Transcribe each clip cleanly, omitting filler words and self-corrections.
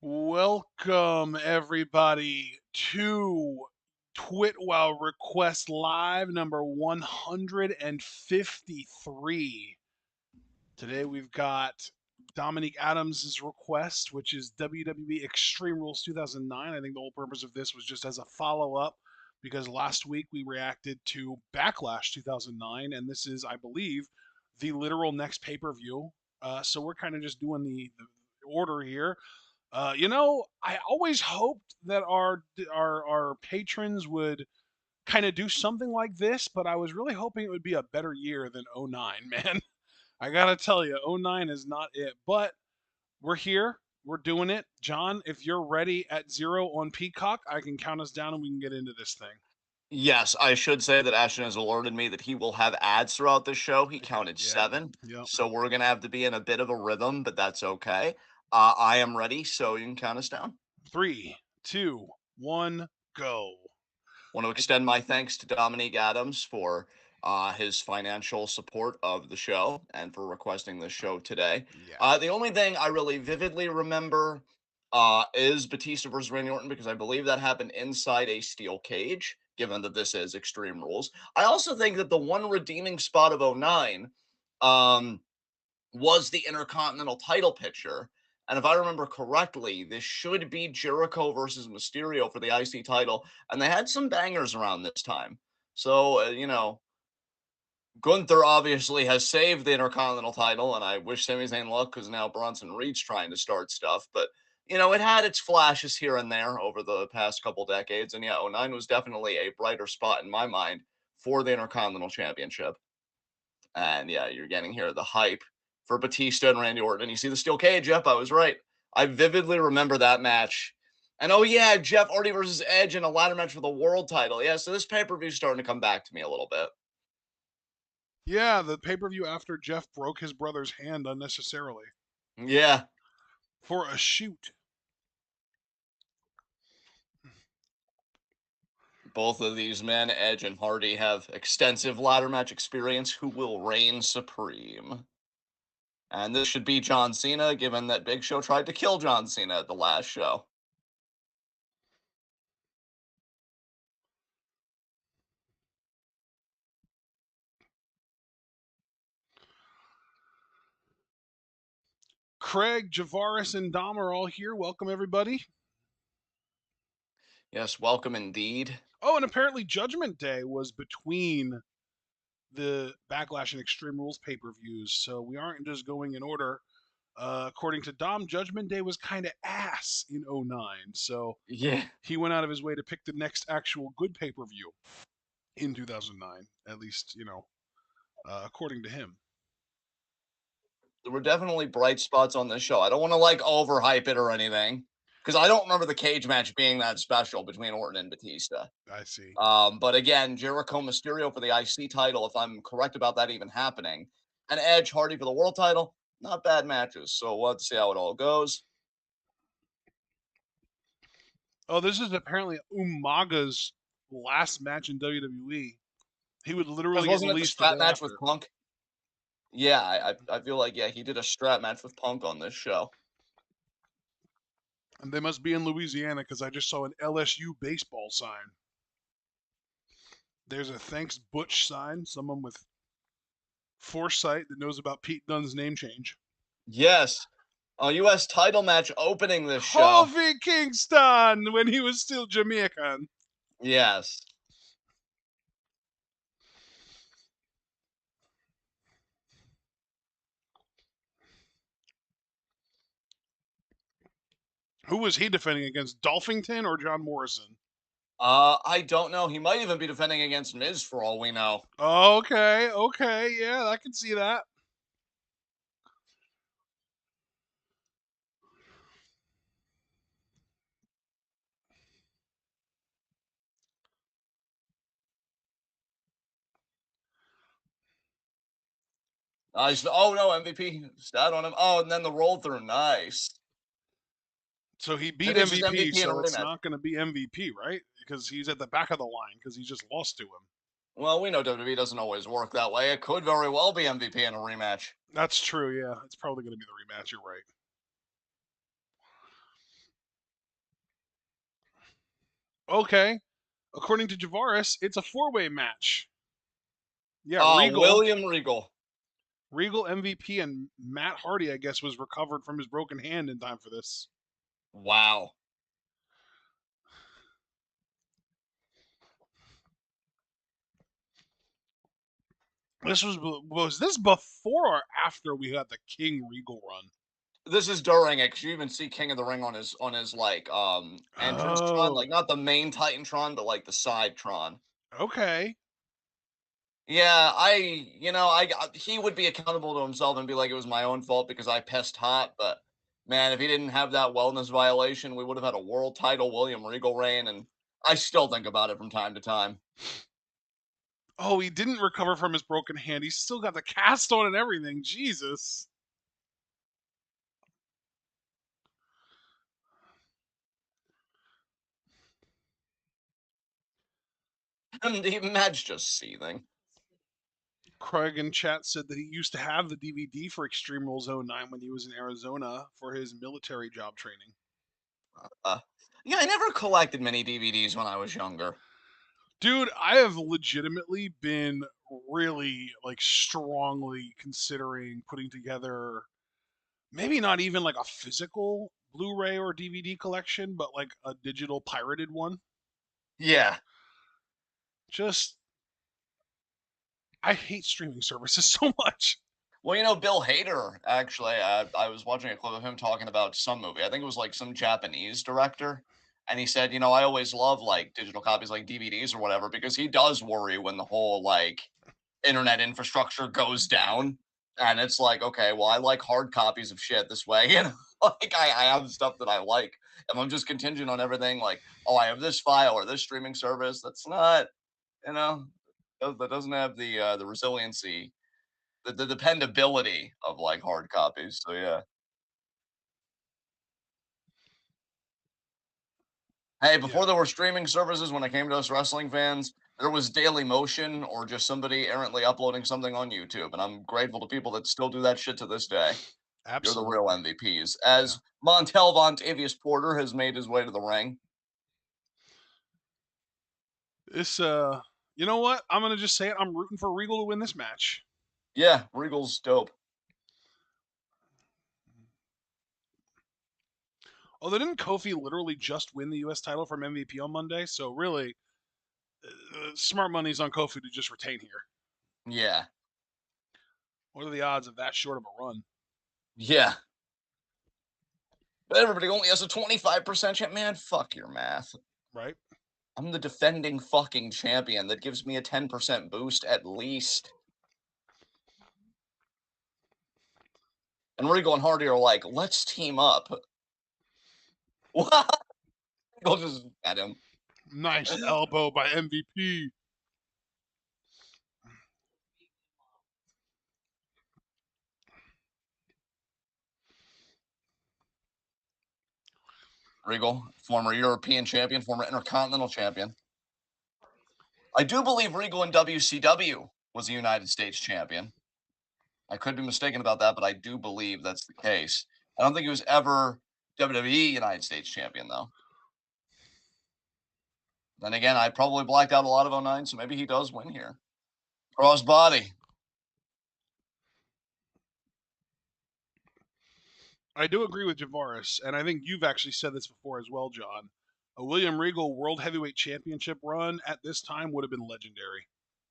Welcome everybody to TWitWoW Request Live number 153. Today we've got Dominique Adams' request, which is WWE Extreme Rules 2009. I think the whole purpose of this was just as a follow-up because last week we reacted to Backlash 2009, and this is, I believe, the literal next pay-per-view. So we're kind of just doing the order here. I always hoped that our patrons would kind of do something like this, but I was really hoping it would be a better year than '09, man. I gotta tell you, '09 is not it. But we're here, we're doing it. John, if you're ready at 0 on Peacock, I can count us down and we can get into this thing. Yes, I should say that Ashton has alerted me that he will have ads throughout the show. He I did, counted yeah. 7, Yep. so we're gonna have to be in a bit of a rhythm, but that's okay. I am ready, so you can count us down. 3, 2, 1, go. Want to extend my thanks to Dominique Adams for his financial support of the show and for requesting this show today. Yeah. The only thing I really vividly remember is Batista versus Randy Orton because I believe that happened inside a steel cage, given that this is Extreme Rules. I also think that the one redeeming spot of '09 um, was the Intercontinental title picture. And if I remember correctly, this should be Jericho versus Mysterio for the IC title. And they had some bangers around this time. So, Gunther obviously has saved the Intercontinental title. And I wish Sami Zayn luck because now Bronson Reed's trying to start stuff. But, it had its flashes here and there over the past couple decades. And yeah, '09 was definitely a brighter spot in my mind for the Intercontinental Championship. And yeah, you're getting here the hype for Batista and Randy Orton. And you see the steel cage. Yep, I was right. I vividly remember that match. And oh yeah, Jeff Hardy versus Edge in a ladder match for the world title. Yeah, so this pay-per-view is starting to come back to me a little bit. Yeah, the pay-per-view after Jeff broke his brother's hand unnecessarily Yeah, for a shoot. both of these men, Edge and Hardy, have extensive ladder match experience. Who will reign supreme? And this should be John Cena, given that Big Show tried to kill John Cena at the last show. Craig, Javaris, and Dom are all here. Welcome, everybody. Yes, welcome indeed. Oh, and apparently Judgment Day was between the Backlash and Extreme Rules pay-per-views, so we aren't just going in order. According to Dom, Judgment Day was kind of ass in '09, so Yeah. he went out of his way to pick the next actual good pay-per-view in 2009, at least, according to him. There were definitely bright spots on this show. I don't want to like overhype it or anything because I don't remember the cage match being that special between Orton and Batista. I see. But again, Jericho Mysterio for the IC title, if I'm correct about that even happening, and Edge Hardy for the world title, not bad matches. So we'll have to see how it all goes. Oh, this is apparently Umaga's last match in WWE. He would Because literally get wasn't it the released the strap day match with after. Punk? Yeah, I feel like he did a strap match with Punk on this show. And they must be in Louisiana because I just saw an LSU baseball sign. There's a thanks Butch sign, someone with foresight that knows about Pete Dunne's name change. Yes, a U.S. title match opening this show. Kofi Kingston when he was still Jamaican. Yes. Who was he defending against, Dolphington or John Morrison? I don't know. He might even be defending against Miz for all we know. Okay, yeah, I can see that. Oh no, MVP stat on him. Oh, and then the roll through. Nice. So he beat Maybe it's just MVP, MVP in a so it's rematch. not going to be MVP, right? Because he's at the back of the line because he just lost to him. Well, we know WWE doesn't always work that way. It could very well be MVP in a rematch. That's true, yeah. It's probably going to be the rematch, you're right. Okay. According to Javaris, it's a four-way match. Yeah, Regal, William Regal. Regal MVP, and Matt Hardy, I guess, was recovered from his broken hand in time for this. Wow. This was this before or after we had the King Regal run? This is during it, 'cause you even see King of the Ring on his, like, entrance Tron, Oh, like, not the main Titantron, but, like, the side Tron. okay. Yeah, he would be accountable to himself and be like, "It was my own fault because I pissed hot," but, man, if he didn't have that wellness violation, we would have had a world title William Regal reign, and I still think about it from time to time. Oh, he didn't recover from his broken hand. He's still got the cast on and everything. Jesus. And the match just seething. Craig in chat said that he used to have the DVD for Extreme Rules '09 when he was in Arizona for his military job training. Uh, yeah, I never collected many DVDs when I was younger. Dude, I have legitimately been really like strongly considering putting together maybe not even like a physical Blu-ray or DVD collection, but like a digital pirated one. Yeah. Just I hate streaming services so much. Well, Bill Hader, actually, I was watching a clip of him talking about some movie. I think it was like some Japanese director. And he said, I always love like digital copies, like DVDs or whatever, because he does worry when the whole like internet infrastructure goes down. And it's like, okay, well, I like hard copies of shit this way. Like I have stuff that I like. If I'm just contingent on everything, like, oh, I have this file or this streaming service, that's not, you know, that doesn't have the resiliency, the dependability of like hard copies. So yeah. Hey, Yeah, before there were streaming services, when it came to us wrestling fans, there was Daily Motion or just somebody errantly uploading something on YouTube. And I'm grateful to people that still do that shit to this day. You're the real absolutely. MVPs. Yeah. As Montel Vontavious Porter has made his way to the ring. This you know what? I'm gonna just say it. I'm rooting for Regal to win this match. Yeah, Regal's dope. Although didn't Kofi literally just win the US title from MVP on Monday? So really, smart money's on Kofi to just retain here. Yeah. What are the odds of that short of a run? Yeah. But everybody only has a 25% chance. Man, fuck your math. Right? I'm the defending fucking champion. That gives me a 10% boost at least. And Regal and Hardy are like, let's team up. What? Regal just at him. Nice elbow by MVP. Regal, former European champion, former Intercontinental champion. I do believe Regal in WCW was a United States champion. I could be mistaken about that, but I do believe that's the case. I don't think he was ever WWE United States champion, though. Then again, I probably blacked out a lot of '09, so maybe he does win here. Crossbody. I do agree with Javaris, and I think you've actually said this before as well, John. A William Regal World Heavyweight Championship run at this time would have been legendary.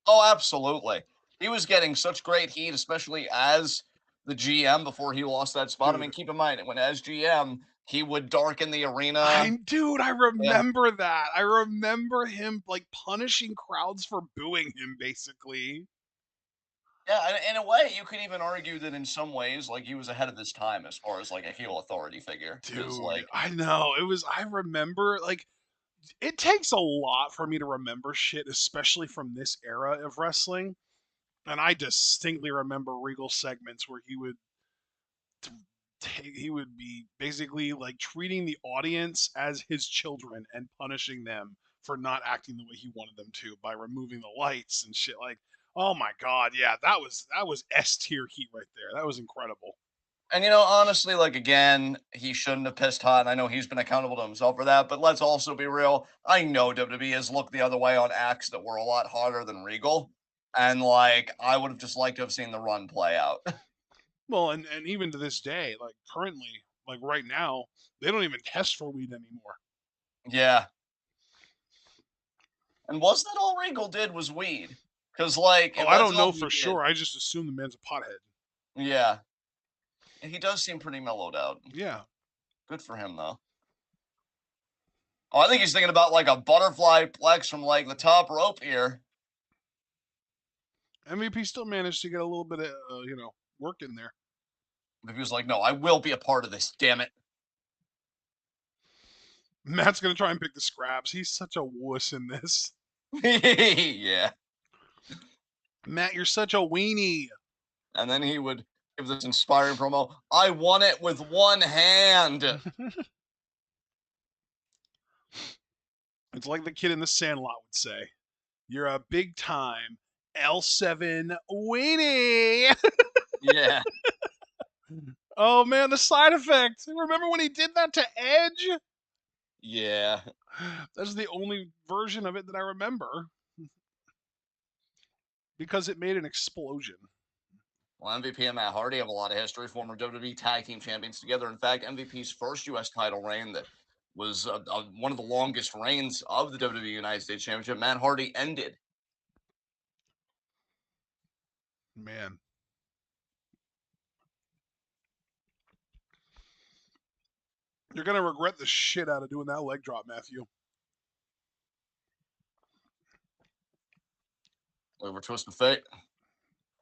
Oh, absolutely. He was getting such great heat, especially as the GM before he lost that spot. I mean, Dude, keep in mind, when as GM, he would darken the arena. I Yeah. remember that. I remember him like punishing crowds for booing him, basically. Yeah, and in a way, you could even argue that in some ways, like, he was ahead of his time as far as, like, a heel authority figure. Because, Dude, like, I know. I remember, like, it takes a lot for me to remember shit, especially from this era of wrestling. And I distinctly remember Regal segments where he would be basically like treating the audience as his children and punishing them for not acting the way he wanted them to by removing the lights and shit. Like, oh my god, yeah, that was S tier heat right there. That was incredible. And honestly, like again, he shouldn't have pissed hot. And I know he's been accountable to himself for that, but let's also be real. I know WWE has looked the other way on acts that were a lot harder than Regal. And like I would have just liked to have seen the run play out. Well, and even to this day, like currently, like right now, they don't even test for weed anymore. Yeah. And was that all Regal did was weed? Because like Oh, if I that's don't all know he for did, sure. I just assume the man's a pothead. yeah. And he does seem pretty mellowed out. Yeah. Good for him though. Oh, I think he's thinking about like a butterfly plex from like the top rope here. MVP still managed to get a little bit of work in there. But he was like, no, I will be a part of this, damn it. Matt's gonna try and pick the scraps. He's such a wuss in this. Yeah. Matt, you're such a weenie. And then he would give this inspiring promo. I won it with one hand. It's like the kid in the Sandlot would say. You're a big time L7 weenie. Yeah. Oh man, the side effect. Remember when he did that to Edge? Yeah. That's the only version of it that I remember because it made an explosion. Well, MVP and Matt Hardy have a lot of history, former WWE Tag Team Champions together. In fact, MVP's first U.S. title reign that was one of the longest reigns of the WWE United States Championship, Matt Hardy ended. Man. You're going to regret the shit out of doing that leg drop, Matthew. Over twist of fate.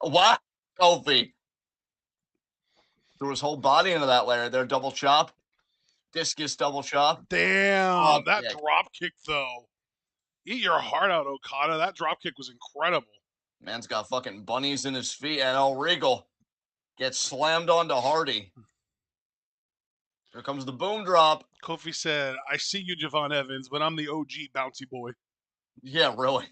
What? Kofi threw his whole body into that layer there. Double chop. Discus double chop. Damn, Drop that kick. drop kick though. Eat your heart out, Okada. That drop kick was incredible. Man's got fucking bunnies in his feet, and El Regal gets slammed onto Hardy. Here comes the boom drop. Kofi said, I see you, Javon Evans, but I'm the OG bouncy boy. Yeah, really.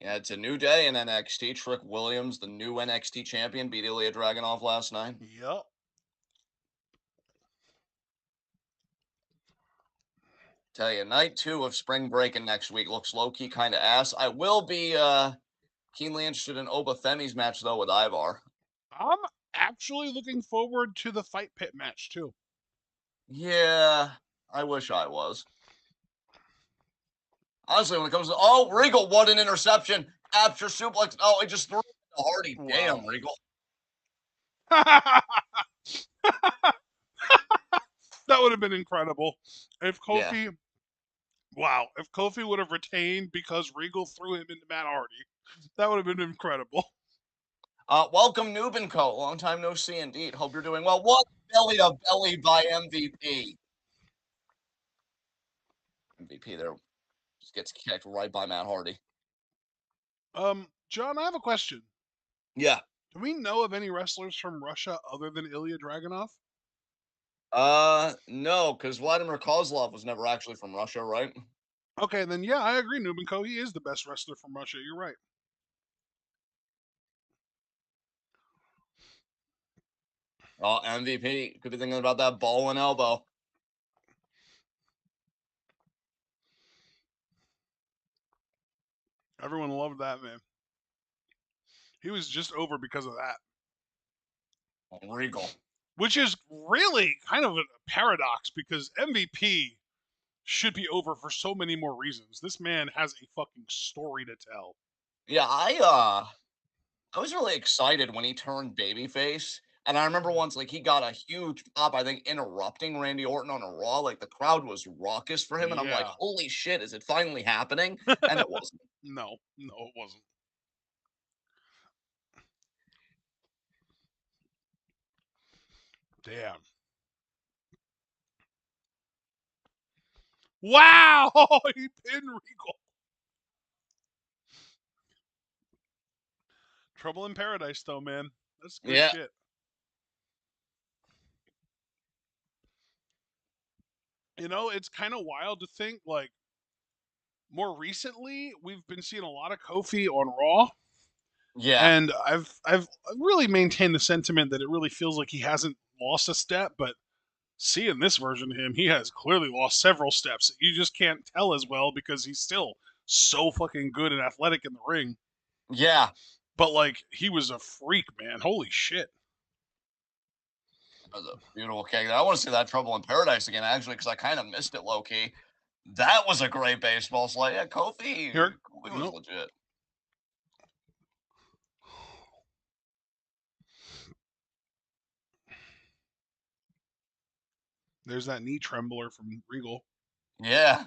Yeah, it's a new day in NXT. Trick Williams, the new NXT champion, beat Ilya Dragunov last night. Yep. Tell you, night 2 of spring break and next week looks low-key kind of ass. I will be keenly interested in Oba Femi's match, though, with Ivar. I'm actually looking forward to the fight pit match, too. Yeah, I wish I was. Honestly, when it comes to Regal, what an interception after suplex. Oh, it just threw it to Hardy. Wow. Damn, Regal. That would have been incredible. If Yeah. Kofi, wow, if Kofi would have retained because Regal threw him into Matt Hardy, that would have been incredible. Welcome, Noob and Co. Long time no see, indeed. Hope you're doing well. What belly to belly by MVP? MVP there just gets kicked right by Matt Hardy. John, I have a question. Yeah. Do we know of any wrestlers from Russia other than Ilya Dragunov? No, because Vladimir Kozlov was never actually from Russia, right? Okay, then yeah, I agree. Nubenko, he is the best wrestler from Russia. You're right. Oh, MVP could be thinking about that ball and elbow. Everyone loved that man. He was just over because of that. Regal. Which is really kind of a paradox because MVP should be over for so many more reasons. This man has a fucking story to tell. Yeah, I was really excited when he turned babyface. And I remember once, like, he got a huge pop, I think, interrupting Randy Orton on a Raw. Like, the crowd was raucous for him. And I'm like, Yeah. holy shit, is it finally happening? And it wasn't. No, it wasn't. Damn. Wow! He pinned Regal. Trouble in Paradise, though, man. That's good Yeah. shit. You know, it's kind of wild to think, like, more recently, we've been seeing a lot of Kofi on Raw. Yeah. And I've really maintained the sentiment that it really feels like he hasn't lost a step, but seeing this version of him, he has clearly lost several steps. You just can't tell as well because he's still so fucking good and athletic in the ring. Yeah. But like he was a freak, man. Holy shit. That was a beautiful kick. I want to see that Trouble in Paradise again, actually, because I kind of missed it low key. That was a great baseball slide. Yeah, Here, Kofi was nope. legit. There's that knee trembler from Regal. Yeah.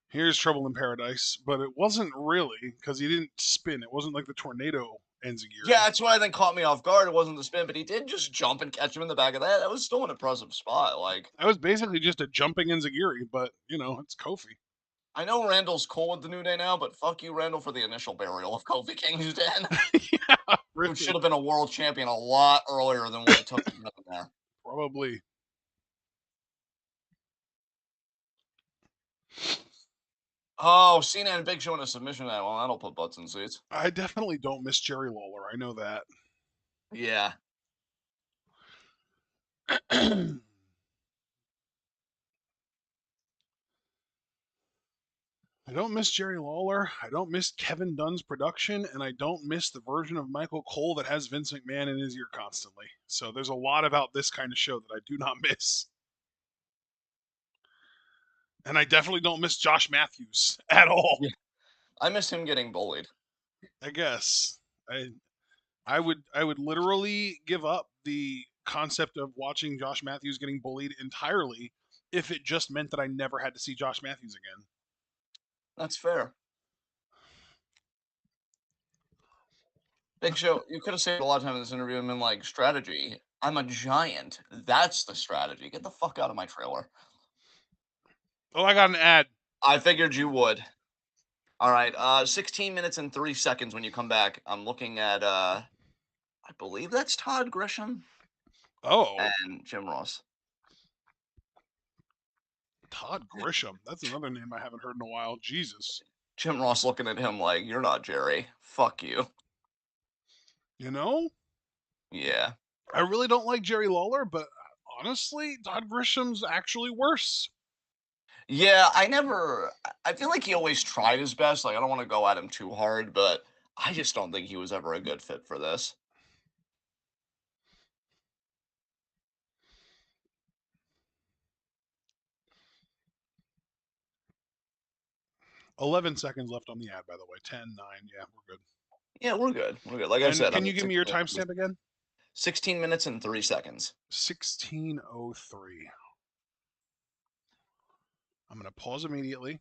Here's Trouble in Paradise, but it wasn't really because he didn't spin. It wasn't like the tornado Yeah, enziguri. that's why I think caught me off guard. It wasn't the spin, but he did just jump and catch him in the back of that. That was still an impressive spot. Like, That was basically just a jumping enziguri, but you know it's Kofi. I know Randall's cool with the New Day now, but fuck you, Randall, for the initial burial of Kofi Kingston, Yeah, who should really, have been a world champion a lot earlier than what it took to get him there. probably. Oh, Cena and Big Show in a submission that well, that'll put butts in seats. I definitely don't miss Jerry Lawler. I know that. Yeah. I don't miss Jerry Lawler. I don't miss Kevin Dunn's production, and I don't miss the version of Michael Cole that has Vince McMahon in his ear constantly. So there's a lot about this kind of show that I do not miss. And I definitely don't miss Josh Matthews at all. Yeah. I miss him getting bullied. I guess. I would literally give up the concept of watching Josh Matthews getting bullied entirely if it just meant that I never had to see Josh Matthews again. That's fair. Big Show, you could have saved a lot of time in this interview and been like, strategy. I'm a giant. That's the strategy. Get the fuck out of my trailer. Oh, I got an ad. I figured you would. All right. 16 minutes and 3 seconds when you come back. I'm looking at I believe that's Todd Grisham Oh, and Jim Ross. Todd Grisham. That's another name I haven't heard in a while. Jesus. Jim Ross looking at him like, you're not Jerry. Fuck you. You know, Yeah. I really don't like Jerry Lawler, but honestly, Todd Grisham's actually worse. Yeah, I feel like he always tried his best. Like, I don't want to go at him too hard, but I just don't think he was ever a good fit for this. 11 seconds left on the ad, by the way. 10, 9. Yeah, we're good. Yeah, we're good. We're good. Like I And said, I can you mean, give me your timestamp again? 16 minutes and 3 seconds. 16:03. I'm going to pause immediately.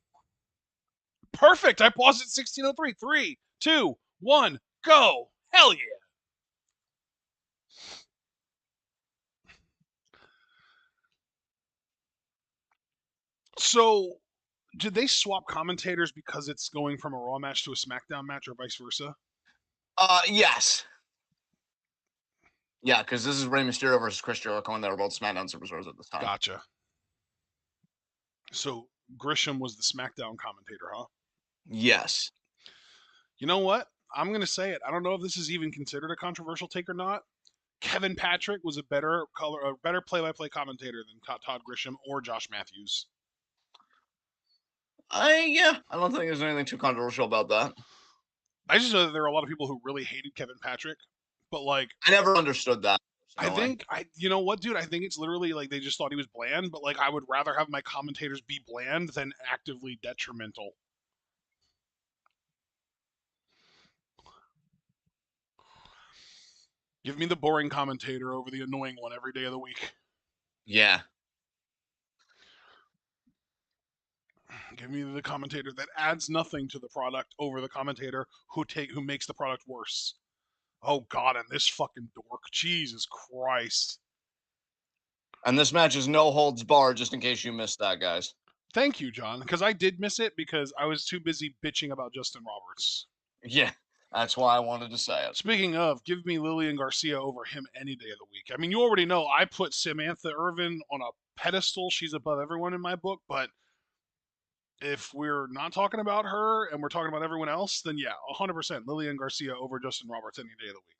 Perfect. I paused at 16:03. 3, 2, 1, go. Hell yeah. So, did they swap commentators because it's going from a Raw match to a SmackDown match or vice versa? Yes. Yeah, because this is Rey Mysterio versus Chris Jericho, and they were both SmackDown Superstars at this time. Gotcha. So, Grisham was the SmackDown commentator, huh? Yes. You know what? I'm going to say it. I don't know if this is even considered a controversial take or not. Kevin Patrick was a better play-by-play commentator than Todd Grisham or Josh Matthews. Yeah, I don't think there's anything too controversial about that. I just know that there are a lot of people who really hated Kevin Patrick, but like I never understood that. I think you know what, dude? I think it's literally like they just thought he was bland, but like I would rather have my commentators be bland than actively detrimental. Give me the boring commentator over the annoying one every day of the week. Yeah. Give me the commentator that adds nothing to the product over the commentator who makes the product worse. Oh god, and this fucking dork. Jesus Christ. And this match is no holds barred, just in case you missed that, guys. Thank you, John, because I did miss it because I was too busy bitching about Justin Roberts. Yeah, that's why I wanted to say it. Speaking of, give me Lillian Garcia over him any day of the week. I mean, you already know I put Samantha Irvin on a pedestal. She's above everyone in my book, but If we're not talking about her and we're talking about everyone else, then yeah, 100% Lillian Garcia over Justin Roberts any day of the week.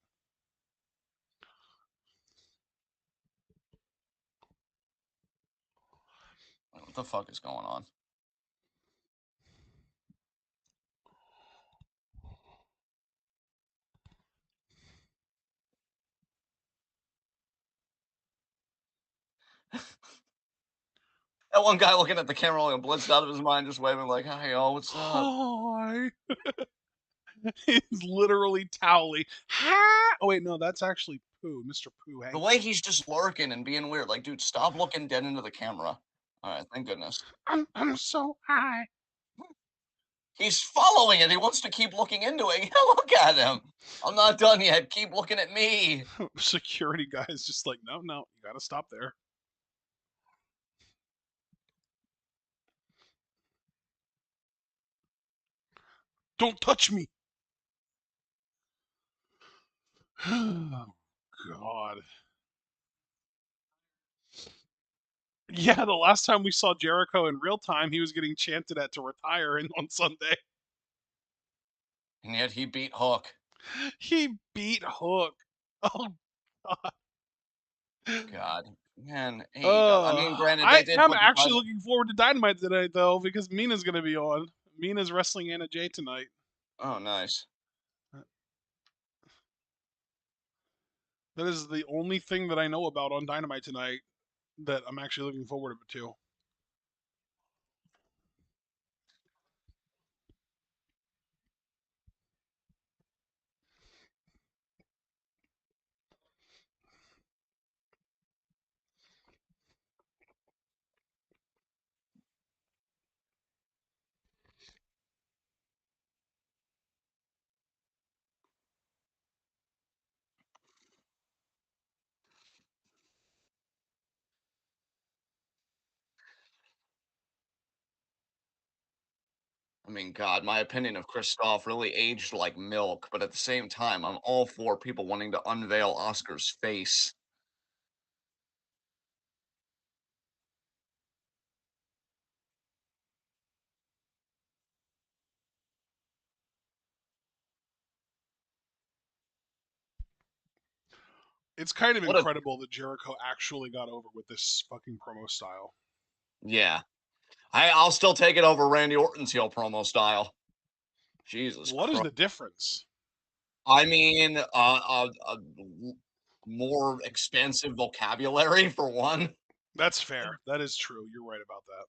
What the fuck is going on? That one guy looking at the camera like blitzed out of his mind, just waving like, "Hi, yo, what's up?" Hi. He's literally toweling. Ha! Oh wait, no, that's actually Pooh, Mr. Pooh The hanging way out. he's just lurking and being weird, like, dude, stop looking dead into the camera. All right, thank goodness. I'm so high. He's following it. He wants to keep looking into it. Yeah, look at him. I'm not done yet. Keep looking at me. Security guy is just like, no, no, you gotta stop there. Don't touch me. Oh God. Yeah, the last time we saw Jericho in real time, he was getting chanted at to retire on Sunday. And yet he beat Hook. He beat Hook. Oh God. God, man, AEW. I mean, granted, they I did am put the actually title. looking forward to Dynamite tonight though, because Mina's gonna be on. Mina's wrestling Anna Jay tonight. Oh, nice. That is the only thing that I know about on Dynamite tonight that I'm actually looking forward to. I mean, God, my opinion of Christoph really aged like milk, but at the same time, I'm all for people wanting to unveil Oscar's face. It's kind of What a incredible that Jericho actually got over with this fucking promo style. yeah. I'll still take it over Randy Orton's heel promo style. Jesus What is Christ. the difference? I mean, more expansive vocabulary for one. That's fair. That is true. You're right about that.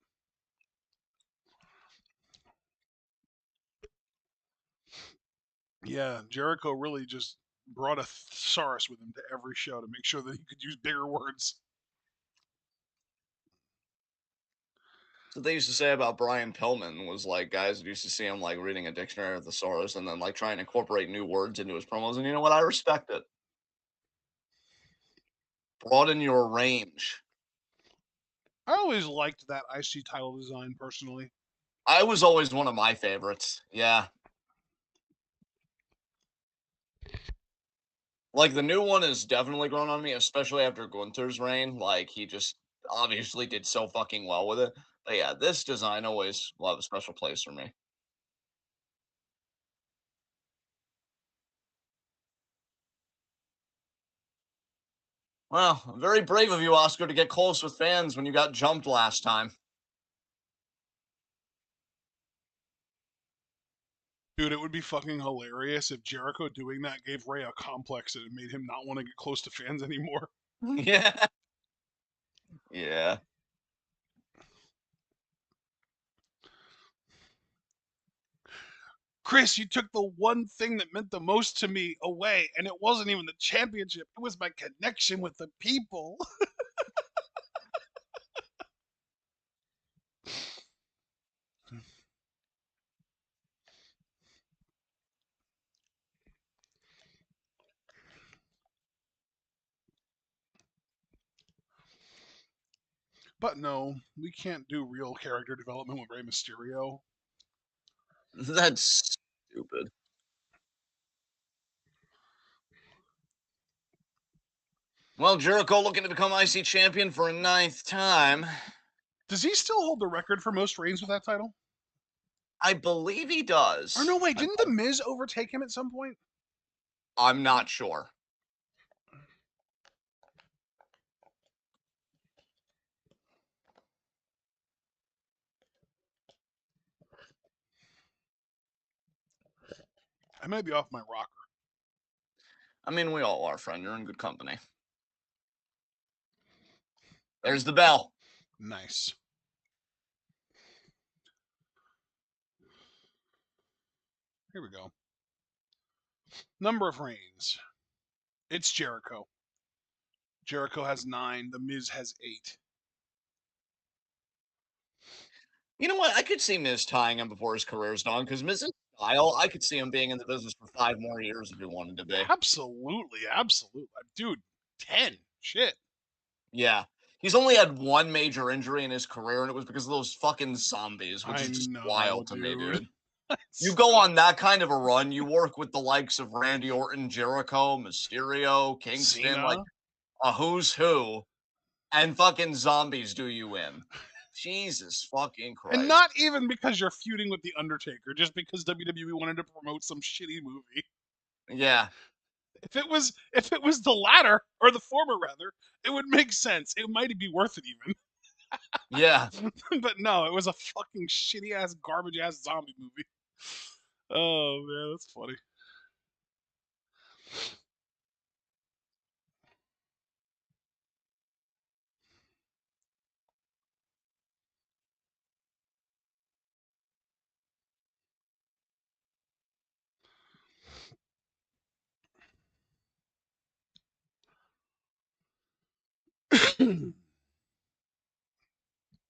Yeah, Jericho really just brought a thesaurus with him to every show to make sure that he could use bigger words. So they used to say about Brian Pillman was like guys that used to see him like reading a dictionary of thesaurus and then like trying to incorporate new words into his promos. And you know what? I respect it. Broaden your range. I always liked that IC title design personally. I was always one of my favorites. Yeah. Like the new one has definitely grown on me, especially after Gunther's reign. Like he just obviously did so fucking well with it. But yeah, this design always will have a special place for me. Well, very brave of you, Oscar, to get close with fans when you got jumped last time. Dude, it would be fucking hilarious if Jericho doing that gave Ray a complex and it made him not want to get close to fans anymore. Yeah. Yeah. Chris, you took the one thing that meant the most to me away, and it wasn't even the championship. It was my connection with the people. But no, we can't do real character development with Rey Mysterio. That's stupid. Well, Jericho looking to become IC champion for a ninth time. Does he still hold the record for most reigns with that title? I believe he Or does. no, wait, didn't The Miz overtake him at some point? I'm not sure. I might be off my rocker. I mean, we all are, friend. You're in good company. There's the bell. Nice. Here we go. Number of reigns. It's Jericho. Jericho has 9. The Miz has 8. You know what? I could see Miz tying him before his career's done because Miz's style, I could see him being in the business for 5 more years if he wanted to be. Absolutely, absolutely. Dude, 10. Shit. Yeah. He's only had one major injury in his career, and it was because of those fucking zombies, which I is just know, wild to me, dude. dude. You go So on that kind of a run, you work with the likes of Randy Orton, Jericho, Mysterio, Kingston, like Cena. a who's who, and fucking zombies do you in. Jesus fucking And Christ. not even because you're feuding with The Undertaker, just because WWE wanted to promote some shitty movie. Yeah. If it was the latter, or the former rather, it would make sense. It might be worth it even. Yeah. But no, it was a fucking shitty ass, garbage ass zombie movie. Oh man, that's funny.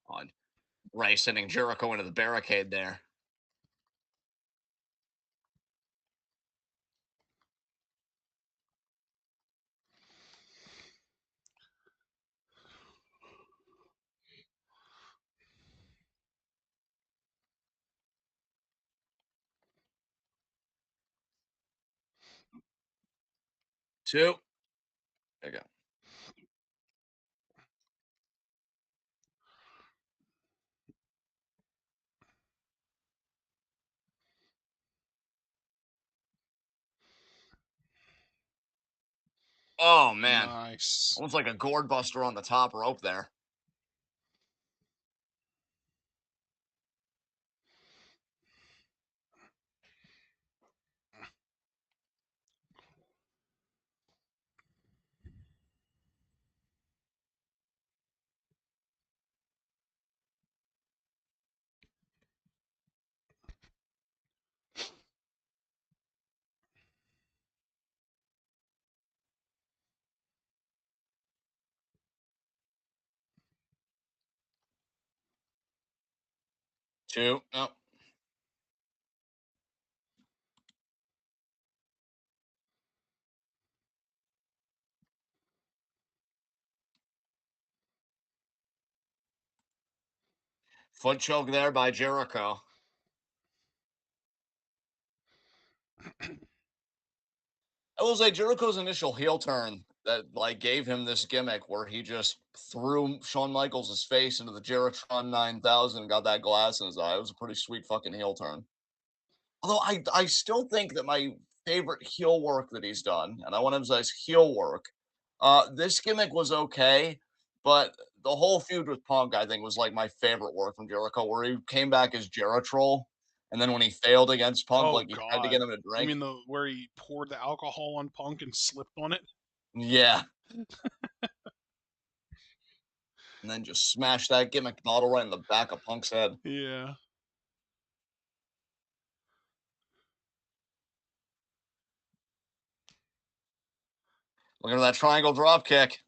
On Ray sending Jericho into the barricade there. 2. There you go. Oh man. Nice. Almost like a gourd buster on the top rope there. 2. Oh. Foot choke there by Jericho. I will say Jericho's initial heel turn that like gave him this gimmick where he just threw Shawn Michaels' face into the Jeritron 9000 and got that glass in his eye. It was a pretty sweet fucking heel turn. Although I still think that my favorite heel work that he's done, and I want to emphasize heel work, this gimmick was okay, but the whole feud with Punk, I think, was like my favorite work from Jericho, where he came back as Jeritrol, and then when he failed against Punk, Oh like he tried to god. get him to You drink. mean the where he poured the alcohol on Punk and slipped on it? Yeah. And then just smash that gimmick bottle right in the back of Punk's head. Yeah. Look at that triangle drop kick.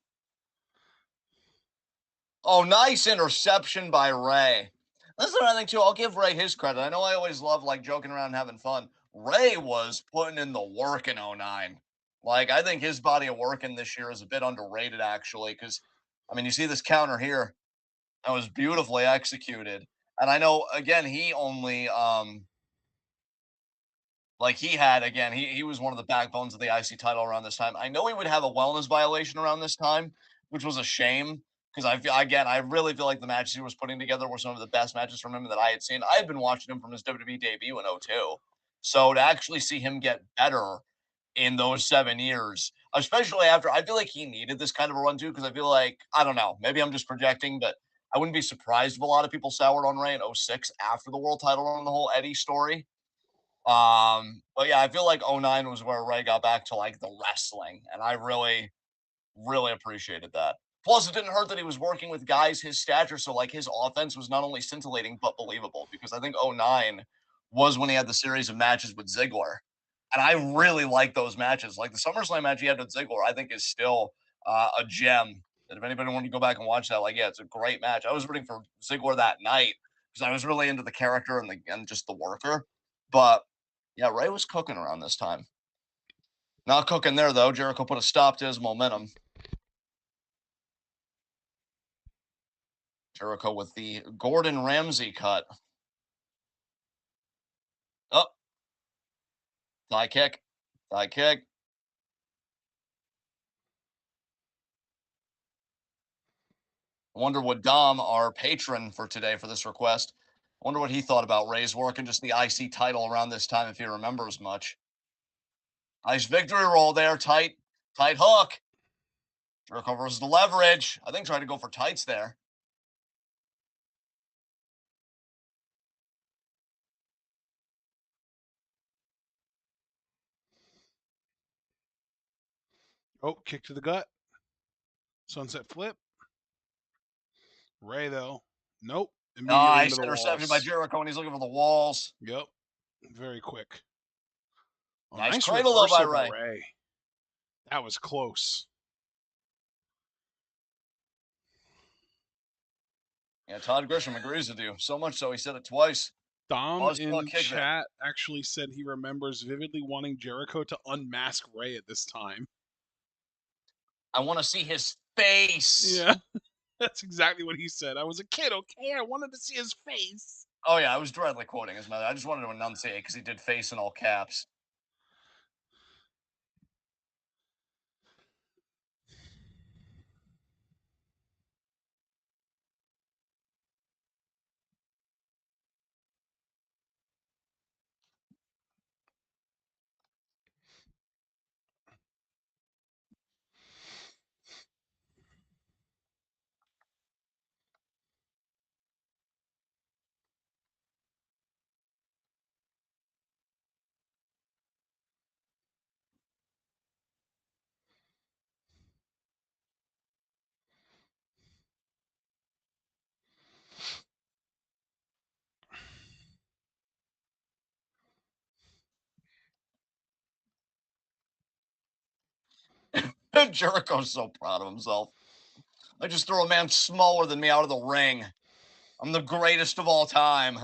Oh, nice interception by Ray. That's another thing too. I'll give Ray his credit. I know I always love like joking around and having fun. Ray was putting in the work in '09. Like I think his body of work in this year is a bit underrated actually, because I mean you see this counter here that was beautifully executed. And I know again he only like he had again, he was one of the backbones of the IC title around this time. I know he would have a wellness violation around this time, which was a shame because I really feel like the matches he was putting together were some of the best matches from him that I had seen. I had been watching him from his WWE debut in '02. So to actually see him get better in those 7 years, especially after, I feel like he needed this kind of a run too, because I feel like, I don't know, maybe I'm just projecting, but I wouldn't be surprised if a lot of people soured on Ray in '06 after the world title run, the whole Eddie story. But yeah, I feel like '09 was where Ray got back to like the wrestling, and I really, really appreciated that. Plus, it didn't hurt that he was working with guys his stature, so like his offense was not only scintillating but believable. Because I think '09 was when he had the series of matches with Ziggler, and I really like those matches. Like the SummerSlam match he had with Ziggler, I think is still a gem. That if anybody wanted to go back and watch that, like yeah, it's a great match. I was rooting for Ziggler that night because I was really into the character and just the worker. But yeah, Ray was cooking around this time. Not cooking there though. Jericho put a stop to his momentum. Jericho with the Gordon Ramsay cut. Oh, thigh kick. Thigh kick. I wonder what Dom, our patron for today for this request, I wonder what he thought about Ray's work and just the IC title around this time, if he remembers much. Nice victory roll there. Tight hook. Jericho versus the leverage. I think tried to go for tights there. Oh, kick to the gut. Sunset flip. Ray, though. Nope. Immediately into Nice the interception by walls. Jericho, and he's looking for the walls. Yep. Very quick. Oh, Nice nice cradle though by reversal by Ray. Ray. That was close. Yeah, Todd Grisham agrees with you. So much so he said it twice. Dom Oh, still a in kick there. chat actually said he remembers vividly wanting Jericho to unmask Ray at this time. I want to see his face. Yeah, that's exactly what he said. I was a kid, okay? I wanted to see his face. Oh yeah, I was directly quoting his mother. I just wanted to enunciate because he did face in all caps. Jericho's so proud of himself. I just threw a man smaller than me out of the ring. I'm the greatest of all time.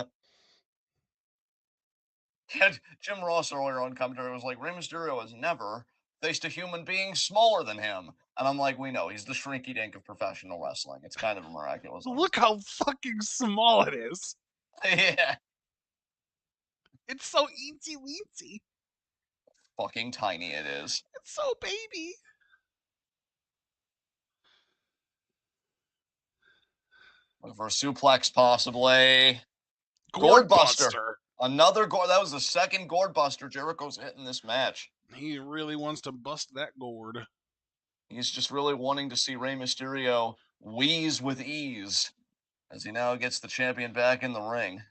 Jim Ross earlier on commentary was like, Rey Mysterio has never faced a human being smaller than him. And I'm like, we know, he's the shrinky dink of professional wrestling. It's kind of a miraculous. Look how fucking small it is. Yeah. It's so eensy weensy. Fucking tiny it is. It's so baby. Looking for a suplex, possibly. Gourd Buster. Buster. Another gourd. That was the second gourd buster Jericho's hit in this match. He really wants to bust that gourd. He's just really wanting to see Rey Mysterio wheeze with ease as he now gets the champion back in the ring.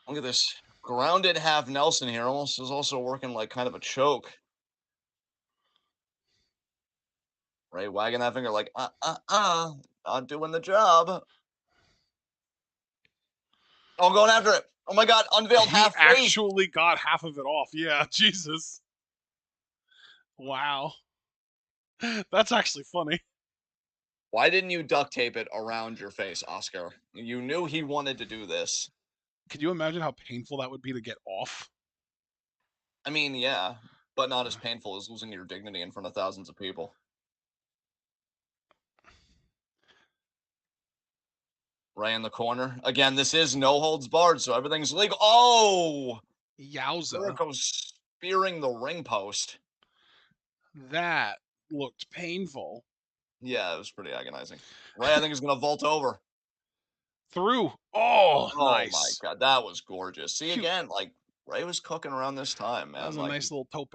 Look at this grounded half Nelson here. Almost is also working like kind of a choke. Ray wagging that finger like, not doing the job. Oh, going after it. Oh my God, unveiled half face. He actually got half of it off. Yeah, Jesus. Wow. That's actually funny. Why didn't you duct tape it around your face, Oscar? You knew he wanted to do this. Could you imagine how painful that would be to get off? I mean, yeah, but not as painful as losing your dignity in front of thousands of people. Ray in the corner. Again, this is no holds barred, so everything's legal. Oh! Yowza. Jericho spearing the ring post. That looked painful. Yeah, it was pretty agonizing. Ray, I think, is going to vault over. Through. Oh, Oh my nice. god, that was gorgeous. See, Phew. again, like, Ray was cooking around this time, That man. was a Like, nice little tope.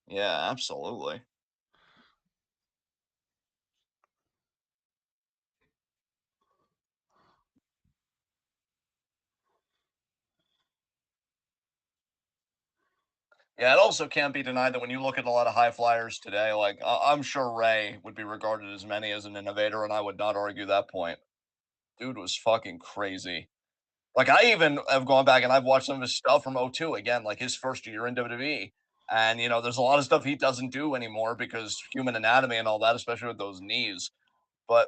yeah, absolutely. Yeah, it also can't be denied that when you look at a lot of high flyers today, like, I'm sure Ray would be regarded as many as an innovator, and I would not argue that point. Dude was fucking crazy. Like, I even have gone back and I've watched some of his stuff from '02 again, like his first year in WWE. And, there's a lot of stuff he doesn't do anymore because human anatomy and all that, especially with those knees. But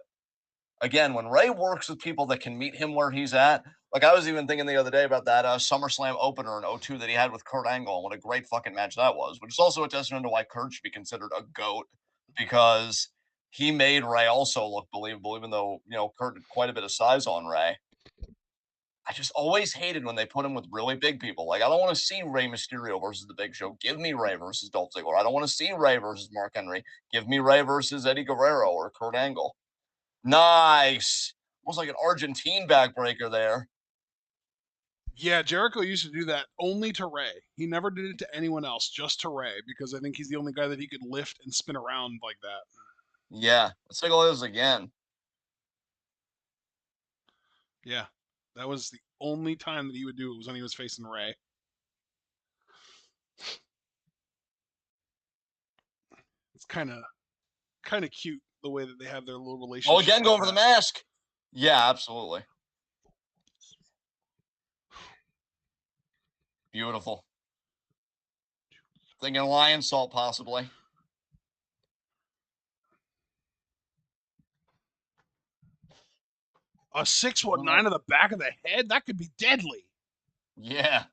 again, when Ray works with people that can meet him where he's at, like I was even thinking the other day about that SummerSlam opener in '02 that he had with Kurt Angle. What a great fucking match that was, which is also a testament to why Kurt should be considered a GOAT because he made Ray also look believable, even though, Kurt had quite a bit of size on Ray. I just always hated when they put him with really big people. Like, I don't want to see Rey Mysterio versus The Big Show. Give me Ray versus Dolph Ziggler. I don't want to see Ray versus Mark Henry. Give me Ray versus Eddie Guerrero or Kurt Angle. Nice. Almost like an Argentine backbreaker there. Yeah, Jericho used to do that only to Ray. He never did it to anyone else, just to Ray, because I think he's the only guy that he could lift and spin around like that. Yeah. Let's take a look at this again. Yeah, that was the only time that he would do it was when he was facing Ray. It's kind of cute the way that they have their little Oh, relationship again, like going for the that. mask. Yeah, absolutely. Beautiful. Thinking lion salt, possibly. A 619 to the back of the head, that could be deadly. Yeah.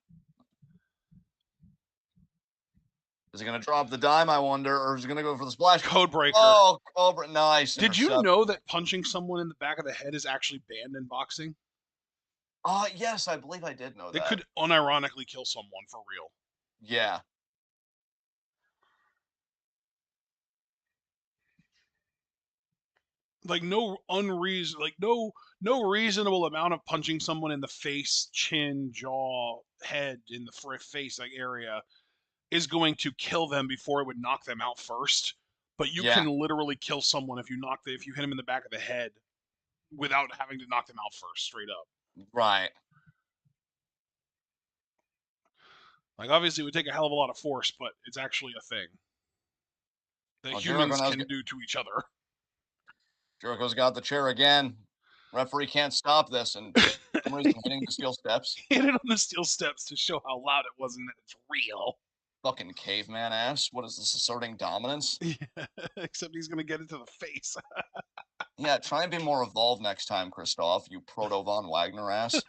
Is he going to drop the dime, I wonder, or is he going to go for the splash? Codebreaker. Oh, Cobra. Nice. Did you Intercept. know that punching someone in the back of the head is actually banned in boxing? Yes, I believe I did know It that. could unironically kill someone for real. Yeah. Like no reasonable amount of punching someone in the face, chin, jaw, head, in the face like area is going to kill them before it would knock them out first. But you Yeah. can literally kill someone if if you hit them in the back of the head without having to knock them out first, straight up. Right. Like obviously it would take a hell of a lot of force, but it's actually a thing that Well, Jericho humans now's can do to each other. Jericho's got the chair again. Referee can't stop this, and for some reason hitting the steel steps. Hit it on the steel steps to show how loud it was and that it's real. Fucking caveman ass. What is this, asserting dominance? Yeah, except he's gonna get it to the face. Yeah, try and be more evolved next time, Christoph, you proto Von Wagner ass.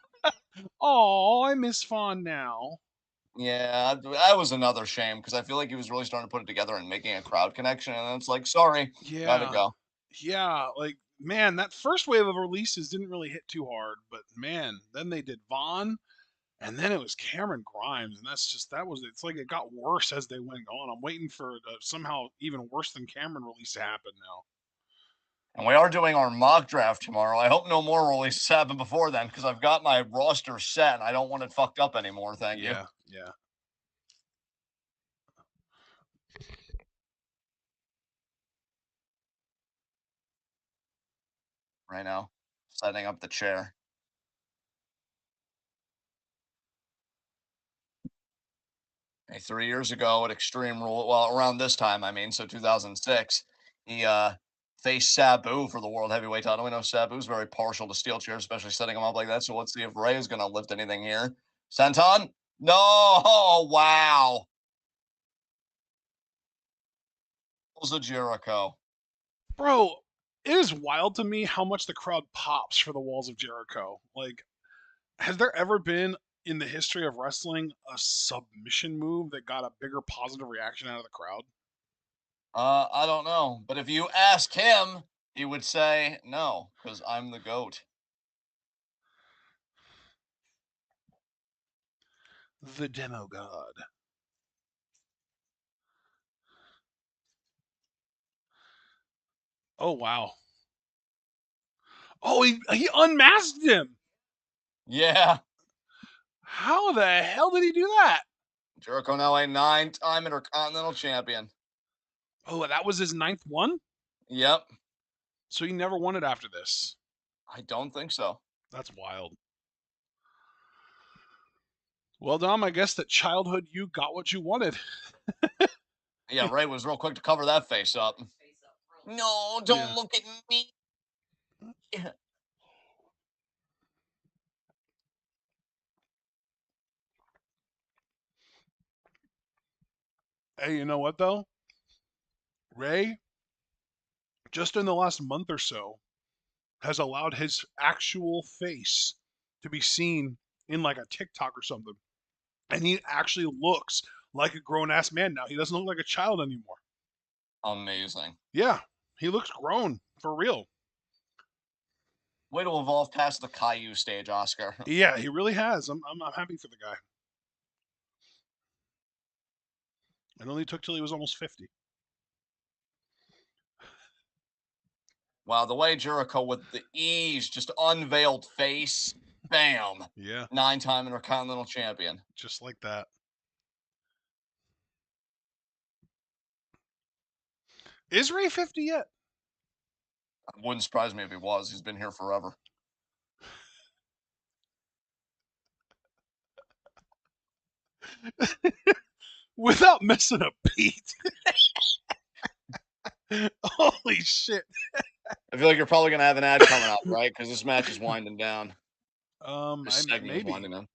Oh, I miss Fawn now. Yeah, that was another shame because I feel like he was really starting to put it together and making a crowd connection, and then it's like, sorry, gotta Yeah, go. yeah. Like man, that first wave of releases didn't really hit too hard, but man, then they did Vaughn, and then it was Cameron Grimes, and that was it's like it got worse as they went on. I'm waiting for somehow even worse than Cameron release to happen now. And we are doing our mock draft tomorrow. I hope no more releases happen before then because I've got my roster set and I don't want it fucked up anymore. Thank you. Yeah, yeah. Right now, setting up the chair. Hey, 3 years ago at Extreme Rule, well, around this time, I mean, so 2006, he faced Sabu for the World Heavyweight title. We know Sabu's very partial to steel chairs, especially setting them up like that. So let's see if Ray is going to lift anything here. Santon? No! Oh, wow. Pulls a Jericho. Bro, it is wild to me how much the crowd pops for the walls of Jericho. Like, has there ever been in the history of wrestling a submission move that got a bigger positive reaction out of the crowd? I don't know. But if you ask him, he would say no, because I'm the GOAT. The Demo God. Oh, wow. Oh, he unmasked him. Yeah. How the hell did he do that? Jericho now a 9-time Intercontinental Champion. Oh, that was his 9th one? Yep. So he never won it after this. I don't think so. That's wild. Well, Dom, I guess that childhood you got what you wanted. Yeah, Ray was real quick to cover that face up. No, Yeah. don't look at me. Hey, you know what though? Ray, just in the last month or so, has allowed his actual face to be seen in like a TikTok or something. And he actually looks like a grown ass man now. He doesn't look like a child anymore. Amazing. Yeah, he looks grown for real. Way to evolve past the Caillou stage, Oscar. Yeah, he really has. I'm happy for the guy. It only took till he was almost 50. Wow, the way Jericho with the ease just unveiled face, bam, Yeah, 9-time Intercontinental Champion. just like that. Is Ray 50 yet? It wouldn't surprise me if he was. He's been here forever. Without missing a beat. Holy shit. I feel like you're probably gonna have an ad coming up, right? Because this match is winding down. This segment is Maybe. winding down.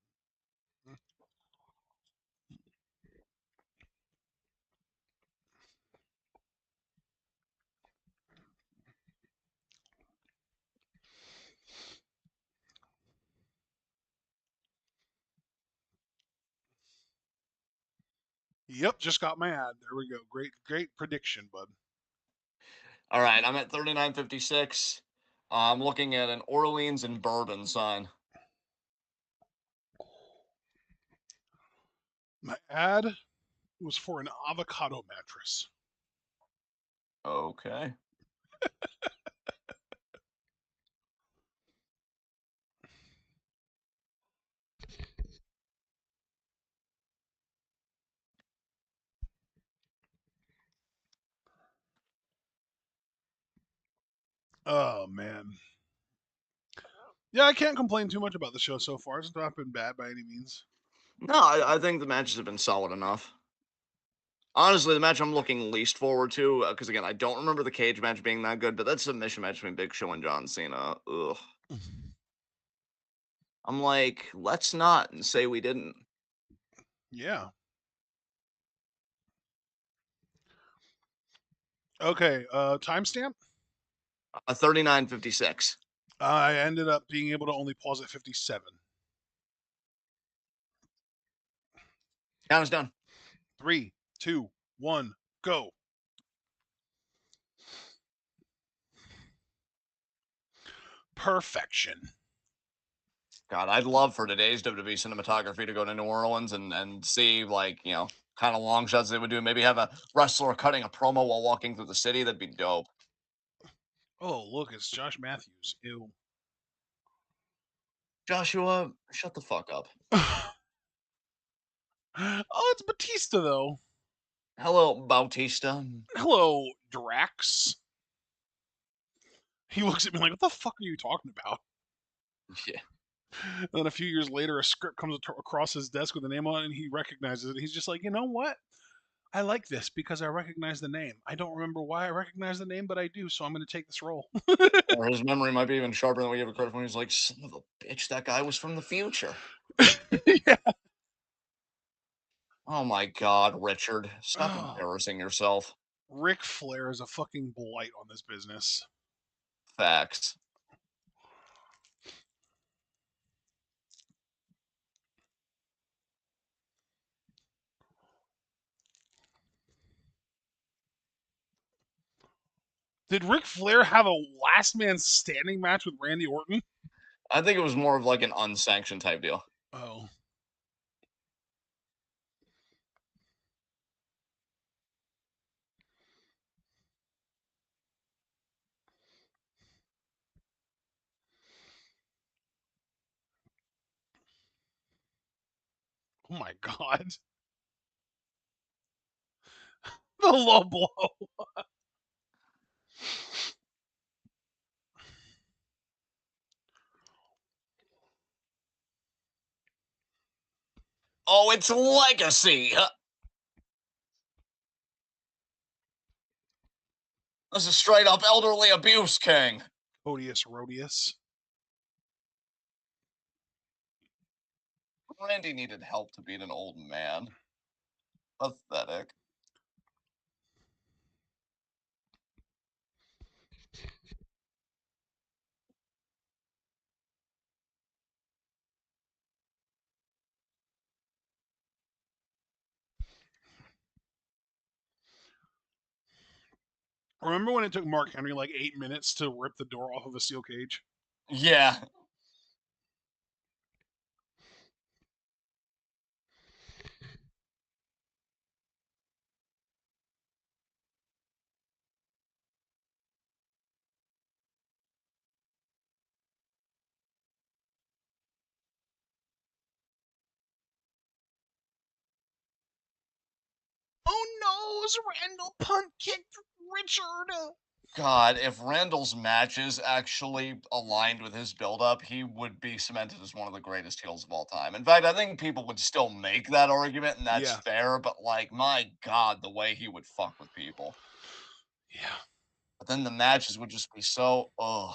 Yep, just got my ad. There we go. Great prediction, bud. All right, I'm at 39.56. I'm looking at an Orleans and bourbon sign. My ad was for an avocado mattress. Okay. Oh man. Yeah, I can't complain too much about the show so far. It's not been bad by any means. No, I think the matches have been solid enough. Honestly, the match I'm looking least forward to, because again, I don't remember the cage match being that good, but that submission match between Big Show and John Cena. Ugh. I'm like, let's not and say we didn't. Yeah. Okay, timestamp? 39.56. I ended up being able to only pause at 57. Count us down. 3, 2, 1, go. Perfection. God, I'd love for today's WWE cinematography to go to New Orleans and see, like, kind of long shots they would do. Maybe have a wrestler cutting a promo while walking through the city. That'd be dope. Oh, look, it's Josh Matthews. Ew. Joshua, shut the fuck up. Oh, it's Batista, though. Hello, Bautista. Hello, Drax. He looks at me like, what the fuck are you talking about? Yeah. And then a few years later, a script comes across his desk with a name on it, and he recognizes it. He's just like, you know what? I like this because I recognize the name. I don't remember why I recognize the name, but I do, so I'm going to take this role. Or his memory might be even sharper than we give it credit for. He's like, son of a bitch, that guy was from the future. Yeah. Oh my God, Richard. Stop Oh, embarrassing yourself. Ric Flair is a fucking blight on this business. Facts. Did Ric Flair have a last man standing match with Randy Orton? I think it was more of like an unsanctioned type deal. Oh. Oh my god. The low blow. Oh, it's legacy. This is straight up elderly abuse, King. Odious Rodius. Randy needed help to beat an old man. Pathetic. Remember when it took Mark Henry like 8 minutes to rip the door off of a steel cage? Yeah. Oh no, Randall punt kicked Richard. God, if Randall's matches actually aligned with his build-up, he would be cemented as one of the greatest heels of all time. In fact, I think people would still make that argument, and that's Yeah. fair, but like, my God, the way he would fuck with people. Yeah. But then the matches would just be so, ugh.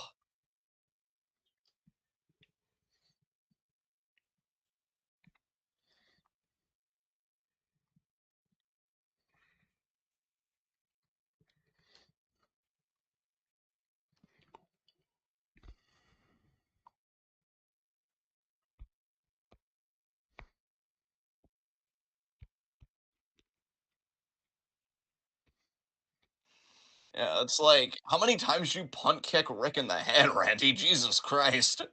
Yeah, it's like, how many times you punt kick Rick in the head, Randy? Jesus Christ.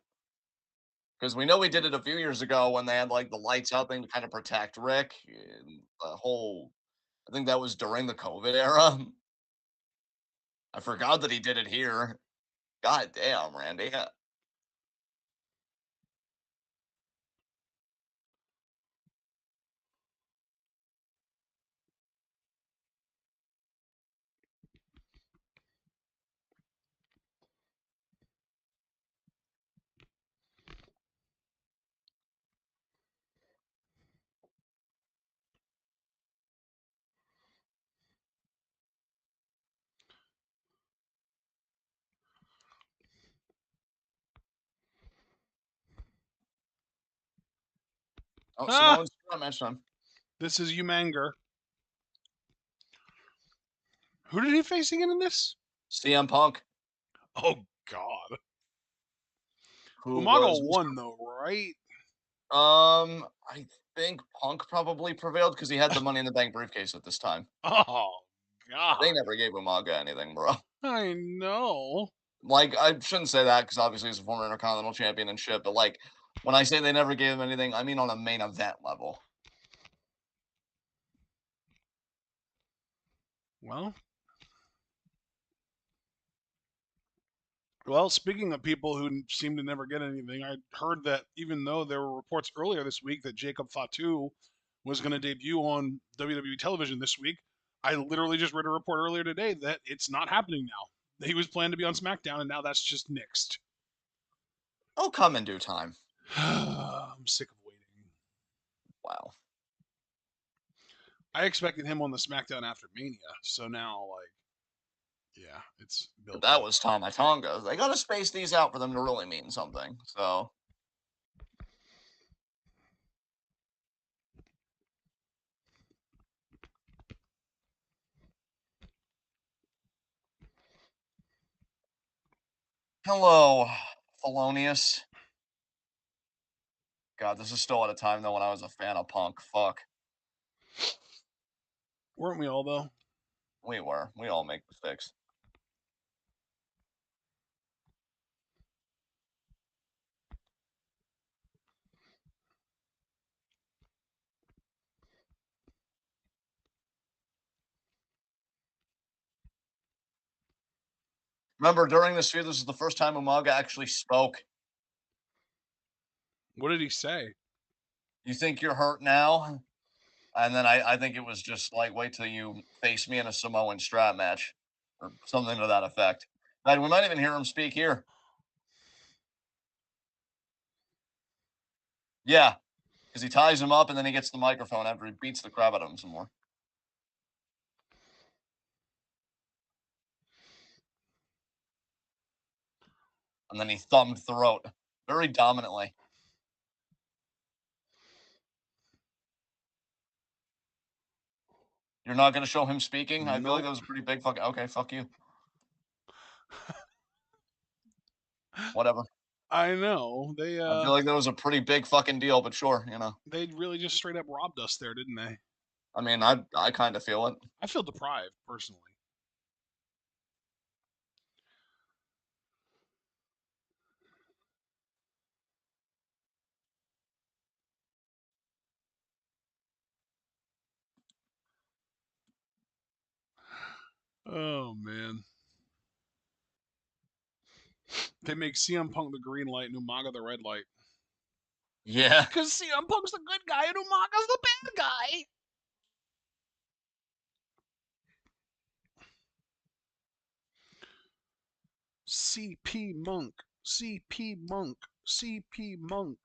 Because we know we did it a few years ago when they had like the lights out thing to kind of protect Rick. And the whole, I think that was during the COVID era. I forgot that he did it here. God damn, Randy. Oh, Ah, Samoan's not match time. this is Umanger. Who did he face again in this? CM Punk, Oh god. who Umaga was won though, right? I think Punk probably prevailed because he had the Money in the Bank briefcase at this time. Oh They god. never gave Umaga anything, bro. I know. Like, I shouldn't say that because obviously he's a former Intercontinental Champion and shit, but like, when I say they never gave him anything, I mean on a main event level. Well, well, speaking of people who seem to never get anything, I heard that even though there were reports earlier this week that Jacob Fatu was going to debut on WWE television this week, I literally just read a report earlier today that it's not happening now. He was planned to be on SmackDown, and now that's just nixed. Oh, come in due time. I'm sick of waiting. Wow. I expected him on the SmackDown after Mania, so now, like, yeah, it's But building. that was Tama Tonga. They gotta space these out for them to really mean something. So, hello, Felonious. God, this is still at a time though when I was a fan of Punk. Fuck. Weren't we all, though? We were. We all make mistakes. Remember, during this feud, this is the first time Umaga actually spoke. What did he say? You think you're hurt now? And then I think it was just like, wait till you face me in a Samoan strap match or something to that effect. And we might even hear him speak here. Yeah, because he ties him up and then he gets the microphone after he beats the crap out of him some more. And then he thumbed throat very dominantly. You're not going to show him speaking? I feel like Nope. that was a pretty big fucking. Okay, fuck you. Whatever. I know. I feel like that was a pretty big fucking deal, but sure, They really just straight up robbed us there, didn't they? I mean, I kind of feel it. I feel deprived personally. Oh man. They make CM Punk the green light and Umaga the red light. Yeah. Because CM Punk's the good guy and Umaga's the bad guy. CP Monk. CP Monk. CP Monk.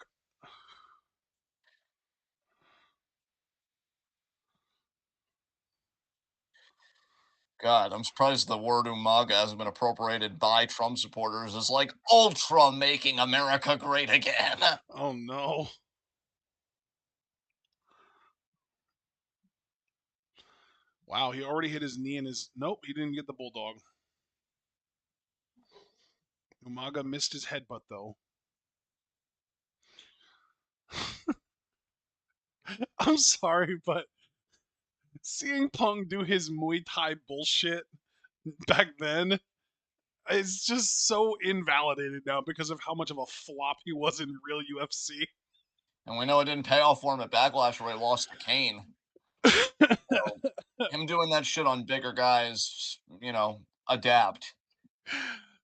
God, I'm surprised the word Umaga hasn't been appropriated by Trump supporters as like ultra making America great again. Oh no. Wow, he already hit his knee in his. Nope, he didn't get the bulldog. Umaga missed his headbutt though. I'm sorry, but seeing Punk do his Muay Thai bullshit back then is just so invalidated now because of how much of a flop he was in real UFC. And we know it didn't pay off for him at Backlash where he lost to Kane. So him doing that shit on bigger guys, adapt.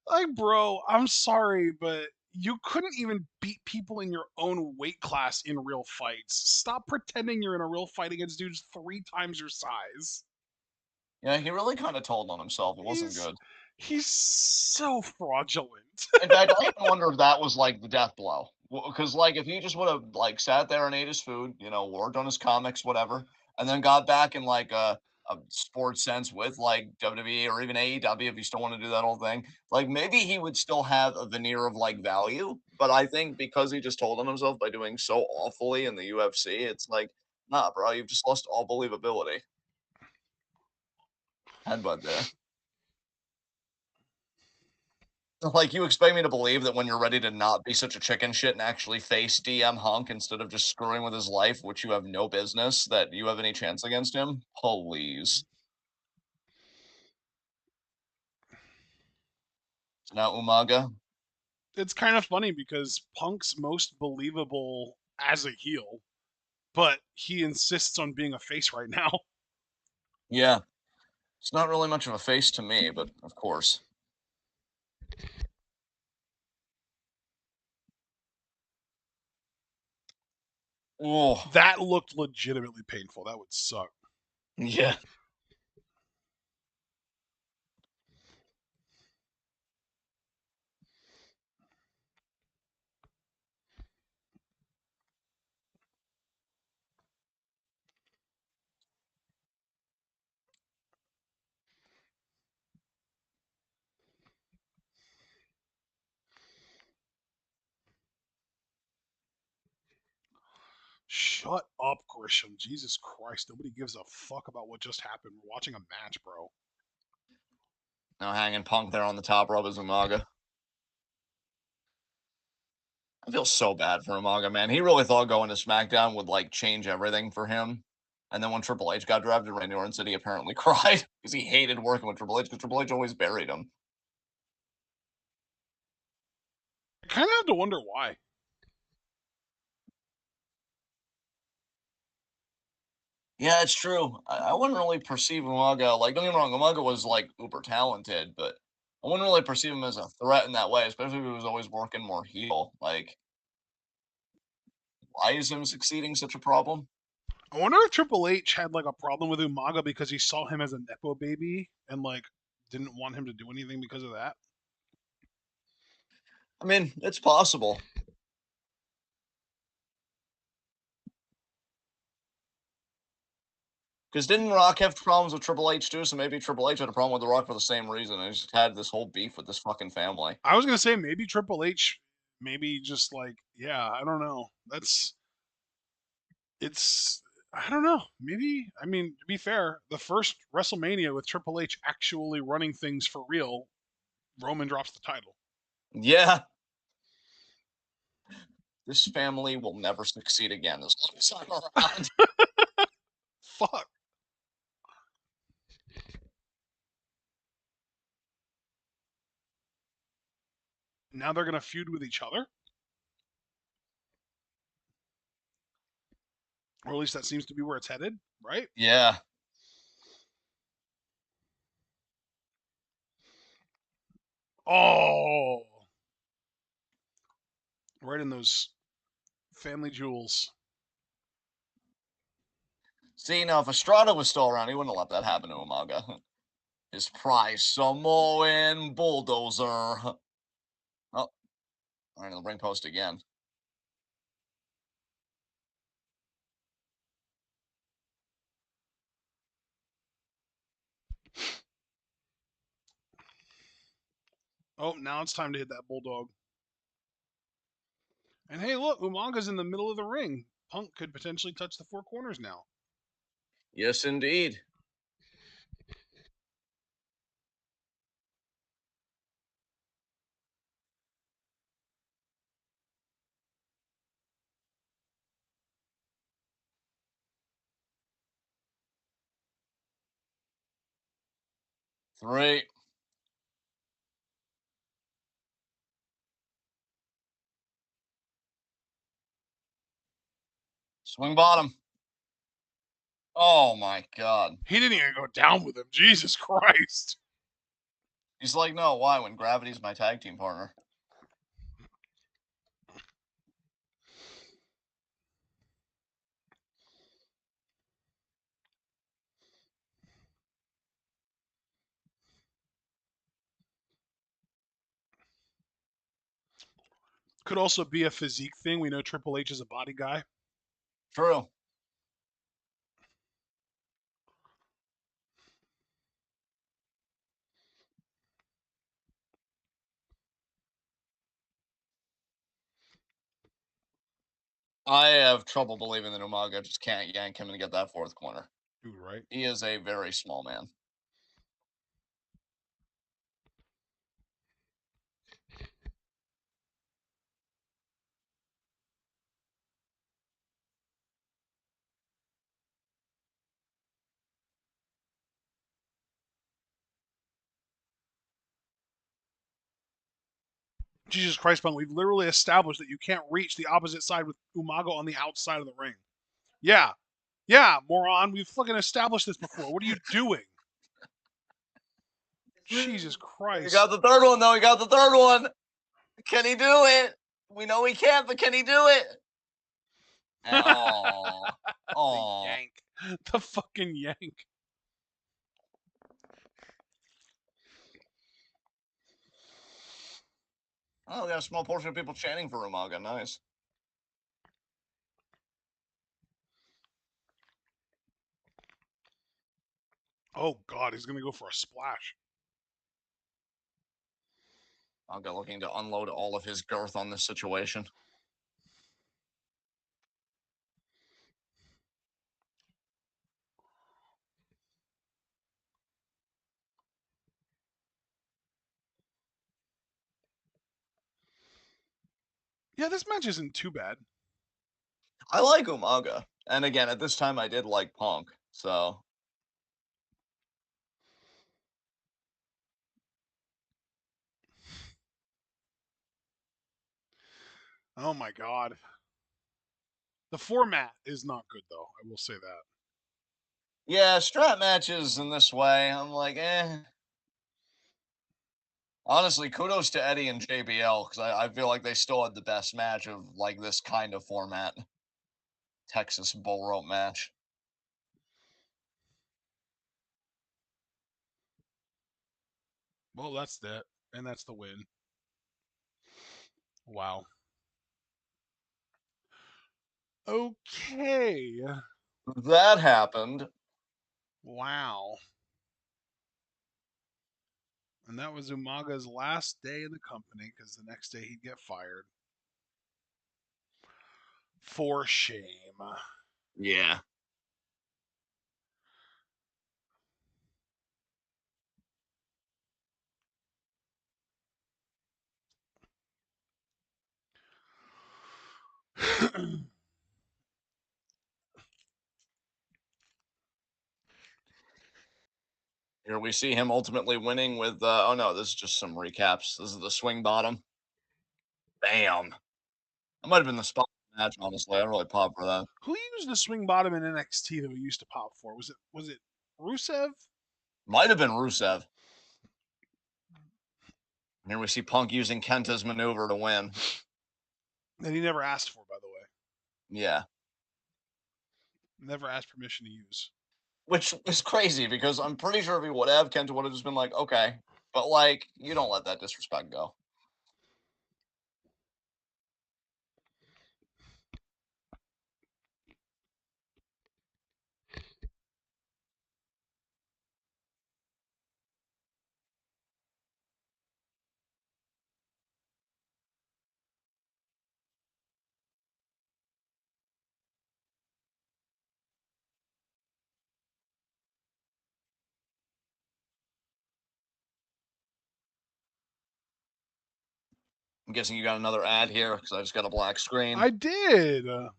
Like, bro, I'm sorry, but you couldn't even beat people in your own weight class in real fights. Stop pretending you're in a real fight against dudes 3 times your size. Yeah, he really kind of told on himself. It wasn't He's good. he's so fraudulent. In fact, I even wonder if that was like the death blow. Because like if he just would have like sat there and ate his food, worked on his comics, whatever, and then got back in like a sports sense with like WWE or even AEW, if you still want to do that whole thing, like maybe he would still have a veneer of like value. But I think because he just told on himself by doing so awfully in the UFC, it's like, nah, bro, you've just lost all believability. Headbutt there. Like, you expect me to believe that when you're ready to not be such a chicken shit and actually face DM Hunk instead of just screwing with his life, which you have no business, that you have any chance against him? Please. So now Umaga. It's kind of funny because Punk's most believable as a heel, but he insists on being a face right now. Yeah, it's not really much of a face to me, but of course. Oh, That looked legitimately painful. That would suck. yeah. Shut up, Grisham. Jesus Christ. Nobody gives a fuck about what just happened. We're watching a match, bro. Now hanging Punk there on the top rope is Umaga. I feel so bad for Umaga, man. He really thought going to SmackDown would like change everything for him. And then when Triple H got drafted, Randy Orton said he apparently cried because he hated working with Triple H because Triple H always buried him. I kind of have to wonder why. Yeah, it's true. I wouldn't really perceive Umaga like, don't get me wrong, Umaga was like uber talented, but I wouldn't really perceive him as a threat in that way, especially if he was always working more heel. Like, why is him succeeding such a problem? I wonder if Triple H had like a problem with Umaga because he saw him as a nepo baby and like didn't want him to do anything because of that. I mean, it's possible. Because didn't Rock have problems with Triple H too? So maybe Triple H had a problem with The Rock for the same reason. And he just had this whole beef with this fucking family. I was gonna say maybe Triple H, maybe just like yeah, I don't know. It's I don't know. Maybe I mean to be fair, the first WrestleMania with Triple H actually running things for real, Roman drops the title. Yeah, this family will never succeed again as long as I'm around. Fuck. Now they're gonna feud with each other, or at least that seems to be where it's headed, right? Yeah. Oh, right in those family jewels. See, now if Estrada was still around, he wouldn't have let that happen to Umaga. His prize Samoan bulldozer. Oh, all right, the ring post again. Oh, now it's time to hit that bulldog. And hey, look, Umaga's in the middle of the ring. Punk could potentially touch the four corners now. Yes, indeed. Three. Swing bottom. Oh my god. He didn't even go down with him. Jesus Christ. He's like, no, why? When Gravity's my tag team partner. Could also be a physique thing. We know Triple H is a body guy. True. I have trouble believing that Umaga just can't yank him and get that fourth corner. Dude, right? He is a very small man. Jesus Christ, Punk. We've literally established that you can't reach the opposite side with Umaga on the outside of the ring. Yeah. Yeah, moron. We've fucking established this before. What are you doing? Jesus He Christ. got the third one, though. He got the third one. Can he do it? We know he can't, but can he do it? Oh, The oh. yank. The fucking yank. Oh, we got a small portion of people chanting for Umaga. Nice. Oh, God. He's going to go for a splash. Umaga looking to unload all of his girth on this situation. Yeah, this match isn't too bad. I like Umaga. And again, at this time, I did like Punk. So, Oh, my God. The format is not good, though. I will say that. yeah, strap matches in this way, I'm like, eh. Honestly, kudos to Eddie and JBL because I feel like they still had the best match of like this kind of format. Texas bull rope match. Well, that's that, and that's the win. Wow. Okay. That happened. Wow. And that was Umaga's last day in the company because the next day he'd get fired. For shame. Yeah. Here we see him ultimately winning with, oh no, this is just some recaps. This is the swing bottom. Bam. That might have been the spot of the match, honestly. I really popped for that. Who used the swing bottom in NXT that we used to pop for? Was it Rusev? Might have been Rusev. Here we see Punk using Kenta's maneuver to win. That he never asked for, by the way. Yeah. Never asked permission to use. Which is crazy because I'm pretty sure if he would have, Kenta would have just been like, okay. But like, you don't let that disrespect go. I'm guessing you got another ad here because I just got a black screen. I did. All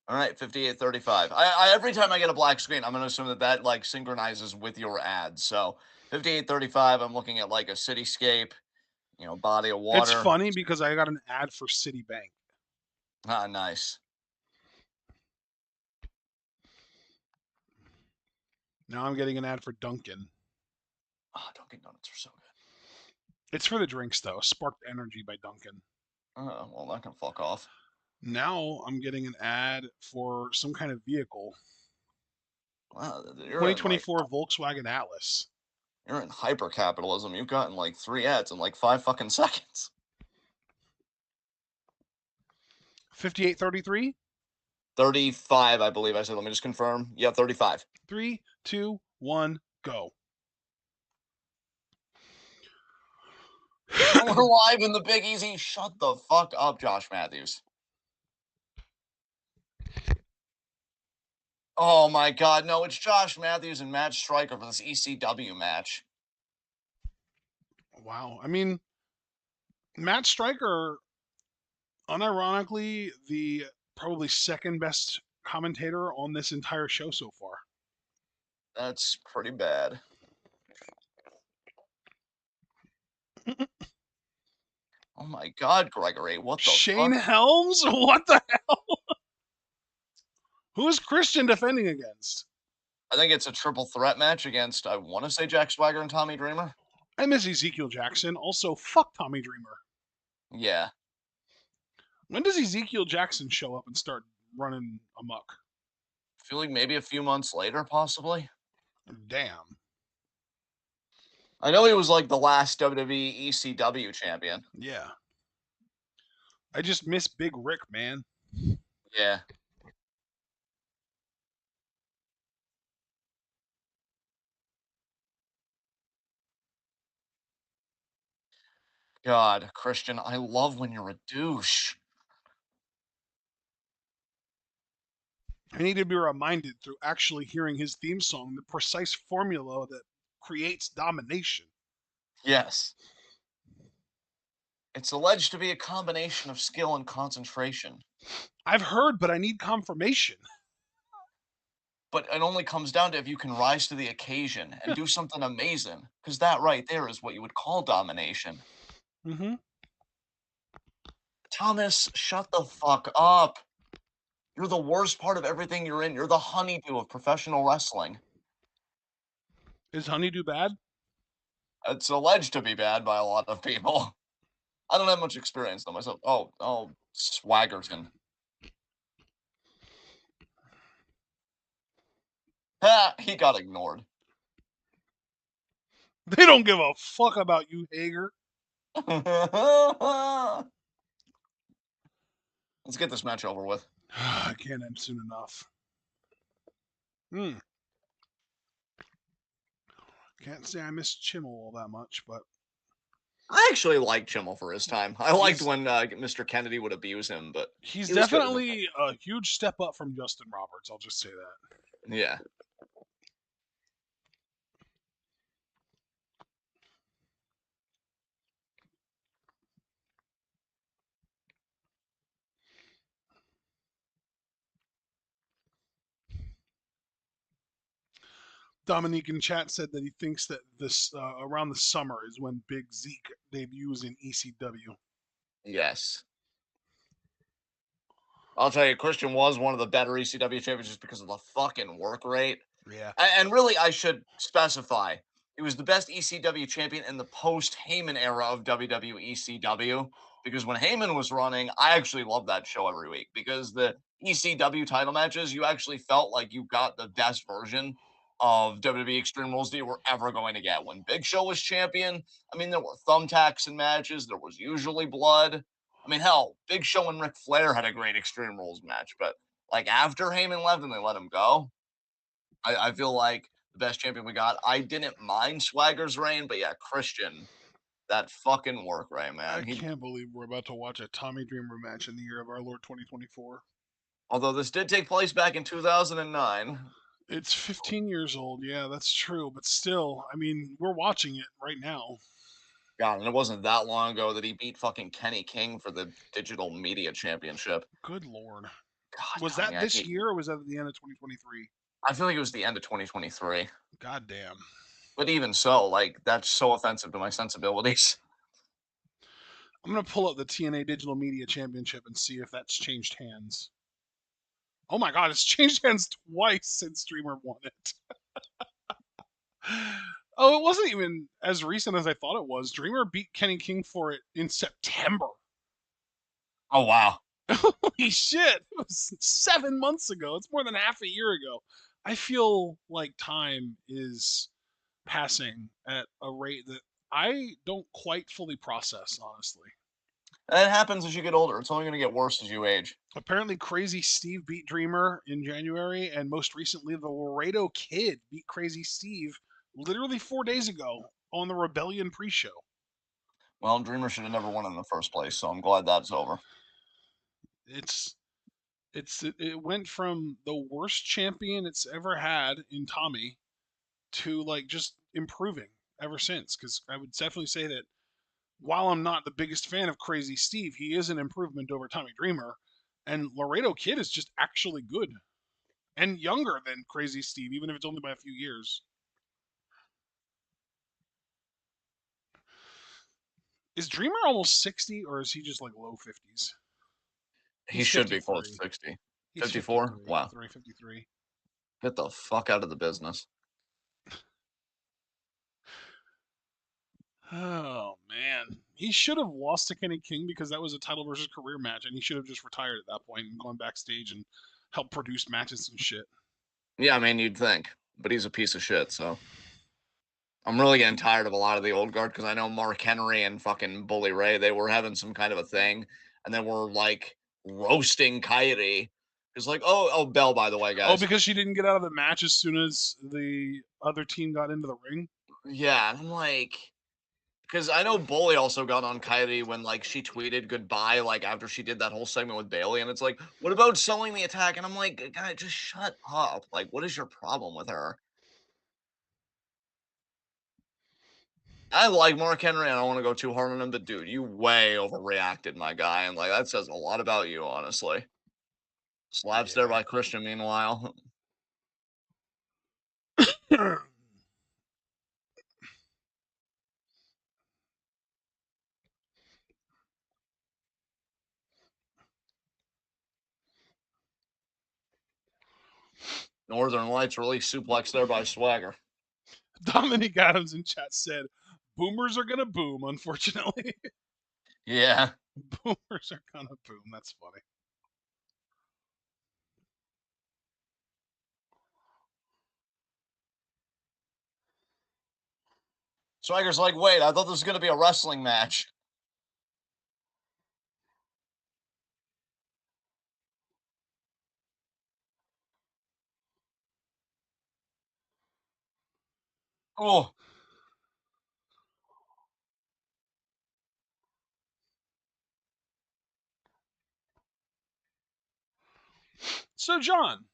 right, 58:35. Every time I get a black screen, I'm gonna assume that like synchronizes with your ad. So 58:35. I'm looking at like a cityscape, body of It's water. funny because I got an ad for Citibank. Ah, nice. Now I'm getting an ad for Dunkin'. Ah, Dunkin' Donuts are so good. It's for the drinks though. Sparked Energy by Dunkin'. Oh, well, that can fuck off. Now I'm getting an ad for some kind of vehicle. Wow, you're in like 2024 Volkswagen Atlas. you're in hyper capitalism. You've gotten like 3 ads in like 5 fucking seconds. 5833. 35, I believe I said. Let me just confirm. Yeah, 35. 3, 2, 1, go. We're live in the Big Easy. Shut the fuck up, Josh Matthews. Oh my god, no, it's Josh Matthews and Matt Striker for this ECW match. Wow. I mean, Matt Striker, unironically, the probably second best commentator on this entire show so far. That's pretty bad. Oh my god, Gregory, what the Shane fuck? Helms? What the hell? Who is Christian defending against? I think it's a triple threat match against, I want to say Jack Swagger and Tommy Dreamer. I miss Ezekiel Jackson. Also, fuck Tommy Dreamer. Yeah. When does Ezekiel Jackson show up and start running amok? I feel like maybe a few months later, possibly. Damn. I know he was like the last WWE ECW champion. Yeah. I just miss Big Rick, man. Yeah. God, Christian, I love when you're a douche. I need to be reminded through actually hearing his theme song the precise formula that creates domination. Yes. It's alleged to be a combination of skill and concentration. I've heard, but I need confirmation. But it only comes down to if you can rise to the occasion and do something amazing. Because that right there is what you would call domination. Mm-hmm. Thomas, shut the fuck up. You're the worst part of everything you're in. You're the honeydew of professional wrestling. Is Honeydew bad? It's alleged to be bad by a lot of people. I don't have much experience though myself. Oh, Swaggerton. Ha! He got ignored. They don't give a fuck about you, Hager. Let's get this match over with. I can't end soon enough. Can't say I miss Chimmel all that much, but I actually liked Chimmel for his time. I liked he's when Mr. Kennedy would abuse him, but he's he was good in the definitely a huge step up from Justin Roberts. I'll just say that. ring. Yeah. Dominique in chat said that he thinks that this around the summer is when Big Zeke debuts in ECW. Yes. I'll tell you, Christian was one of the better ECW champions just because of the fucking work rate. Yeah, And really, I should specify, he was the best ECW champion in the post-Heyman era of WWE ECW. Because when Heyman was running, I actually loved that show every week. Because the ECW title matches, you actually felt like you got the best version of WWE Extreme Rules that you were ever going to get. When Big Show was champion, I mean, there were thumbtacks in matches. There was usually blood. I mean, hell, Big Show and Ric Flair had a great Extreme Rules match. But like after Heyman left and they let him go, I feel like the best champion we got. I didn't mind Swagger's reign, but yeah, Christian, that fucking work rate, I man. He, can't believe we're about to watch a Tommy Dreamer match in the year of our Lord 2024. although this did take place back in 2009. It's 15 years old. Yeah, that's true. But still, I mean, we're watching it right now. God, and it wasn't that long ago that he beat fucking Kenny King for the Digital Media Championship. Good Lord. God, Was Tommy, that this year or was that at the end of 2023? I feel like it was the end of 2023. God damn. But even so, like, that's so offensive to my sensibilities. I'm going to pull up the TNA Digital Media Championship and see if that's changed hands. Oh my God, it's changed hands twice since Dreamer won it. Oh, it wasn't even as recent as I thought it was. Dreamer beat Kenny King for it in September. Oh, wow. Holy shit. It was 7 months ago. It's more than half a year ago. I feel like time is passing at a rate that I don't quite fully process, honestly. And it happens as you get older. It's only going to get worse as you age. Apparently, Crazy Steve beat Dreamer in January, and most recently, the Laredo Kid beat Crazy Steve literally 4 days ago on the Rebellion pre-show. Well, Dreamer should have never won in the first place, so I'm glad that's over. It's it went from the worst champion it's ever had in Tommy to like just improving ever since. Because I would definitely say that while I'm not the biggest fan of Crazy Steve, he is an improvement over Tommy Dreamer, and Laredo Kid is just actually good and younger than Crazy Steve, even if it's only by a few years. Is Dreamer almost 60 or is he just like low 50s? He He's should be close to 53. 60. He's 54? 53. Wow. 53. Get the fuck out of the business. Oh man, he should have lost to Kenny King because that was a title versus career match, and he should have just retired at that point and gone backstage and helped produce matches and shit. Yeah, I mean, you'd think, but he's a piece of shit, so. I'm really getting tired of a lot of the old guard because I know Mark Henry and fucking Bully Ray, they were having some kind of a thing, and they were like roasting Kyrie. It's like, oh, Bell, by the way, Oh, guys. because she didn't get out of the match as soon as the other team got into the ring. Yeah, and I'm like, because I know Bully also got on Kyrie when like she tweeted goodbye, like after she did that whole segment with Bailey, and it's like, what about selling the attack? And I'm like, guy, just shut up. Like, what is your problem with her? I like Mark Henry. I don't want to go too hard on him, but dude, you way overreacted, my guy, and like that says a lot about you, honestly. Slaps there Yeah. by Christian, meanwhile. Northern Lights release suplex there by Swagger. Dominic Adams in chat said, "Boomers are gonna boom." Unfortunately, Yeah. boomers are gonna boom. That's funny. Swagger's like, wait, I thought this was going to be a wrestling match. Oh, So, John,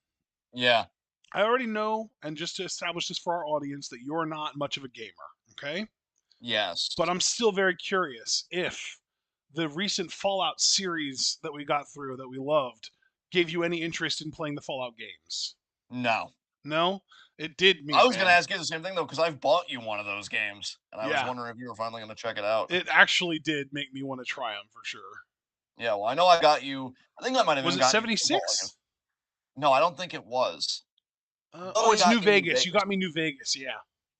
yeah, I already know, and just to establish this for our audience, that you're not much of a gamer, okay? yes, But I'm still very curious if the recent Fallout series that we got through that we loved gave you any interest in playing the Fallout games. no. No? It did I me, was going to man. ask you the same thing, though, because I've bought you one of those games, and I was Yeah, wondering if you were finally going to check it out. it actually did make me want to try them for sure. Yeah, well, I know I got you. I think I might have Was even it gotten you two Fallout games. 76? No, I don't think it was. I thought Oh, I it's New got you New Vegas. You Vegas. got me New Vegas, yeah.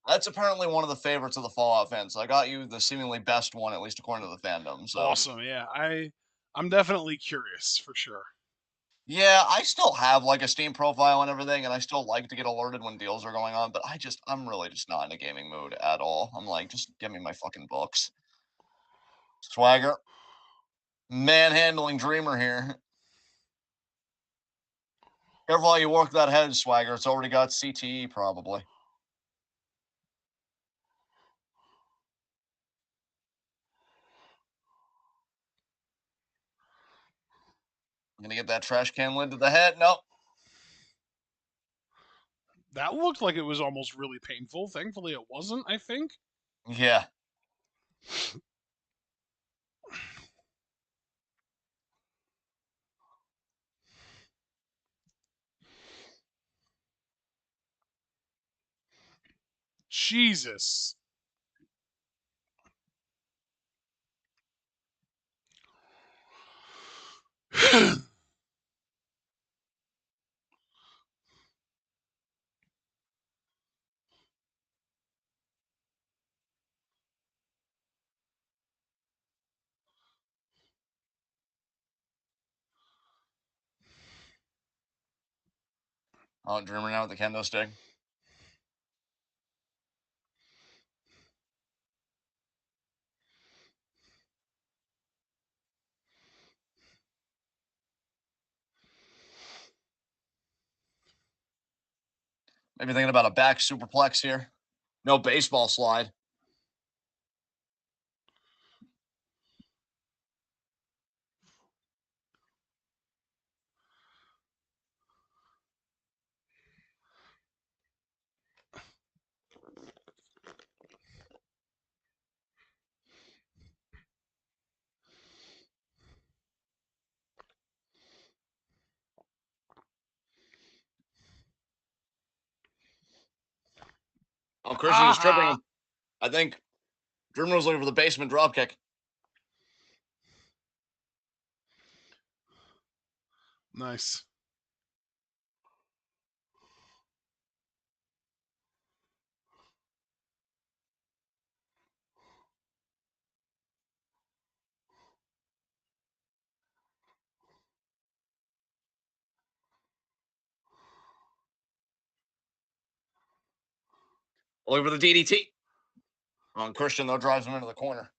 That's apparently one of the favorites of the Fallout fans. I got you the seemingly best one, at least according to the fandom. So, Awesome, yeah. I'm definitely curious for sure. yeah, I still have like a Steam profile and everything, and I still like to get alerted when deals are going on, but I'm really just not in a gaming mood at all. I'm like, just give me my fucking books. Swagger, manhandling Dreamer here. Careful how you work that head, Swagger. It's already got CTE, probably. I'm gonna get that trash can lid to the head. Nope. That looked like it was almost really painful. Thankfully, it wasn't, I think. Yeah. Jesus. Oh, Dreamer now with the kendo stick. Maybe thinking about a back superplex here. No baseball slide. Oh, Christian was tripping Aha. him. I think Dreamer was looking for the basement dropkick. Nice. Looking for the DDT. On Christian, though, drives him into the corner.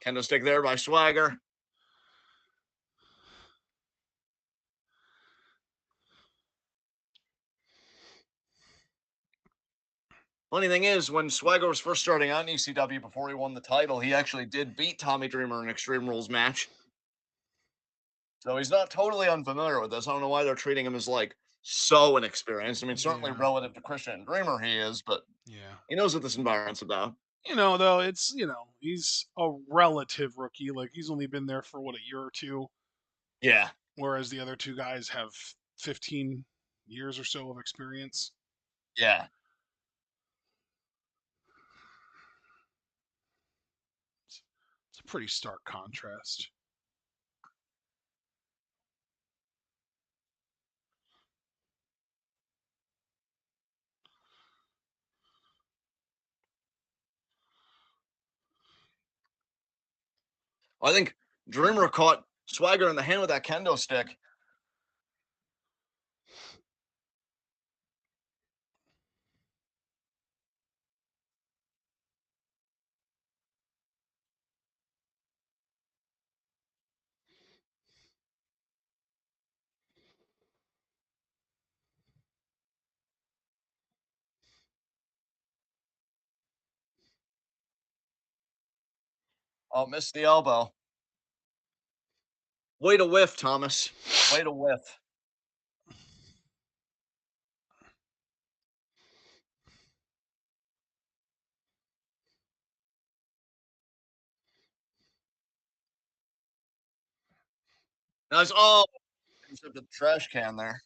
Kendo stick there by Swagger. Funny thing is, when Swagger was first starting out in ECW before he won the title, he actually did beat Tommy Dreamer in an Extreme Rules match. So he's not totally unfamiliar with this. I don't know why they're treating him as like so inexperienced. I mean, certainly Yeah. relative to Christian and Dreamer, he is, but Yeah. he knows what this environment's about. Though he's a relative rookie. Like he's only been there for what, a year or two, Yeah, whereas the other two guys have 15 years or so of experience. yeah. It's a pretty stark contrast. I think Dreamer caught Swagger in the hand with that kendo stick. Oh, missed the elbow. Way to whiff, Thomas. Way to whiff. Nice. Oh, intercepted the trash can there.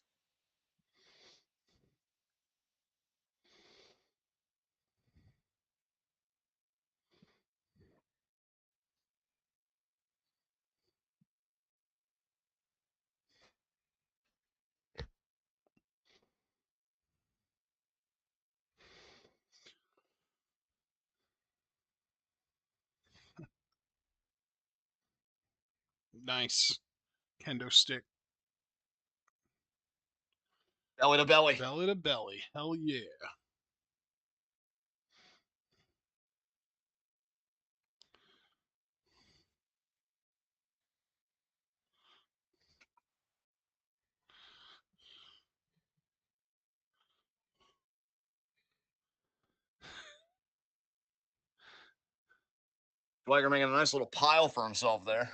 Nice. Kendo stick. Belly to belly. Belly to belly. Hell yeah. Swagger making a nice little pile for himself there.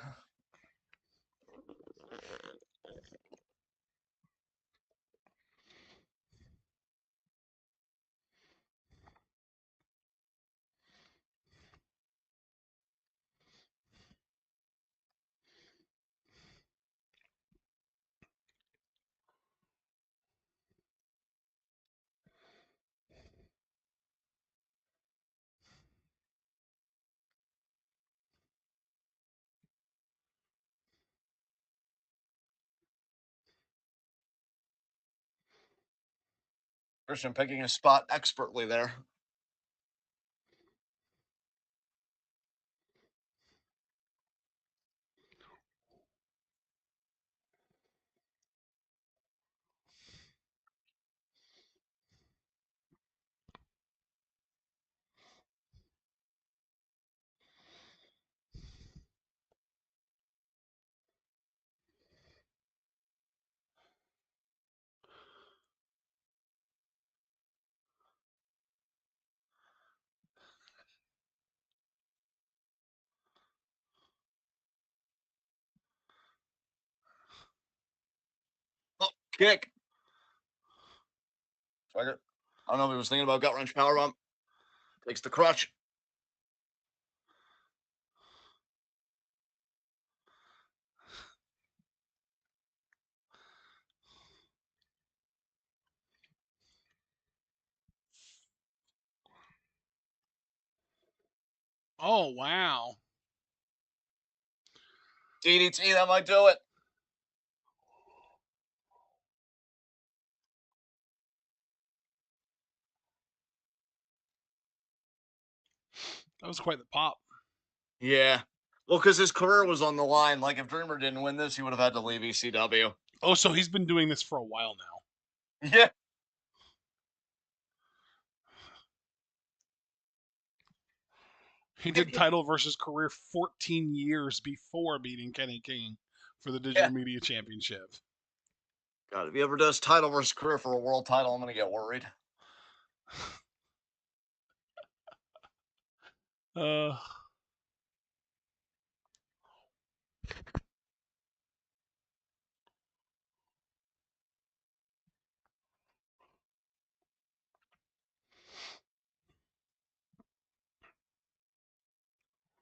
Christian picking his spot expertly there. Oh, kick. Swagger. I don't know if he was thinking about gut wrench powerbomb. Takes the crutch. Oh, wow. DDT, that might do it. That was quite the pop. Yeah. Well, because his career was on the line. Like, if Dreamer didn't win this, he would have had to leave ECW. Oh, so he's been doing this for a while now. Yeah. He did title versus career 14 years before beating Kenny King for the Yeah. Digital Media Championship. God, if he ever does title versus career for a world title, I'm going to get worried. Uh,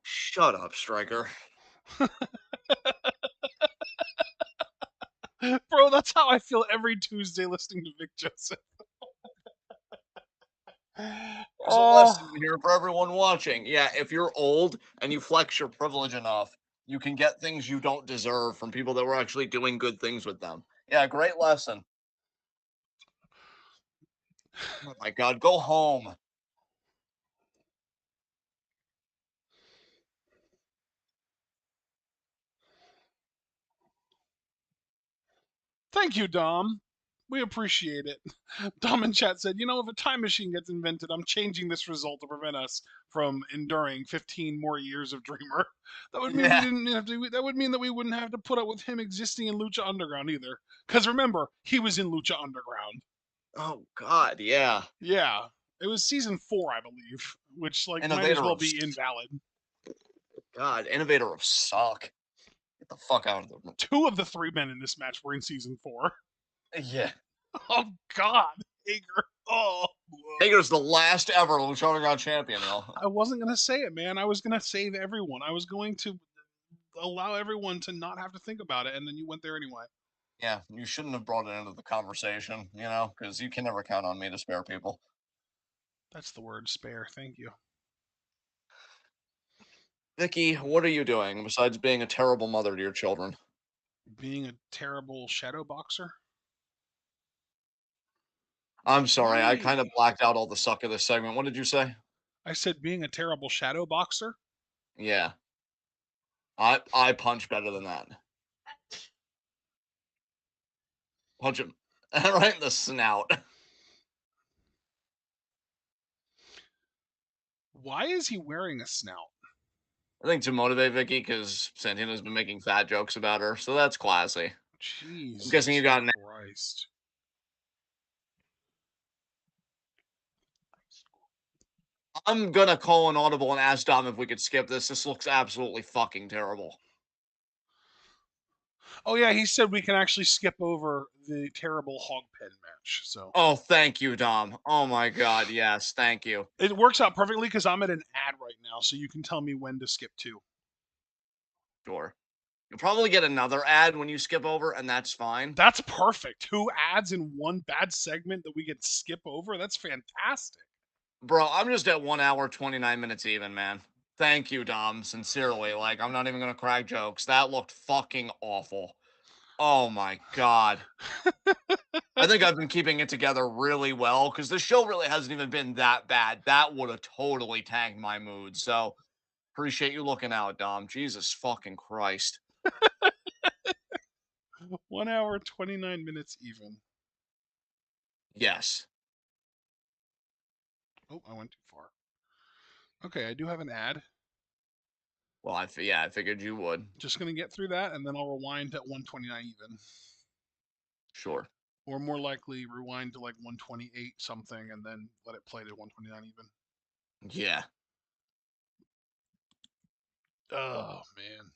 Shut up, Striker. bro, that's how I feel every Tuesday listening to Vic Joseph. There's a Oh, lesson here for everyone watching. Yeah, if you're old and you flex your privilege enough, you can get things you don't deserve from people that were actually doing good things with them. Yeah, great lesson. Oh my God, go home. thank you, Dom. We appreciate it. Dom in chat said, if a time machine gets invented, I'm changing this result to prevent us from enduring 15 more years of Dreamer. That would mean we Yeah. didn't have to. That would mean that we wouldn't have to put up with him existing in Lucha Underground either. Because remember, he was in Lucha Underground. Oh God, yeah. Yeah, it was season 4, I believe, which like might as well be Innovators. invalid. God, Innovator of suck. Get the fuck out of the room. 2 of the 3 men in this match were in season 4. Yeah. Oh God, Hager. Oh, Hager's the last ever Lucha Underground champion, yo. I wasn't gonna say it, man. I was gonna save everyone. I was going to allow everyone to not have to think about it, and then you went there anyway. Yeah, you shouldn't have brought it into the conversation, because you can never count on me to spare people. That's the word, spare. Thank you. Vicky, what are you doing besides being a terrible mother to your children? Being a terrible shadow boxer. I'm sorry, I Why? kind of blacked out all the suck of this segment. What did you say? I said being a terrible shadow boxer. Yeah, I punch better than that. Punch him right in the snout. Why is he wearing a snout? I think to motivate Vicky because Santino's been making fat jokes about her, so that's classy. I'm guessing you Jesus got an. Christ. I'm gonna call an audible and ask Dom if we could skip this. This looks absolutely fucking terrible. Oh yeah, he said we can actually skip over the terrible hog pen match. So Oh, thank you, Dom. Oh my god, yes, thank you. it works out perfectly because I'm at an ad right now, so you can tell me when to skip to. Sure. You'll probably get another ad when you skip over, and that's fine. That's perfect. 2 ads in one bad segment that we can skip over. That's fantastic. Bro, I'm just at 1 hour, 29 minutes even, man. Thank you, Dom. Sincerely. Like, I'm not even gonna crack jokes. That looked fucking awful. Oh my god. I think I've been keeping it together really well because the show really hasn't even been that bad. That would have totally tanked my mood. So appreciate you looking out, Dom. Jesus fucking Christ. 1 hour 29 minutes even. Yes. Oh, I went too far. Okay, I do have an ad. Well, yeah, I figured you would. Just gonna get through that, and then I'll rewind at 129 even. Sure. Or more likely, rewind to like 128 something, and then let it play to 129 even. Yeah. Oh man.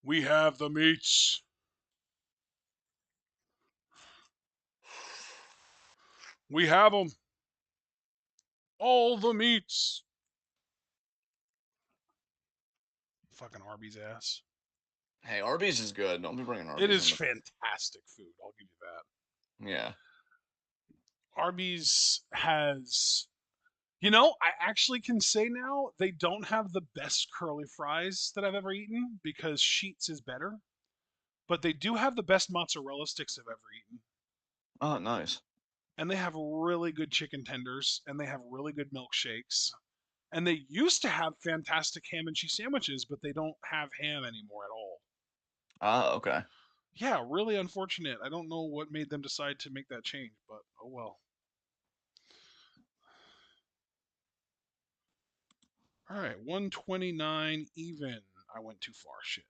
We have the meats. We have them. All the meats. Fucking Arby's ass. Hey, Arby's is good. Don't be bringing It Arby's is into. fantastic food. I'll give you that. Yeah. Arby's has, I actually can say now they don't have the best curly fries that I've ever eaten because Sheets is better, but they do have the best mozzarella sticks I've ever eaten. Oh, nice. And they have really good chicken tenders and they have really good milkshakes. And they used to have fantastic ham and cheese sandwiches, but they don't have ham anymore at all. Ah, okay. Yeah, really unfortunate. I don't know what made them decide to make that change, but oh well. All right, 129 even. I went too far. Shit.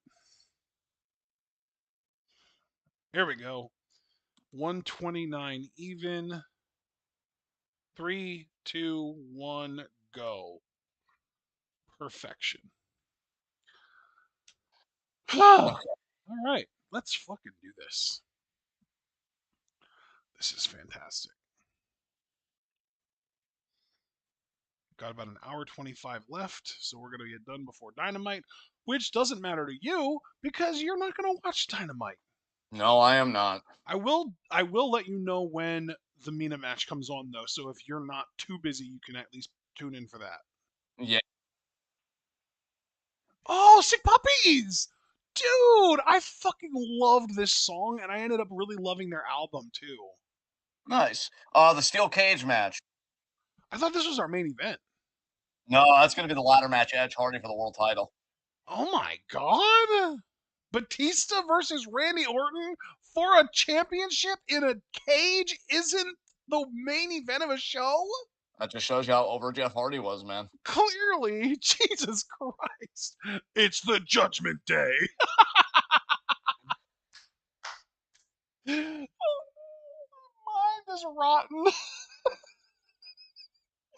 Here we go. 129 even. 3, 2, 1, go. Perfection. All right, let's fucking do this. This is fantastic. Got about an hour 25 left, so we're going to get done before Dynamite, which doesn't matter to you because you're not going to watch Dynamite. No, I am not. I will let you know when the Mina match comes on though, so if you're not too busy, you can at least tune in for that. Yeah. Oh, Sick Puppies! Dude, I fucking loved this song and I ended up really loving their album too. Nice. The steel cage match. I thought this was our main event. No, that's gonna be the ladder match. Edge Hardy for the world title. Oh my god! Batista versus Randy Orton for a championship in a cage isn't the main event of a show? That just shows you how over Jeff Hardy was, man. Clearly, Jesus Christ. It's the Judgment Day. rotten.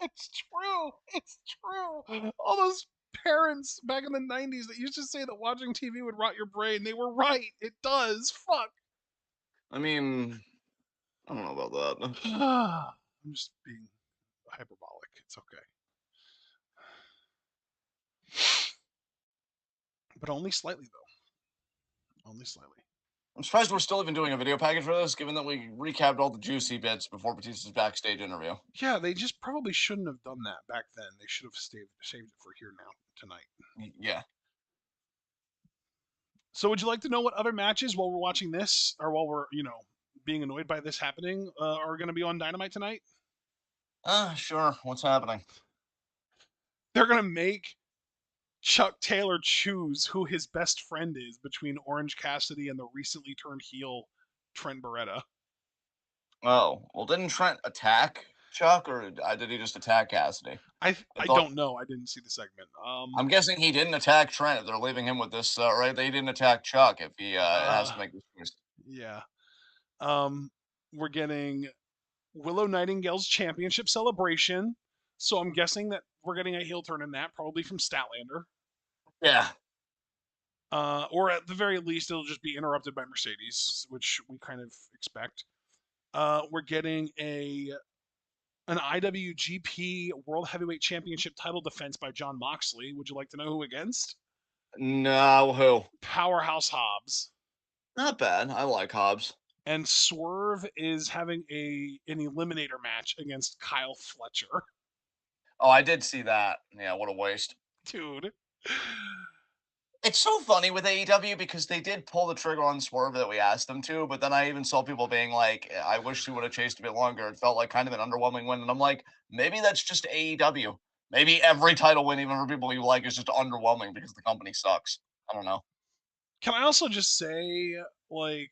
It's true. It's true. All those parents back in the 90s that used to say that watching TV would rot your brain, they were right. It does. Fuck. I mean, I don't know about that. I'm just being hyperbolic. It's okay. But only slightly, though. Only slightly. I'm surprised we're still even doing a video package for this, given that we recapped all the juicy bits before Batista's backstage interview. Yeah, they just probably shouldn't have done that back then. They should have saved it for here now, tonight. Yeah. So, would you like to know what other matches while we're watching this, or while we're, being annoyed by this happening, are going to be on Dynamite tonight? Sure. What's happening? They're going to make Chuck Taylor choose who his best friend is between Orange Cassidy and the recently turned heel Trent Beretta. Oh, well, didn't Trent attack Chuck, or did he just attack Cassidy? I I thought. don't know. I didn't see the segment. I'm guessing he didn't attack Trent. If they're leaving him with this, right? They didn't attack Chuck if he has Uh to make this choice. yeah. Um we're getting Willow Nightingale's championship celebration. So I'm guessing that we're getting a heel turn in that, probably from Statlander. Yeah. Or at the very least, it'll just be interrupted by Mercedes, which we kind of expect. We're getting an IWGP World Heavyweight Championship title defense by John Moxley. Would you like to know who against? No, who? Powerhouse Hobbs. Not bad. I like Hobbs. And Swerve is having an eliminator match against Kyle Fletcher. Oh, I did see that. Yeah, what a waste. Dude. It's so funny with AEW because they did pull the trigger on Swerve that we asked them to, but then I even saw people being like, I wish he would have chased a bit longer. It felt like kind of an underwhelming win. And I'm like, maybe that's just AEW. Maybe every title win, even for people you like, is just underwhelming because the company sucks. I don't know. Can I also just say, like,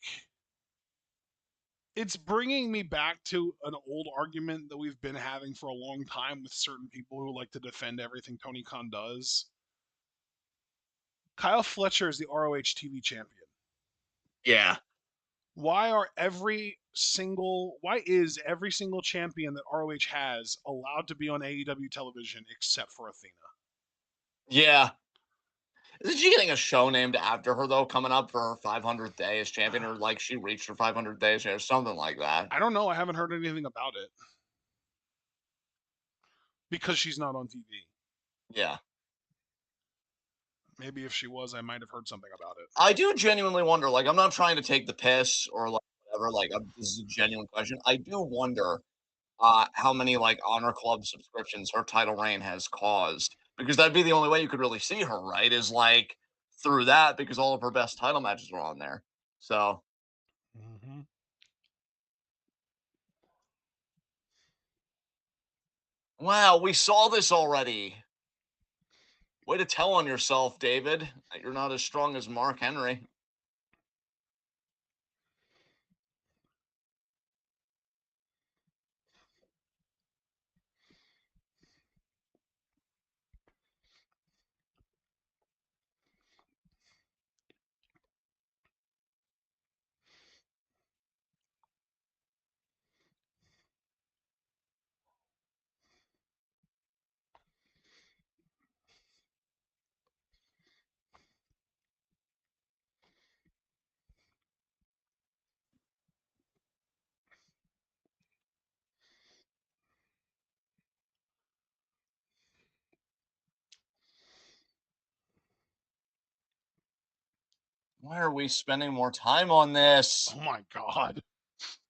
it's bringing me back to an old argument that we've been having for a long time with certain people who like to defend everything Tony Khan does. Kyle Fletcher is the ROH TV champion. Yeah. Why is every single champion that ROH has allowed to be on AEW television except for Athena? Yeah. Isn't she getting a show named after her, though, coming up for her 500th day as champion? Or like she reached her 500th day or something like that? I don't know. I haven't heard anything about it because she's not on TV. Yeah. Maybe if she was, I might have heard something about it. I do genuinely wonder, like, I'm not trying to take the piss or like whatever, like, this is a genuine question. I do wonder how many like Honor Club subscriptions her title reign has caused, because that'd be the only way you could really see her, right? Is like through that because all of her best title matches are on there. So, Mm-hmm. wow, we saw this already. Way to tell on yourself, David. That you're not as strong as Mark Henry. Why are we spending more time on this? Oh my god.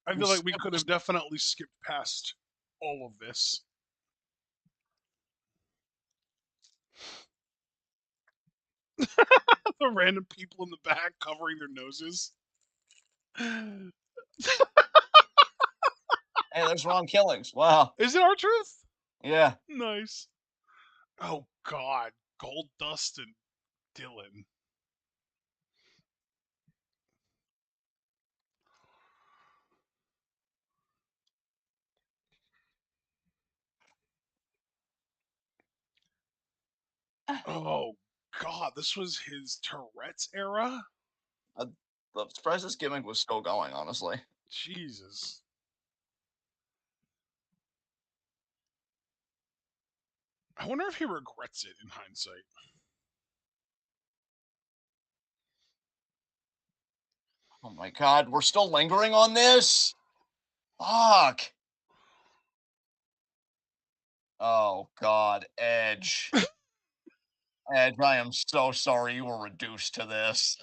I We feel like we skipped could this. have definitely skipped past all of this. The random people in the back covering their noses. Hey, there's Ron Killings. Wow. Is it our truth? Yeah. Nice. Oh god. Gold Dust and Dylan. Oh god, this was his Tourette's era? I'm surprised this gimmick was still going, honestly. Jesus. I wonder if he regrets it in hindsight. Oh my God, we're still lingering on this? Fuck. Oh God, Edge. Edge, I am so sorry you were reduced to this.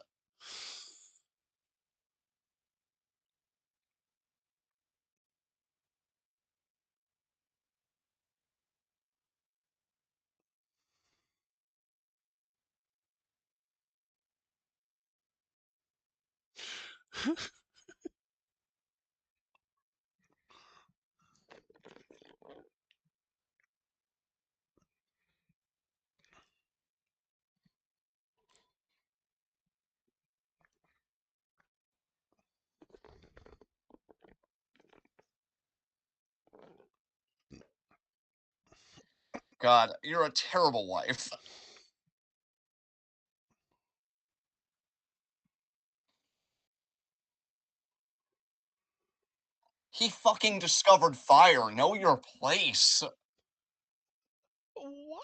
God, you're a terrible wife. He fucking discovered fire. Know your place. What?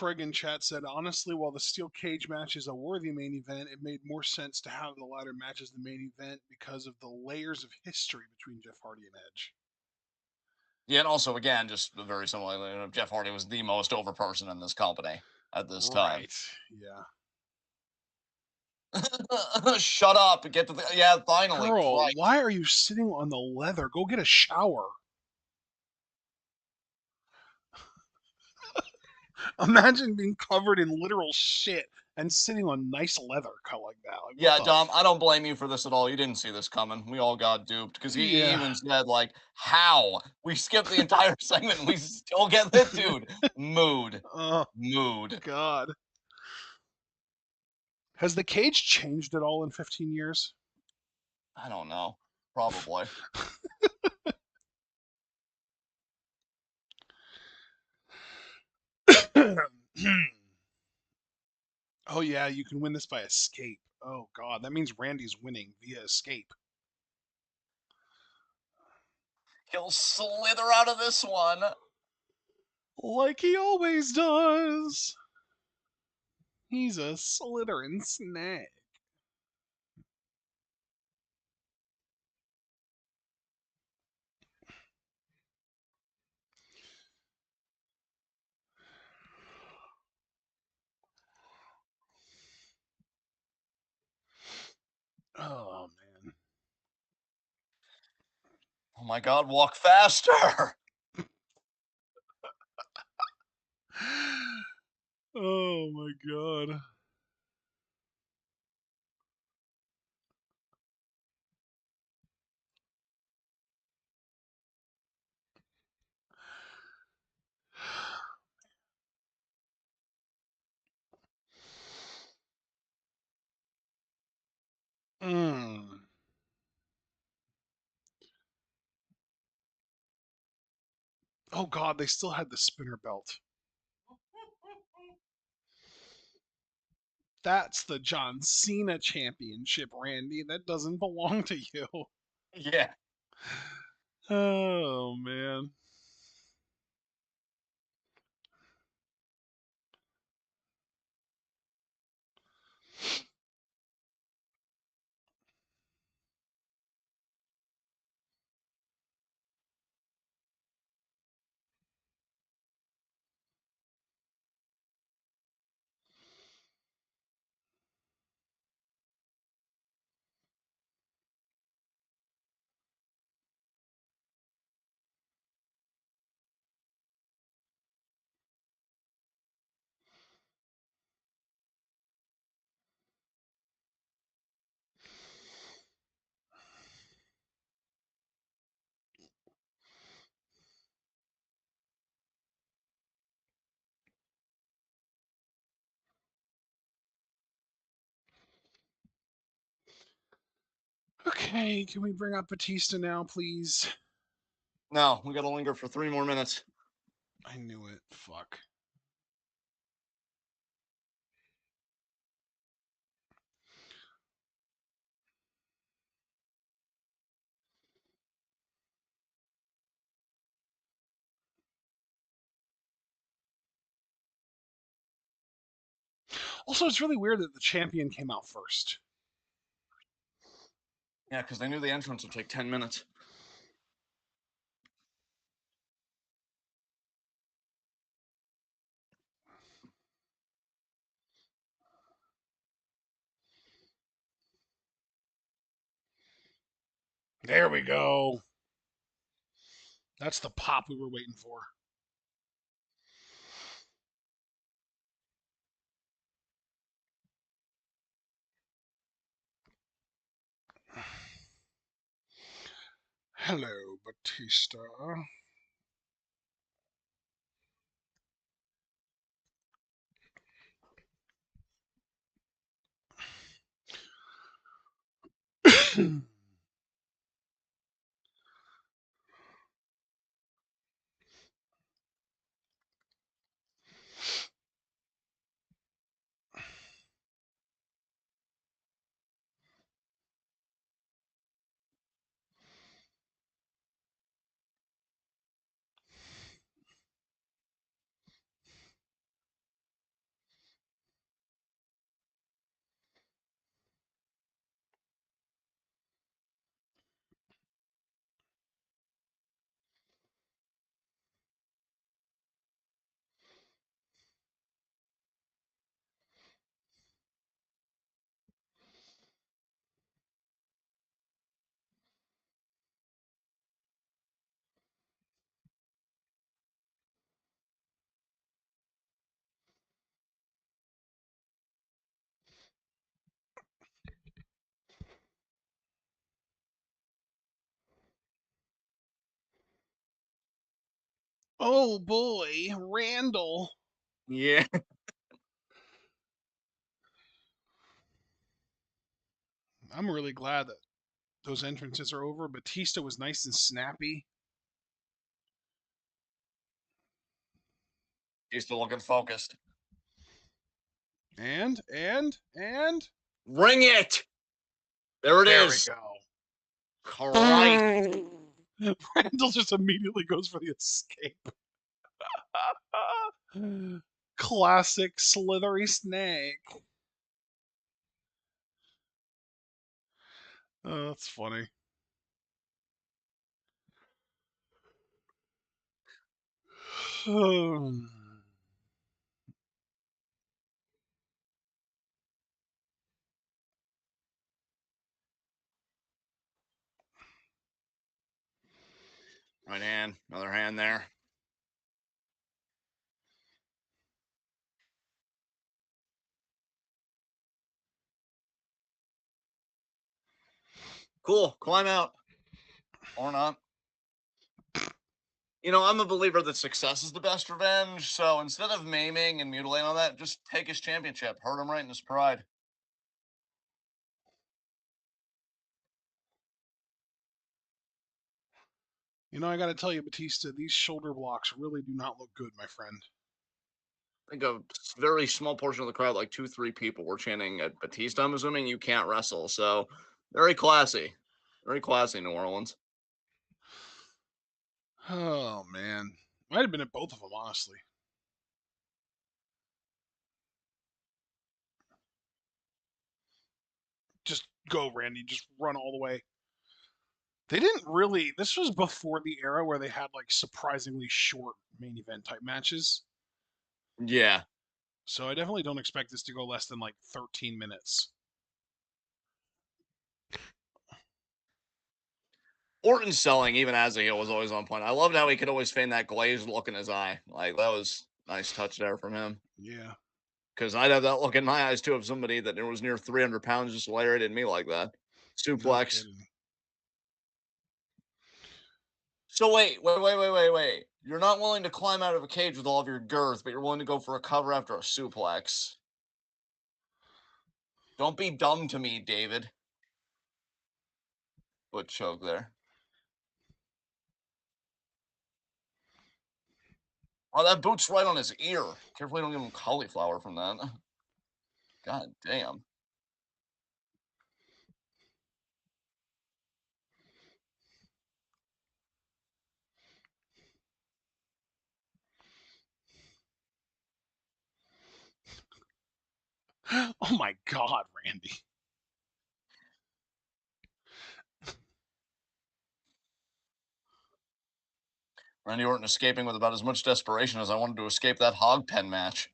Craig in chat said, honestly, while the steel cage match is a worthy main event, it made more sense to have the ladder match as the main event because of the layers of history between Jeff Hardy and Edge. Yeah, and also, again, just very similarly, Jeff Hardy was the most over person in this company at this time. Right. Yeah. Shut up and get to the. Yeah, finally. Girl, Christ. why are you sitting on the leather? Go get a shower. Imagine being covered in literal shit and sitting on nice leather cut like that. Like, what Yeah, the? Dom, I don't blame you for this at all. You didn't see this coming. We all got duped because he Yeah. even said, like, how? We skipped the entire segment and we still get it, dude. Mood. Oh, Mood. God. Has the cage changed at all in 15 years? I don't know. Probably. Oh, yeah, you can win this by escape. Oh, God. That means Randy's winning via escape. He'll slither out of this one. Like he always does. He's a slithering snake. Oh, man. Oh my God, walk faster. Oh, my God. Mm. Oh, God, they still had the spinner belt. That's the John Cena championship, Randy. That doesn't belong to you. Yeah. Oh, man. Okay, can we bring up Batista now, please? No, we gotta linger for 3 more minutes. I knew it. Fuck. Also, it's really weird that the champion came out first. Yeah, because they knew the entrance would take 10 minutes. There we go. That's the pop we were waiting for. Hello, Batista. Oh boy, Randall. Yeah. I'm really glad that those entrances are over. Batista was nice and snappy. He's still looking focused. And Ring it! There it there we is. go. Christ. Randall just immediately goes for the escape. Classic slithery snake. Oh, that's funny. Right hand, another hand there. Cool, climb out. Or not. You know, I'm a believer that success is the best revenge, so instead of maiming and mutilating all that, just take his championship. Hurt him right in his pride. You know, I got to tell you, Batista, these shoulder blocks really do not look good, my friend. I think a very small portion of the crowd, like 2, 3 people, were chanting at Batista. I'm assuming you can't wrestle, so very classy. Very classy, New Orleans. Oh, man. Might have been at both of them, honestly. Just go, Randy. Just run all the way. They didn't really. This was before the era where they had like surprisingly short main event type matches. Yeah. So I definitely don't expect this to go less than like 13 minutes. Orton's selling, even as a heel, was always on point. I loved how he could always feign that glazed look in his eye. Like, that was a nice touch there from him. Yeah. Because I'd have that look in my eyes, too, if somebody that was near 300 pounds just lariated me like that. No Suplex. kidding. So wait. You're not willing to climb out of a cage with all of your girth, but you're willing to go for a cover after a suplex. Don't be dumb to me, David. foot choke there. Oh, that boot's right on his ear. Carefully don't give him cauliflower from that. God damn. Oh my God, Randy. Randy Orton escaping with about as much desperation as I wanted to escape that hog pen match.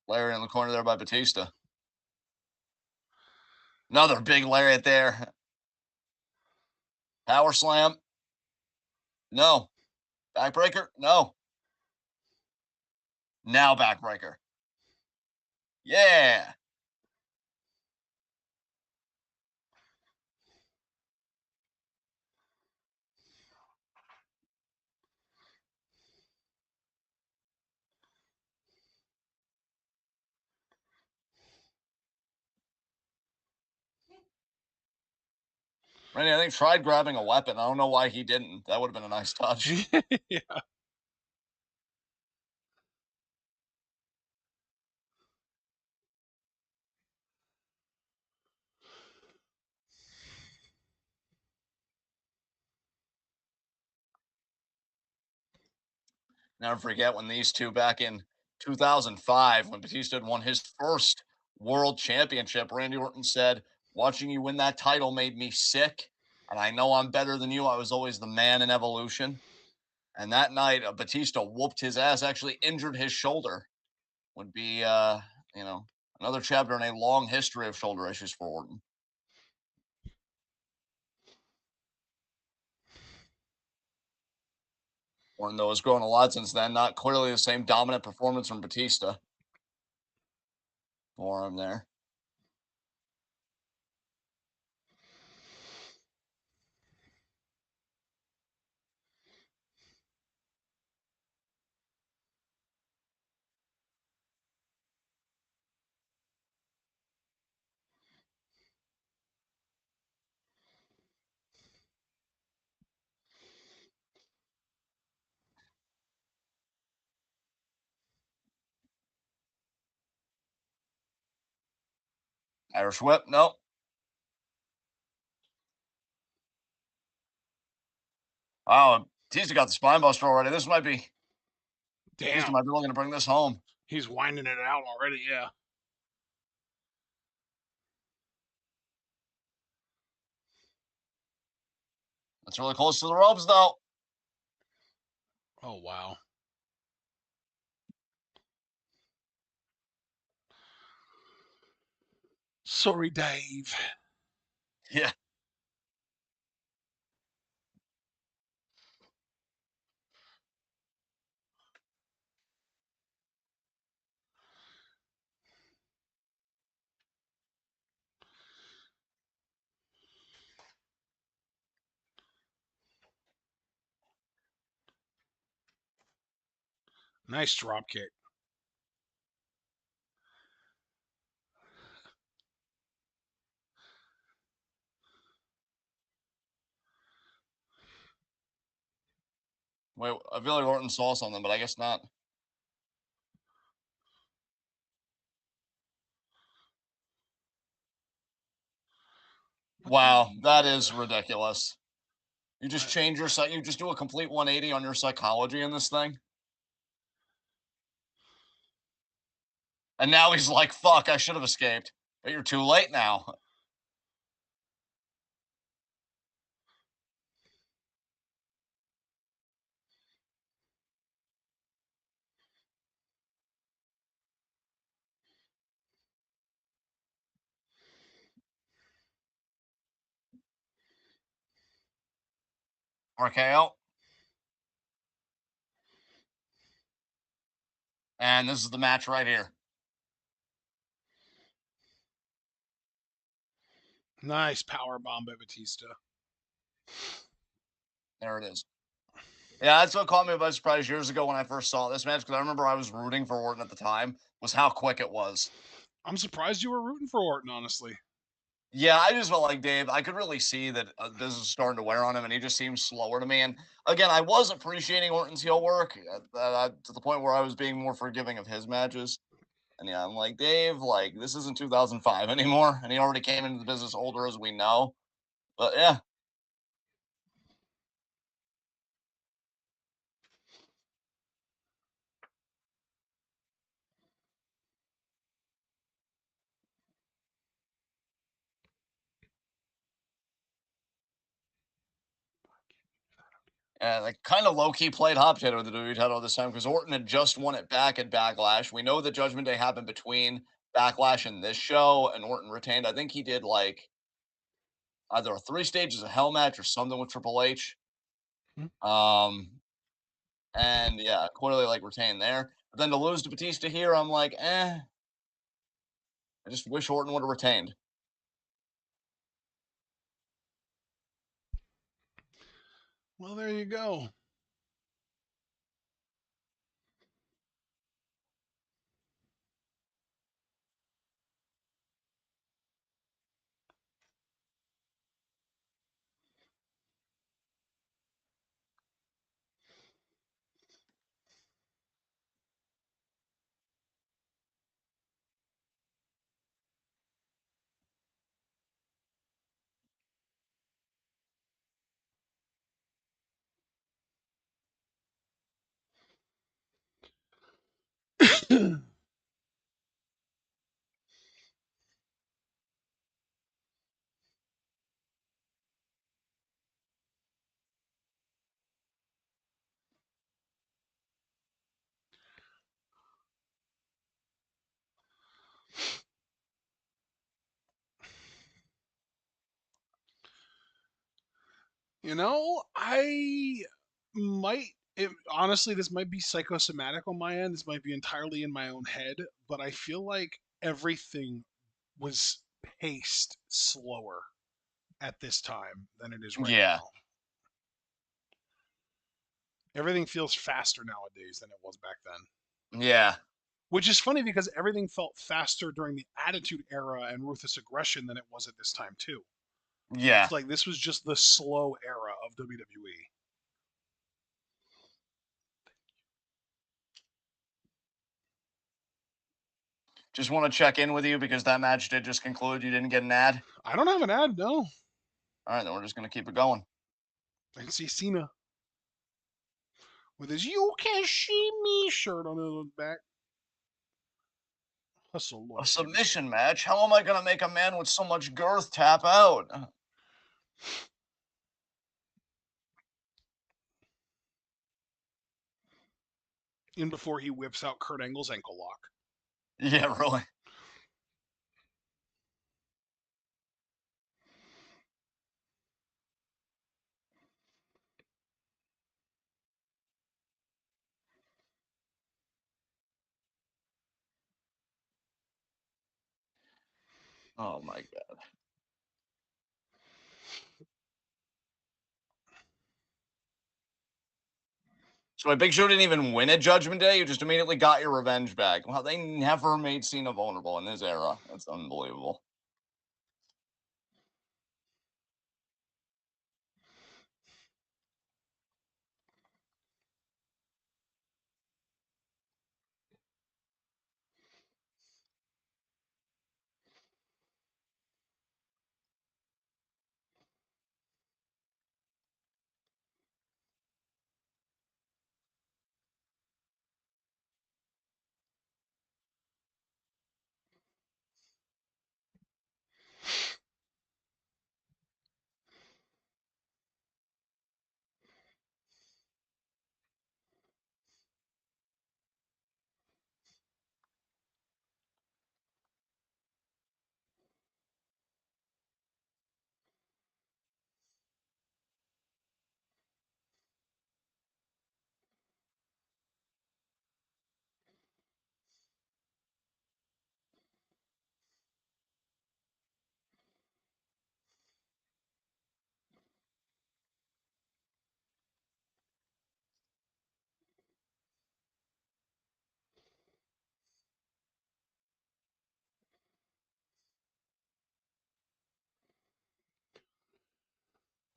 Larry in the corner there by Batista. Another big lariat there. Power slam. No. Backbreaker. No. Now backbreaker. Yeah. Randy, I think, tried grabbing a weapon. I don't know why he didn't. That would have been a nice touch. Yeah. Never forget when these two back in 2005, when Batista had won his first world championship, Randy Orton said, "Watching you win that title made me sick. And I know I'm better than you. I was always the man in Evolution." And that night, Batista whooped his ass, actually injured his shoulder. Would be, you know, another chapter in a long history of shoulder issues for Orton. Orton, though, has grown a lot since then. Not clearly the same dominant performance from Batista for him there. Irish whip, nope. Oh, Batista got the spine buster already. Batista Damn. might be looking to bring this home. He's winding it out already. Yeah. That's really close to the ropes, though. Oh, wow. Sorry, Dave. Yeah. Nice drop kick. Wait, I feel like Orton saw something, but I guess not. Wow, that is ridiculous. You just change your you just do a complete 180 on your psychology in this thing. And now he's like, fuck, I should have escaped. But you're too late now. RKO. And this is the match right here. Nice power bomb by Batista. There it is. Yeah, that's what caught me by surprise years ago when I first saw this match, because I remember I was rooting for Orton at the time, was how quick it was. I'm surprised you were rooting for Orton, honestly. Yeah, I just felt like Dave. I could really see that this is starting to wear on him, and he just seems slower to me. And again, I was appreciating Orton's heel work to the point where I was being more forgiving of his matches. And yeah, I'm like, Dave, like this isn't 2005 anymore, and he already came into the business older, as we know. But yeah, like kind of low key played hot potato with the WWE title this time because Orton had just won it back at Backlash. We know that Judgment Day happened between Backlash and this show, and Orton retained. I think he did like either a three stages of hell match or something with Triple H. Hmm. Um, and yeah, clearly like retained there. But then to lose to Batista here, I'm like, I just wish Orton would have retained. Well, there you go. I might. Honestly, this might be psychosomatic on my end. This might be entirely in my own head, but I feel like everything was paced slower at this time than it is right Yeah, now. Everything feels faster nowadays than it was back then. yeah, Which is funny because everything felt faster during the Attitude Era and Ruthless Aggression than it was at this time too. yeah. It's like this was just the slow era of WWE. Just want to check in with you because that match did just conclude. You didn't get an ad. I don't have an ad, no. All right, then we're just gonna keep it going. I can see Cena with his "You Can See Me" shirt on his back. Hustle, A loyalty, submission respect. match? How am I gonna make a man with so much girth tap out? In before he whips out Kurt Angle's ankle lock. Yeah, really. Oh my god. So Big Show didn't even win at Judgment Day. You just immediately got your revenge back. Wow, they never made Cena vulnerable in this era. That's unbelievable.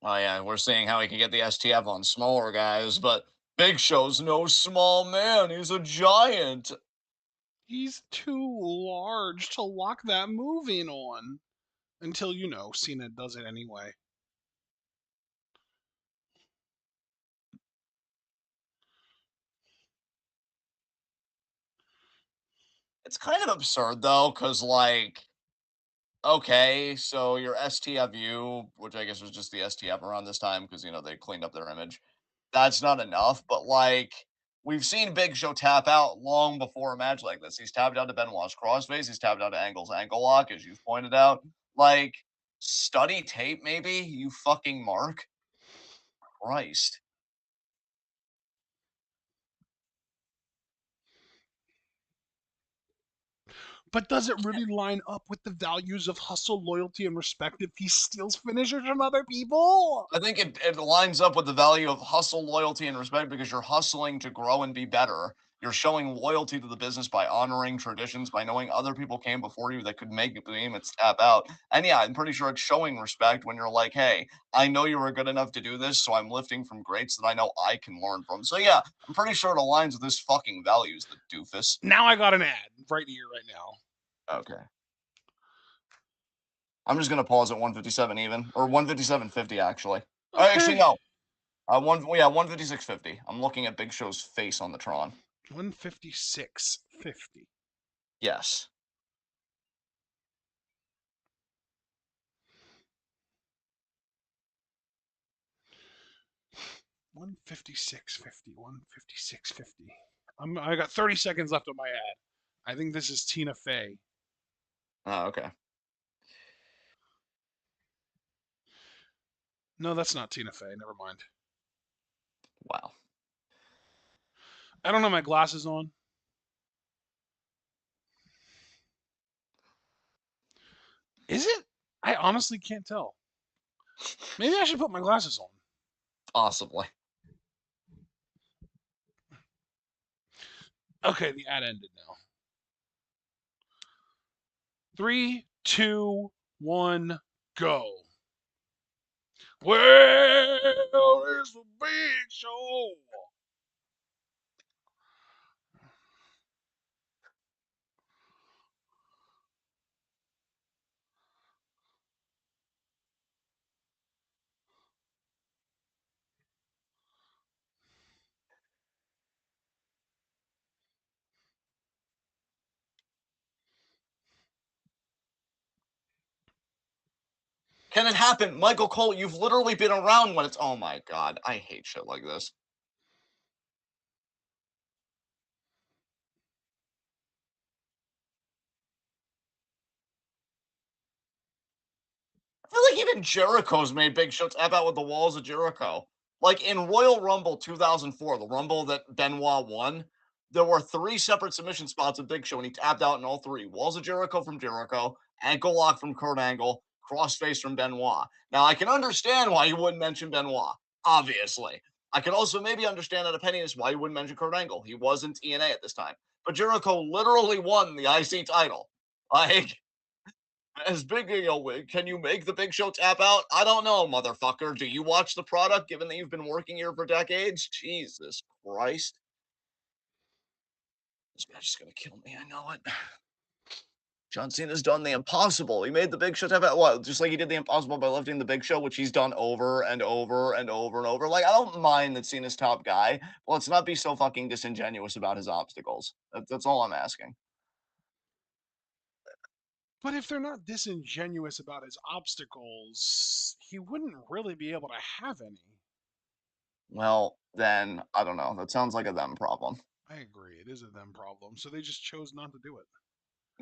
Oh yeah, we're seeing how he can get the STF on smaller guys, but Big Show's no small man. He's a giant. He's too large to lock that move in on. Until, Cena does it anyway. It's kind of absurd though, because like, okay, so your STFU, which I guess was just the STF around this time, because they cleaned up their image. That's not enough, but like, we've seen Big Show tap out long before a match like this. He's tapped out to Benoit's crossface. He's tapped out to Angle's ankle lock, as you've pointed out. Like, study tape, maybe, you fucking mark. Christ. But does it really line up with the values of hustle, loyalty, and respect if he steals finishers from other people? I think it lines up with the value of hustle, loyalty, and respect because you're hustling to grow and be better. You're showing loyalty to the business by honoring traditions, by knowing other people came before you that could make the behemoths tap out. And yeah, I'm pretty sure it's showing respect when you're like, hey, I know you were good enough to do this, so I'm lifting from greats that I know I can learn from. So yeah, I'm pretty sure it aligns with his fucking values, the doofus. Now I got an ad right here, right now. Okay. I'm just gonna pause at 157 even, or 157.50 actually. Actually, Okay. no. 156.50. I'm looking at Big Show's face on the Tron. 156.50. Yes. 156.50. 156.50. I got 30 seconds left on my ad. I think this is Tina Fey. Oh, okay. No, that's not Tina Fey. Never mind. Wow. I don't have my glasses on. Is it? I honestly can't tell. Maybe I should put my glasses on. Possibly. Okay, the ad ended now. 3, 2, 1, go. Where is the Big Show? Can it happen? Michael Cole, you've literally been around when it's. Oh my God. I hate shit like this. I feel like even Jericho's made Big Show tap out with the walls of Jericho. Like in Royal Rumble 2004, the Rumble that Benoit won, there were three separate submission spots of Big Show, and he tapped out in all three. Walls of Jericho from Jericho, ankle lock from Kurt Angle, crossface from Benoit. Now, I can understand why you wouldn't mention Benoit, obviously. I can also maybe understand at a penniness why you wouldn't mention Kurt Angle. He wasn't TNA at this time. But Jericho literally won the IC title. Like, as big, can you make the Big Show tap out? I don't know, motherfucker. Do you watch the product given that you've been working here for decades? Jesus Christ. This match is going to kill me. I know it. John Cena's done the impossible. He made the Big Show tap out. What? Just like he did the impossible by lifting the Big Show, which he's done over and over and over and over. Like, I don't mind that Cena's top guy. But let's not be so fucking disingenuous about his obstacles. That's all I'm asking. But if they're not disingenuous about his obstacles, he wouldn't really be able to have any. Well, then, I don't know. That sounds like a them problem. I agree. It is a them problem. So they just chose not to do it.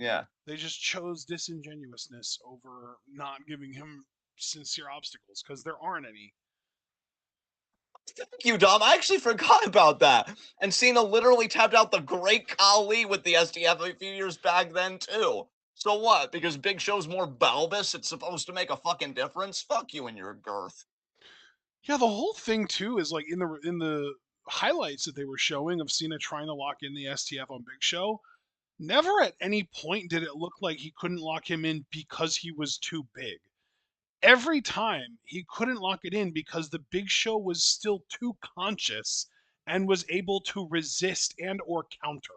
Yeah. They just chose disingenuousness over not giving him sincere obstacles because there aren't any. Thank you, Dom. I actually forgot about that. And Cena literally tapped out the great Khali with the SDF a few years back then, too. So what? Because Big Show's more bulbous, it's supposed to make a fucking difference? Fuck you and your girth. Yeah, the whole thing too is like in the highlights that they were showing of Cena trying to lock in the STF on Big Show. Never at any point did it look like he couldn't lock him in because he was too big. every time he couldn't lock it in because the Big Show was still too conscious and was able to resist and or counter.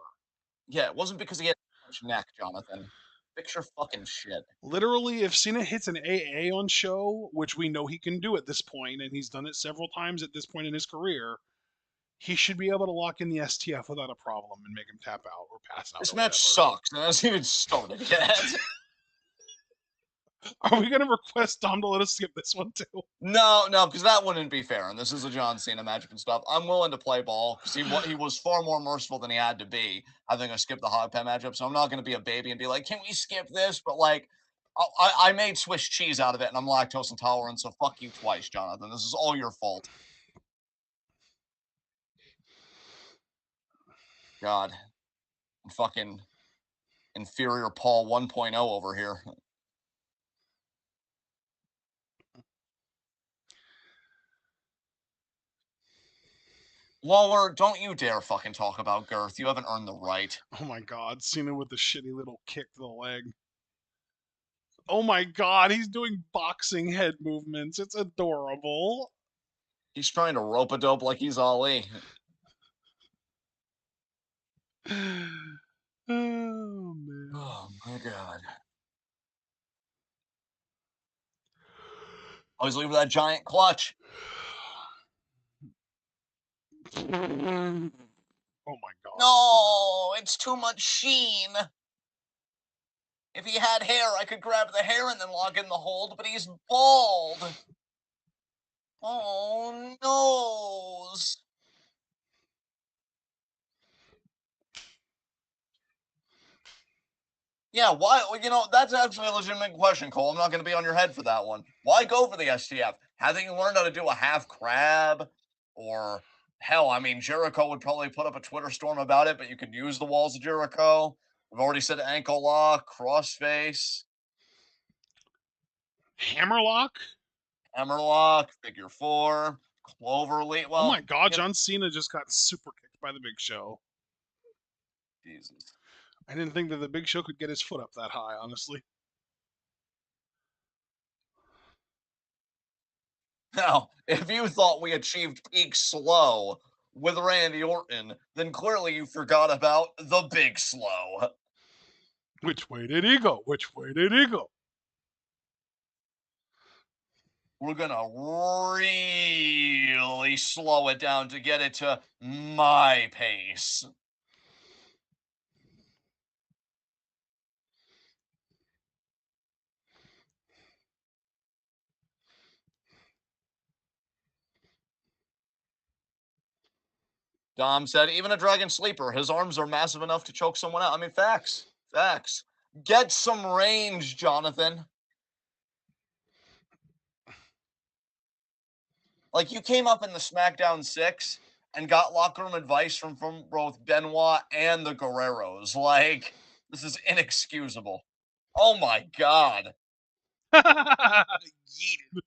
Yeah, it wasn't because he had too much neck, Jonathan. Fix your fucking shit. Literally, if Cena hits an AA on show, which we know he can do at this point, and he's done it several times at this point in his career, he should be able to lock in the STF without a problem and make him tap out or pass out This or match whatever. sucks, and it hasn't even started yet. Are we going to request Dom to let us skip this one too? No, because that wouldn't be fair, and this is a John Cena match and stuff. I'm willing to play ball because he was far more merciful than he had to be. I think I skipped the hog pen matchup, so I'm not going to be a baby and be like, "Can we skip this?" But like, I made Swiss cheese out of it, and I'm lactose intolerant, so fuck you twice, Jonathan. This is all your fault. God, I'm fucking inferior Paul 1.0 over here. Lawler, don't you dare fucking talk about girth. You haven't earned the right. Oh my god, Cena with the shitty little kick to the leg. Oh my god, he's doing boxing head movements. It's adorable. He's trying to rope a dope like he's Ali. Oh man. Oh my god. I was leaving that giant clutch. Oh my god, Cena. No, it's too much sheen. If he had hair, I could grab the hair and then log in the hold, but he's bald. Oh, nose. Yeah, why? Well, that's actually a legitimate question, Cole. I'm not going to be on your head for that one. Why go for the STF? Haven't you learned how to do a half crab? Or, hell, I mean, Jericho would probably put up a Twitter storm about it, but you could use the walls of Jericho. We've already said ankle lock, crossface, Hammerlock? hammerlock, figure four, clover lead. Oh my Well, god, John Cena just got super kicked by the Big Show. Jesus. I didn't think that the Big Show could get his foot up that high, honestly. Now, if you thought we achieved peak slow with Randy Orton, then clearly you forgot about the big slow. Which way did he go? Which way did he go? We're gonna really slow it down to get it to my pace. Dom said, even a dragon sleeper, his arms are massive enough to choke someone out. I mean, facts. Facts. Get some range, Jonathan. Like, you came up in the SmackDown 6 and got locker room advice from both Benoit and the Guerreros. Like, this is inexcusable. Oh my God. Yeeted.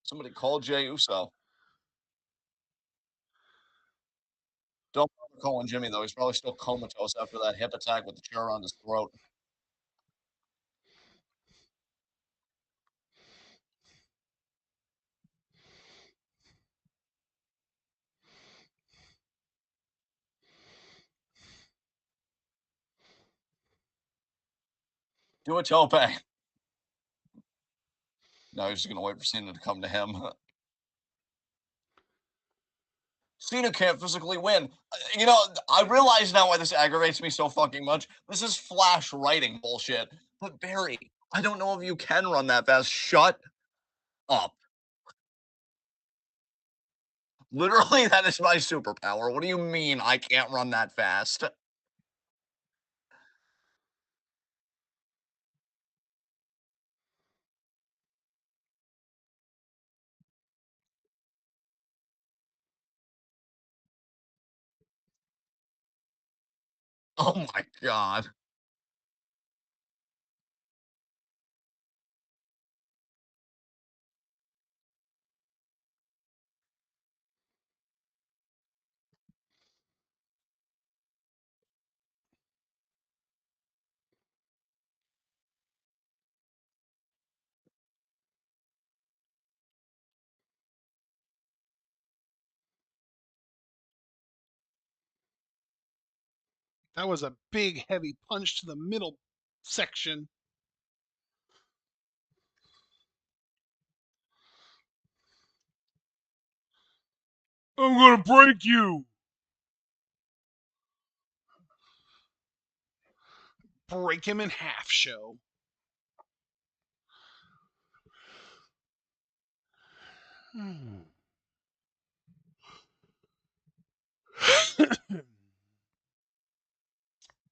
Somebody call Jay Uso. Don't bother calling Jimmy, though. He's probably still comatose after that hip attack with the chair around his throat. Do a tope. No, he's just going to wait for Cena to come to him. Cena can't physically win. I realize now why this aggravates me so fucking much. This is flash writing bullshit. But Barry, I don't know if you can run that fast. Shut up. Literally, that is my superpower. What do you mean I can't run that fast? Oh my god. That was a big, heavy punch to the middle section. I'm gonna break you. Break him in half, show.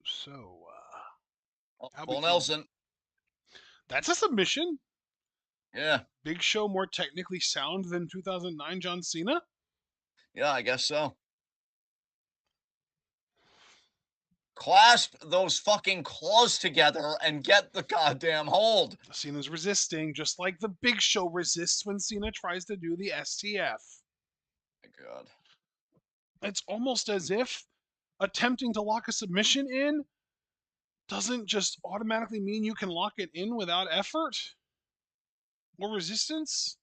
So, Oh, how we Full feeling? Nelson. That's a submission. Yeah. Big Show more technically sound than 2009 John Cena. Yeah, I guess so. Clasp those fucking claws together and get the goddamn hold. Cena's resisting, just like the Big Show resists when Cena tries to do the STF. My God. It's almost as if attempting to lock a submission in doesn't just automatically mean you can lock it in without effort or resistance.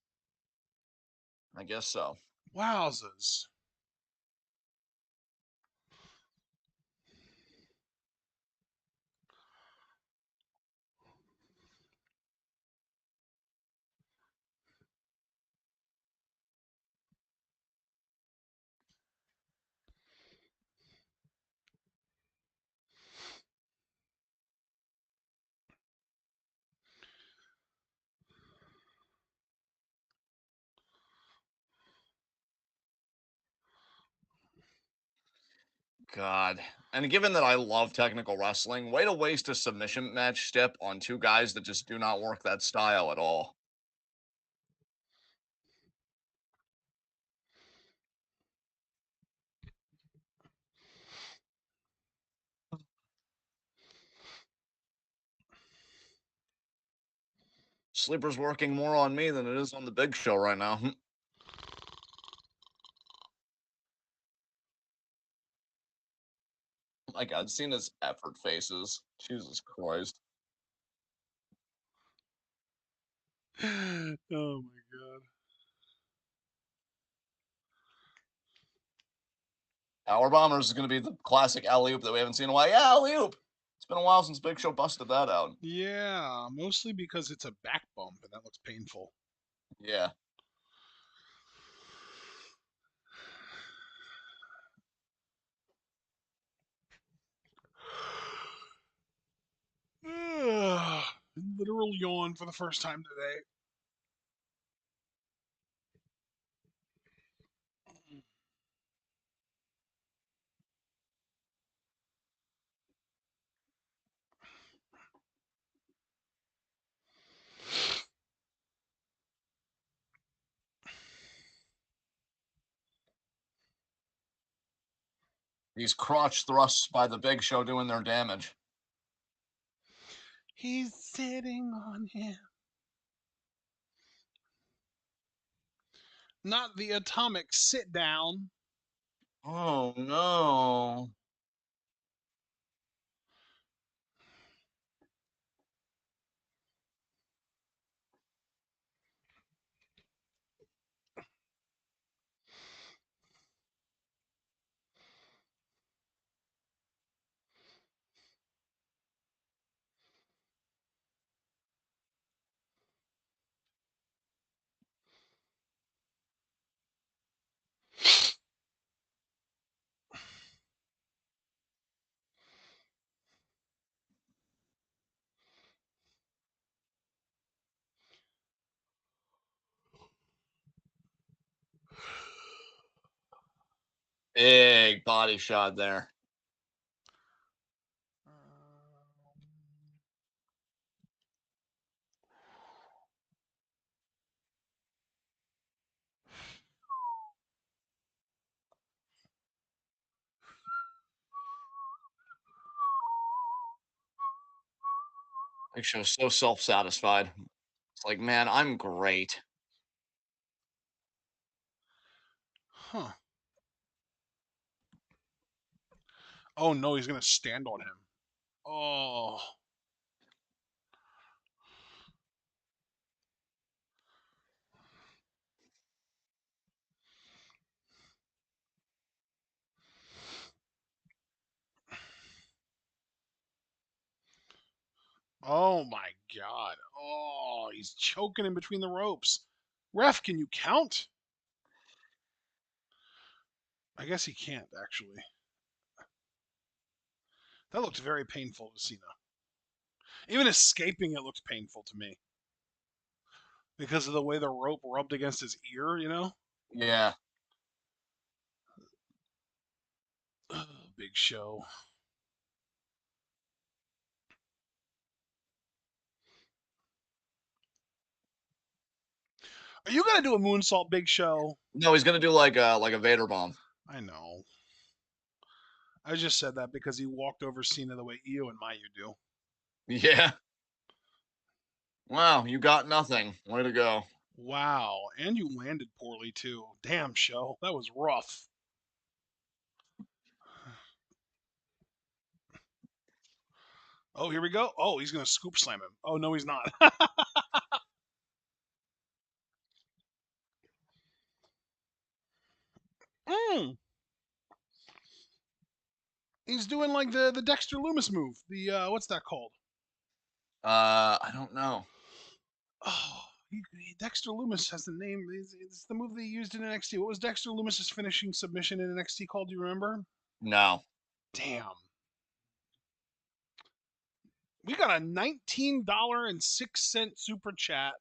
I guess so. Wowzers. God. And given that I love technical wrestling, way to waste a submission match step on two guys that just do not work that style at all. Sleeper's working more on me than it is on the Big Show right now. My God, seeing his effort faces. Jesus Christ. Oh my god. Power Bombers is going to be the classic alley oop that we haven't seen in a while. Yeah, alley oop. It's been a while since Big Show busted that out. Yeah, mostly because it's a back bump and that looks painful. Yeah. Literal yawn for the first time today. These crotch thrusts by the Big Show doing their damage. He's sitting on him. Not the atomic sit down. Oh, no. Big body shot there. Big Show's so self-satisfied. It's like, man, I'm great. Huh. Oh no, he's gonna stand on him. Oh. Oh my god. Oh, he's choking in between the ropes. Ref, can you count? I guess he can't actually. That looked very painful to Cena. Even escaping it looked painful to me because of the way the rope rubbed against his ear, you know? Yeah. Big Show. Are you gonna do a moonsault, Big Show? No, he's gonna do like a Vader bomb. I know. I just said that because he walked over Cena the way Io and Mayu do. Yeah. Wow, you got nothing. Way to go. Wow, and you landed poorly too. Damn, Show, that was rough. Oh, here we go. Oh, he's gonna scoop slam him. Oh no, he's not. mm. He's doing like the Dexter Loomis move. The what's that called? I don't know. Oh, Dexter Loomis has the name. It's the move they used in NXT. What was Dexter Loomis's finishing submission in NXT called? Do you remember? No. Damn. We got a $19.06 super chat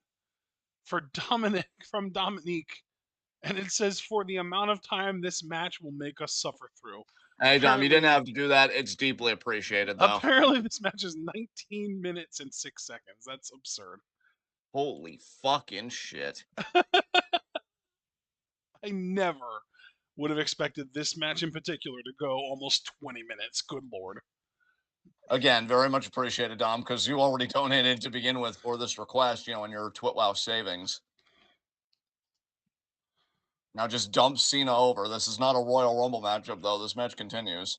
for Dominic from Dominique, and it says for the amount of time this match will make us suffer through. Hey, Dom, you didn't Apparently, have to do that. It's deeply appreciated, though. apparently this match is 19 minutes and 6 seconds. That's absurd. Holy fucking shit. I never would have expected this match in particular to go almost 20 minutes. Good lord. Again, very much appreciated, Dom, because you already donated to begin with for this request, in your TWitWoW savings. Now just dump Cena over. This is not a Royal Rumble matchup, though. This match continues.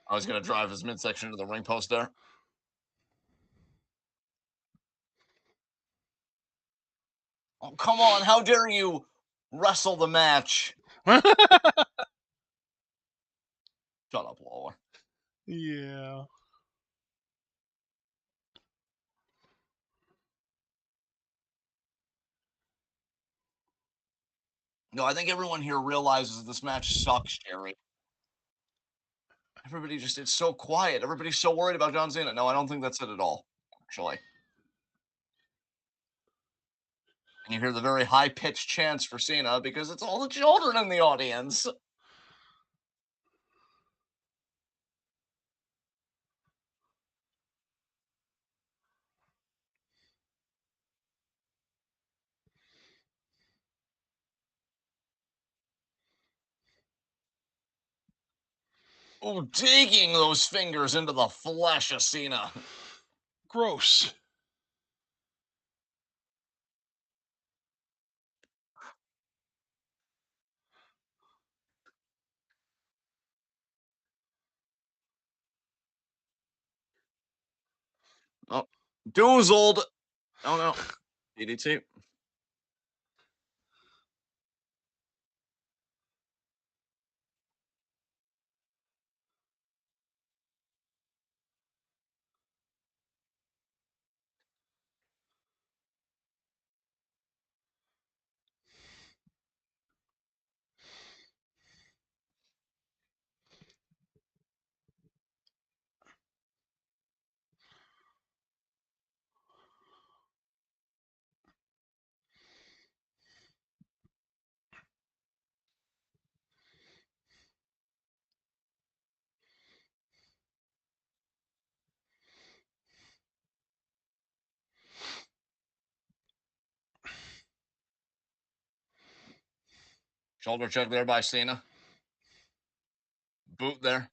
I was going to drive his midsection to the ring post there. Oh, come on. How dare you wrestle the match? Shut up, Lawler. Yeah. No, I think everyone here realizes this match sucks, Jerry. Everybody just, it's so quiet. Everybody's so worried about John Cena. No, I don't think that's it at all, actually. And you hear the very high pitched chants for Cena because it's all the children in the audience. Oh, digging those fingers into the flesh of Cena. Gross. Oh, Doozled. Oh no. DDT. Shoulder check there by Cena. boot there.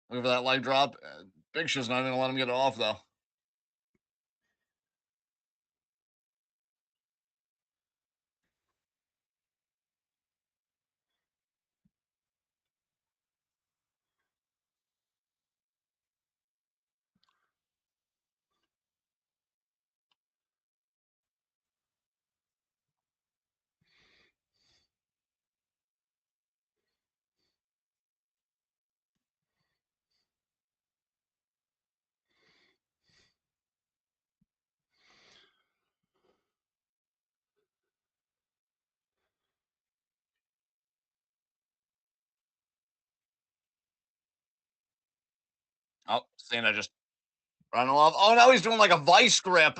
Look for that leg drop. Big Show's not even gonna let him get it off though. Oh, Cena just running off. Oh, now he's doing like a vice grip.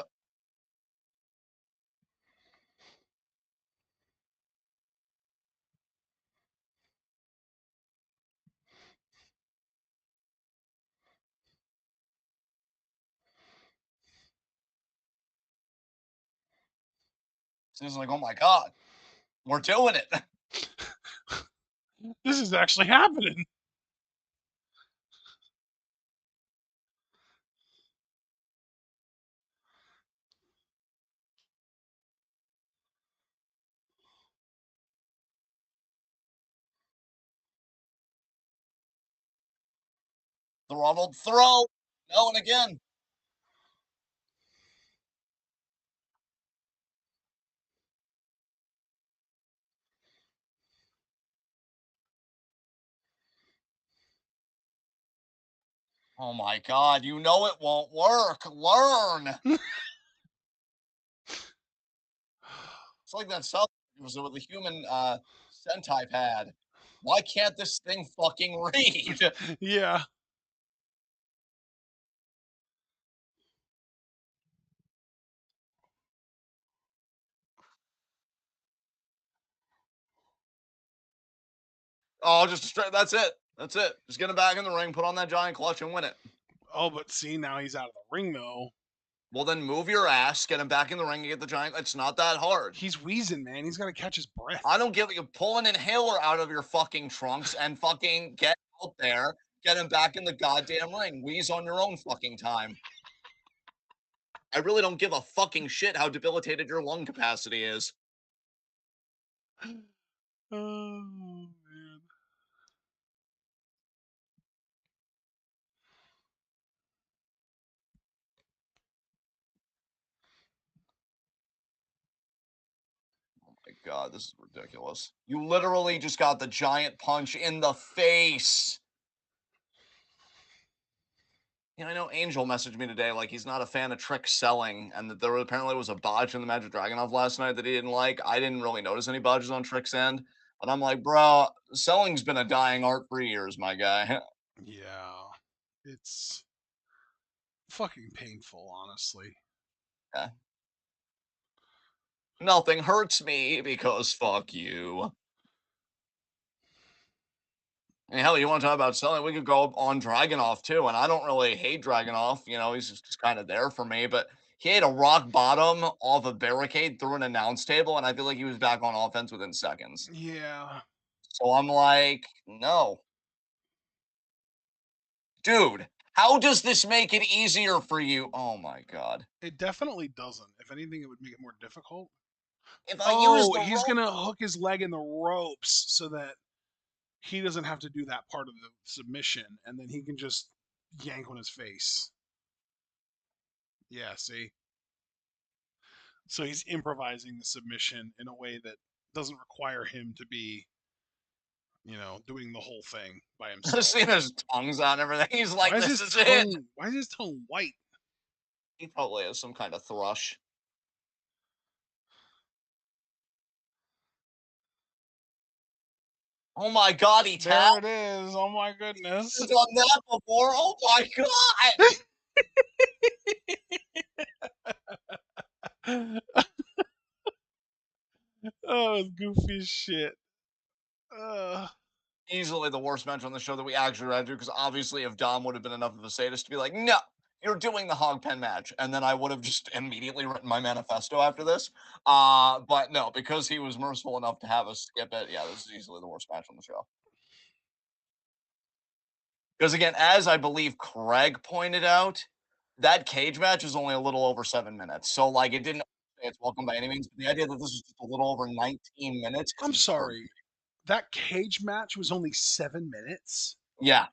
Cena's like, oh my god, we're doing it. This is actually happening. Throttled throw. No, and again. Oh my god, you know it won't work. Learn. It's like that stuff with the human Sentai pad. Why can't this thing fucking read? Yeah. Oh, just straight. That's it. That's it. Just get him back in the ring, put on that giant clutch, and win it. Oh, but see, now he's out of the ring though. Well, then move your ass, get him back in the ring, and get the giant. It's not that hard. He's wheezing, man. He's got to catch his breath. I don't give you. Pull an inhaler out of your fucking trunks and fucking get out there. Get him back in the goddamn ring. Wheeze on your own fucking time. I really don't give a fucking shit how debilitated your lung capacity is. Oh man. My God, this is ridiculous. You literally just got the giant punch in the face. I know Angel messaged me today like he's not a fan of trick selling, and that there apparently was a botch in the match with Dragunov last night that he didn't like. I didn't really notice any botches on Trick's end, but I'm like, bro, selling's been a dying art for years, my guy. Yeah. It's fucking painful, honestly. Yeah. Nothing hurts me because fuck you. And hell, you want to talk about selling? We could go on Dragunov too. And I don't really hate Dragunov. He's just kind of there for me. But he had a rock bottom off a barricade through an announce table, and I feel like he was back on offense within seconds. Yeah. So I'm like, no, dude. How does this make it easier for you? Oh my god! It definitely doesn't. If anything, it would make it more difficult. If I use Oh, the he's rope, gonna hook his leg in the ropes so that he doesn't have to do that part of the submission, and then he can just yank on his face. Yeah, see? So he's improvising the submission in a way that doesn't require him to be, doing the whole thing by himself. seeing his tongues out and everything, he's like, Why is "This his is it." tongue? Why is his tongue white? He probably has some kind of thrush. Oh my god, he There tapped. it is. Oh my He's goodness. done that before. Oh my god. Oh, it's goofy as shit. Uh, Easily the worst match on the show that we actually had to, because obviously if Dom would have been enough of a sadist to be like, no, you're doing the hog pen match, and then I would have just immediately written my manifesto after this. But no, because he was merciful enough to have us skip it. Yeah, this is easily the worst match on the show. Because again, as I believe Craig pointed out, that cage match was only a little over 7 minutes. So like it didn't say it's welcome by any means, but the idea that this was just a little over 19 minutes I'm disturbed sorry. That cage match was only 7 minutes. me. Yeah.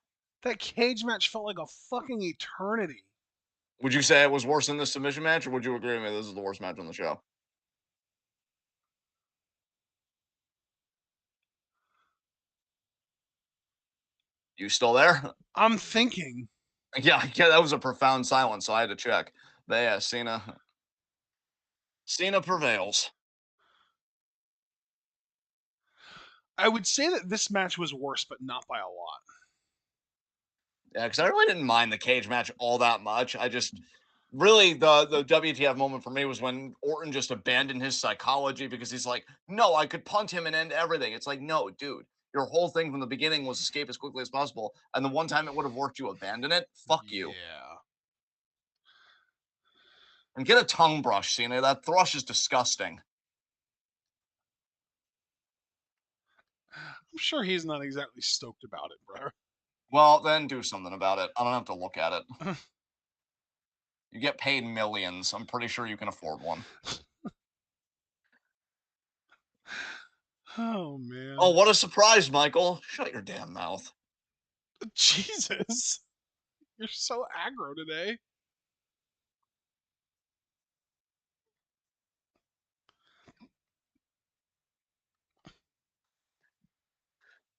That cage match felt like a fucking eternity. Would you say it was worse than the submission match, or would you agree with me this is the worst match on the show? You still there? I'm thinking. Yeah, that was a profound silence, so I had to check. But yeah, Cena prevails. I would say that this match was worse, but not by a lot. Yeah, because I really didn't mind the cage match all that much. I just really the WTF moment for me was when Orton just abandoned his psychology because he's like, no, I could punt him and end everything. It's like, no, dude, your whole thing from the beginning was escape as quickly as possible, and the one time it would have worked, you abandon it. Fuck you. Yeah. And get a tongue brush, Cena. That thrush is disgusting. I'm sure he's not exactly stoked about it, bro. Well, then do something about it. I don't have to look at it. You get paid millions. I'm pretty sure you can afford one. Oh Oh, man. what a surprise, Michael. Shut your damn mouth. Jesus. You're so aggro today.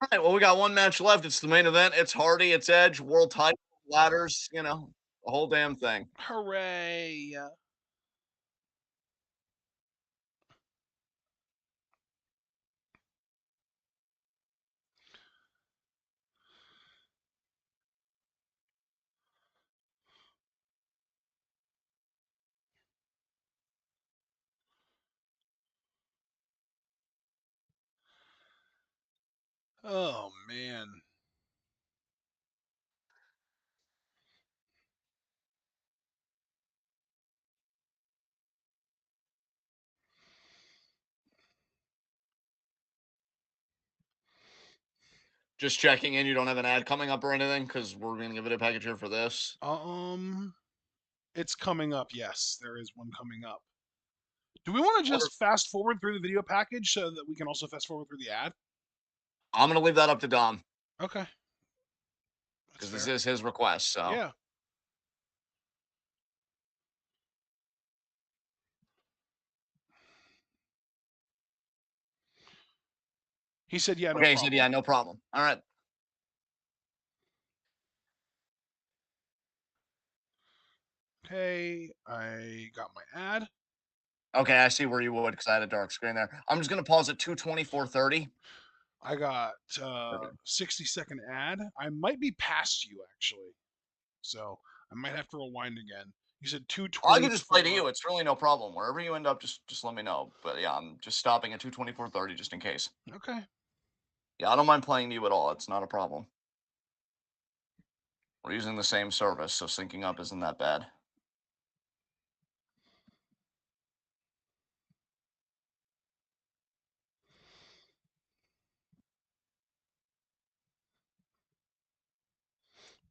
All right, well, we got one match left. It's the main event. It's Hardy, it's Edge, world title, ladders, the whole damn thing. Hooray. Oh man. Just checking in. You don't have an ad coming up or anything because we're going to give it a package here for this. Um, it's coming up. Yes, there is one coming up. Do we want to What just fast forward through the video package so that we can also fast forward through the ad? I'm going to leave that up to Dom Okay, that's because this fair. is his request. So, Yeah. He said, yeah, no okay, he said, yeah, problem. no problem. All right. Okay, I got my ad. Okay, I see where you would because I had a dark screen there. I'm just going to pause at 2:24:30. I got Perfect. 60-second ad. I might be past you actually, so I might have to rewind again. You said I can just play to 224. you. It's really no problem. Wherever you end up, just let me know. But yeah, I'm just stopping at 2:24:30 just in case. Okay. Yeah, I don't mind playing to you at all. It's not a problem. We're using the same service, so syncing up isn't that bad.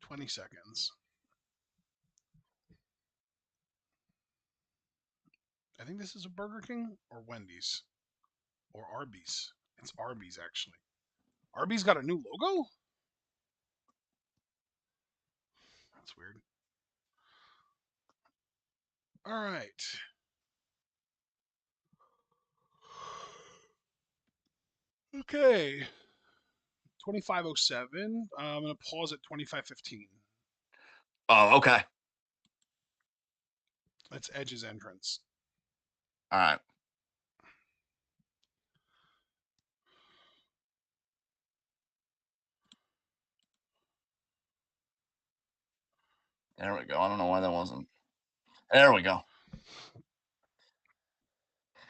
Twenty seconds. I think this is a Burger King or Wendy's or Arby's. It's Arby's actually. Arby's got a new logo? That's weird. All right. Okay. 2507. I'm going to pause at 2515. Oh, okay. That's Edge's entrance. All right. There we go. I don't know why that wasn't. There we go.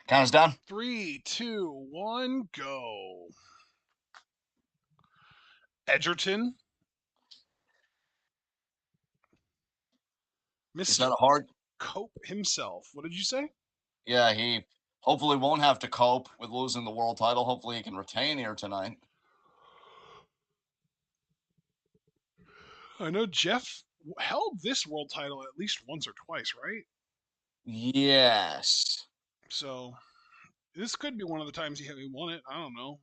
Count us down. 3, 2, 1, go. Edgerton, He's Mr. had a hard. Cope himself. What did you say? Yeah, he hopefully won't have to cope with losing the world title. Hopefully, he can retain here tonight. I know Jeff held this world title at least once or twice, right? Yes. So this could be one of the times he won it. I don't know.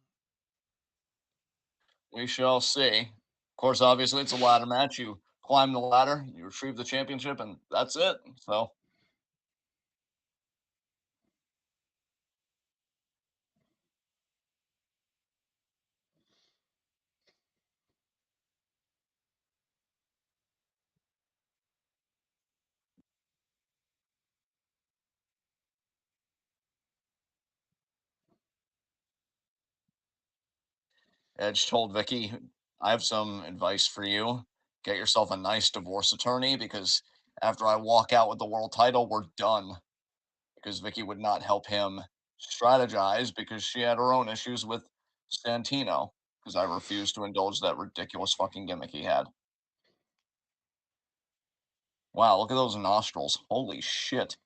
We shall see. Of course, obviously, it's a ladder match. You climb the ladder, you retrieve the championship, and that's it. So, Edge told Vicky, I have some advice for you. Get yourself a nice divorce attorney because after I walk out with the world title, we're done. Because Vicky would not help him strategize because she had her own issues with Santino. Because I refused to indulge that ridiculous fucking gimmick he had. Wow, look at those nostrils. Holy shit.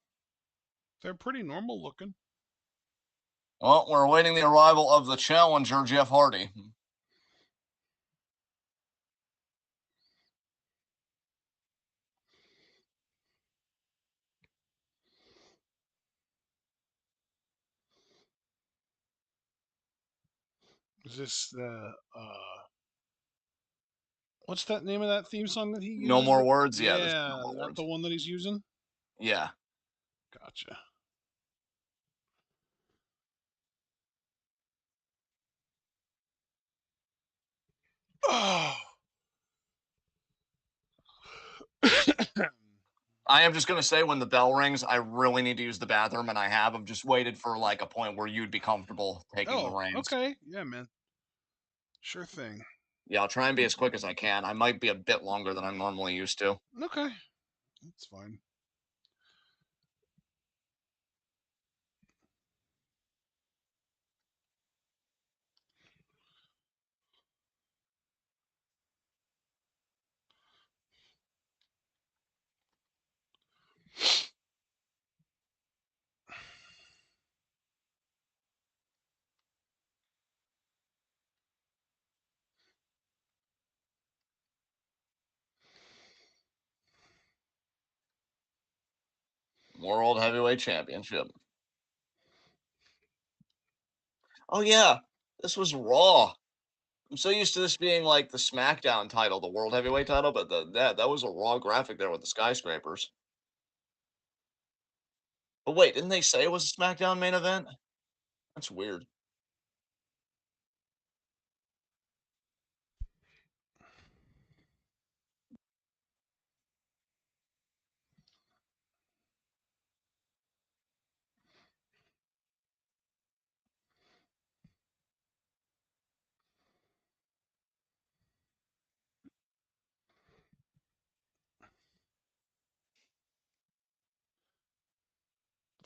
They're pretty normal looking. Well, we're awaiting the arrival of the challenger, Jeff Hardy. Is this the what's that name of that theme song that he No uses? more words? Yeah, this is no Yeah, more is that words. the one that he's using? Yeah. Gotcha. Oh. I am just gonna say when the bell rings, I really need to use the bathroom, and I have. I've just waited for like a point where you'd be comfortable taking the Oh, reins. okay. Yeah, man. Sure thing. Yeah, I'll try and be as quick as I can. I might be a bit longer than I'm normally used to. Okay. That's fine. World Heavyweight Championship. Oh yeah, this was Raw. I'm so used to this being like the SmackDown title, the World Heavyweight title, but that was a Raw graphic there with the skyscrapers. But wait, didn't they say it was a SmackDown main event? That's weird.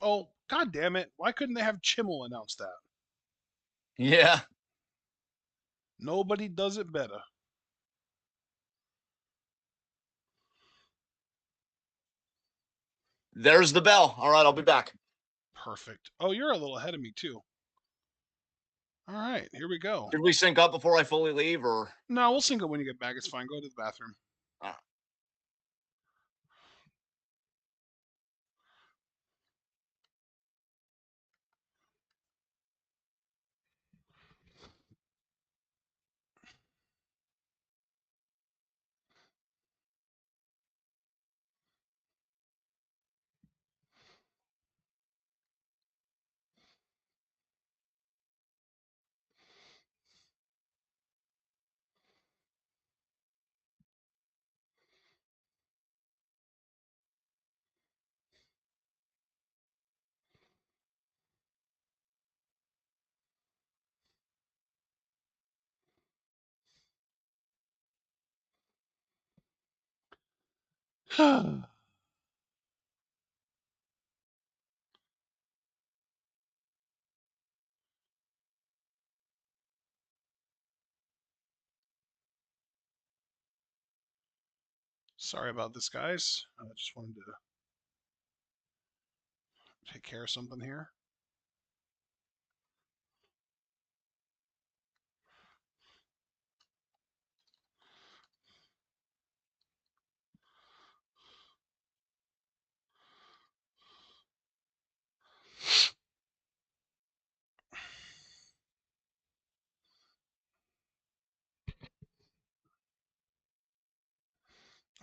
Oh, god damn it. Why couldn't they have Chimmel announce that? Yeah, Nobody does it better. there's the bell. All right, I'll be back. Perfect. Oh, you're a little ahead of me too. All right, here we go. Should we sync up before I fully leave, or? No, we'll sync up when you get back. It's fine. Go to the bathroom. Uh, Sorry about this, guys. I just wanted to take care of something here.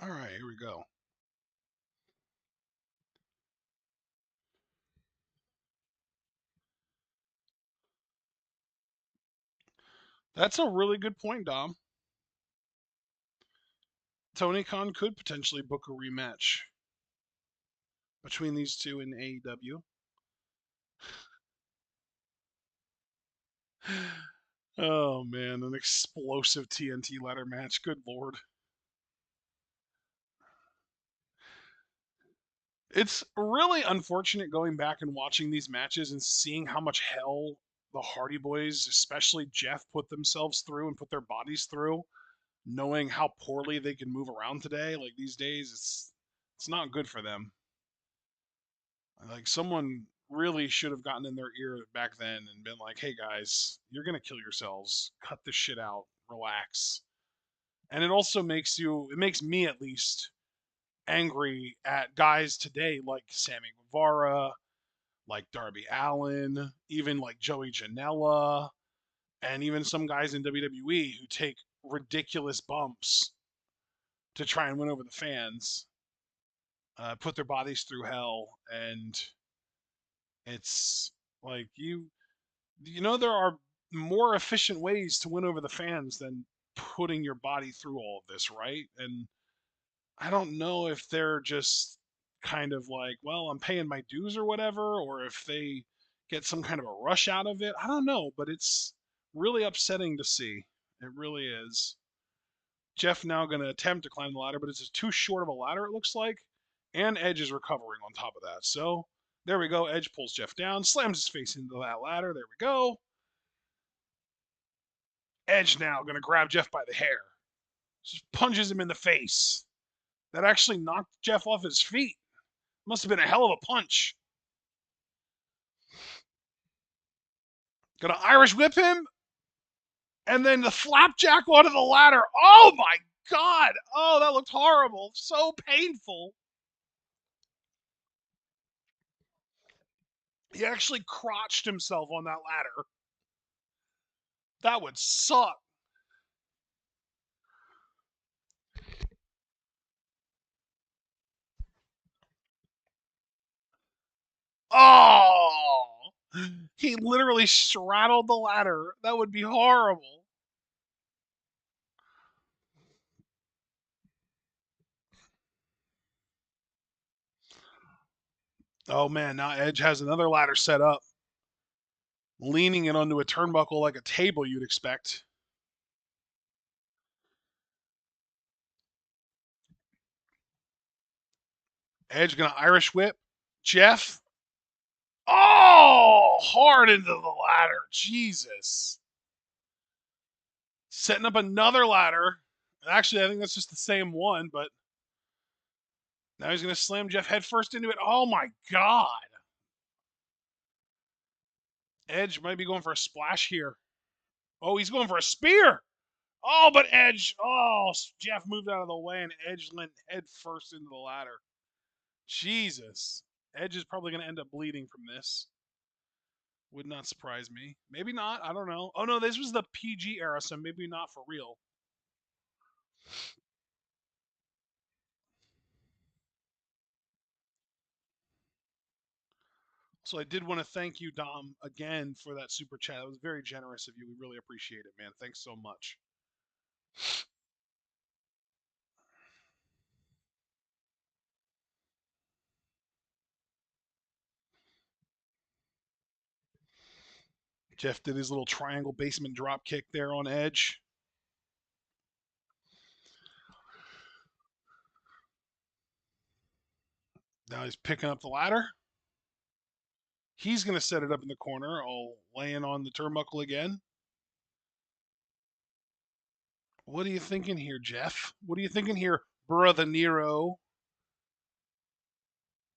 All right, here we go. That's a really good point, Dom. Tony Khan could potentially book a rematch between these two in AEW. Oh man, an explosive TNT ladder match. Good lord. It's really unfortunate going back and watching these matches and seeing how much hell the Hardy Boys, especially Jeff, put themselves through and put their bodies through, knowing how poorly they can move around today. Like these days, it's not good for them. Like someone really should have gotten in their ear back then and been like, "Hey guys, you're gonna kill yourselves. Cut this shit out. Relax." And it also it makes me at least angry at guys today like Sammy Guevara, like Darby Allin, even like Joey Janela, and even some guys in WWE who take ridiculous bumps to try and win over the fans, put their bodies through hell, and it's like there are more efficient ways to win over the fans than putting your body through all of this, right? And I don't know if they're just kind of like, well, I'm paying my dues or whatever, or if they get some kind of a rush out of it. I don't know, but it's really upsetting to see. It really is. Jeff now going to attempt to climb the ladder, but it's too short of a ladder, it looks like. And Edge is recovering on top of that. So there we go. Edge pulls Jeff down, slams his face into that ladder. There we go. Edge now going to grab Jeff by the hair. Just punches him in the face. That actually knocked Jeff off his feet. Must have been a hell of a punch. Gonna Irish whip him, and then the flapjack onto the ladder. Oh my god! Oh, that looked horrible. So painful. He actually crotched himself on that ladder. That would suck. Oh! He literally straddled the ladder. That would be horrible. Oh man, now Edge has another ladder set up, leaning it onto a turnbuckle like a table you'd expect. Edge gonna Irish whip Jeff. Oh, hard into the ladder. Jesus. Setting up another ladder. Actually, I think that's just the same one, but now he's going to slam Jeff headfirst into it. Oh my God. Edge might be going for a splash here. Oh, he's going for a spear. Oh, but Edge. Oh, Jeff moved out of the way and Edge went head first into the ladder. Jesus. Edge is probably going to end up bleeding from this. Would not surprise me. Maybe not. I don't know. Oh, no, this was the PG era, so maybe not for real. So I did want to thank you, Dom, again for that super chat. It was very generous of you. We really appreciate it, man. Thanks so much. Jeff did his little triangle basement drop kick there on Edge. Now he's picking up the ladder. He's going to set it up in the corner, all laying on the turnbuckle again. What are you thinking here, Jeff? What are you thinking here, Brother Nero.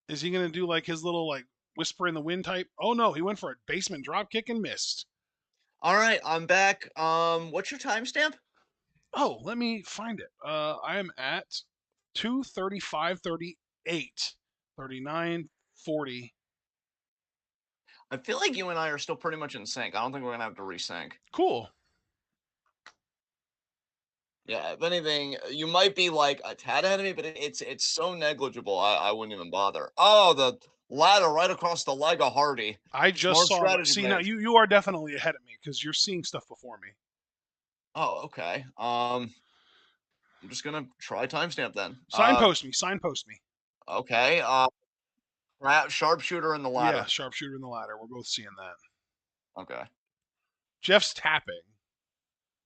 Is he going to do like his little like whisper in the wind type? Oh no, he went for a basement drop kick and missed. All right, I'm back. What's your timestamp? Oh, let me find it. I am at 2:35, 38, 39, 40. I feel like you and I are still pretty much in sync. I don't think we're gonna have to resync. Cool. Yeah, if anything, you might be like a tad ahead of me, but it's so negligible. I wouldn't even bother. Oh, the ladder right across the leg of Hardy. I just Smart saw that. strategy, See, now Dave. you are definitely ahead of me because you're seeing stuff before me. Oh, okay. I'm just gonna try timestamp then. Signpost me. Signpost me. Okay. Sharpshooter in the Yeah, ladder. sharpshooter in the ladder. We're both seeing that. Okay. Jeff's tapping.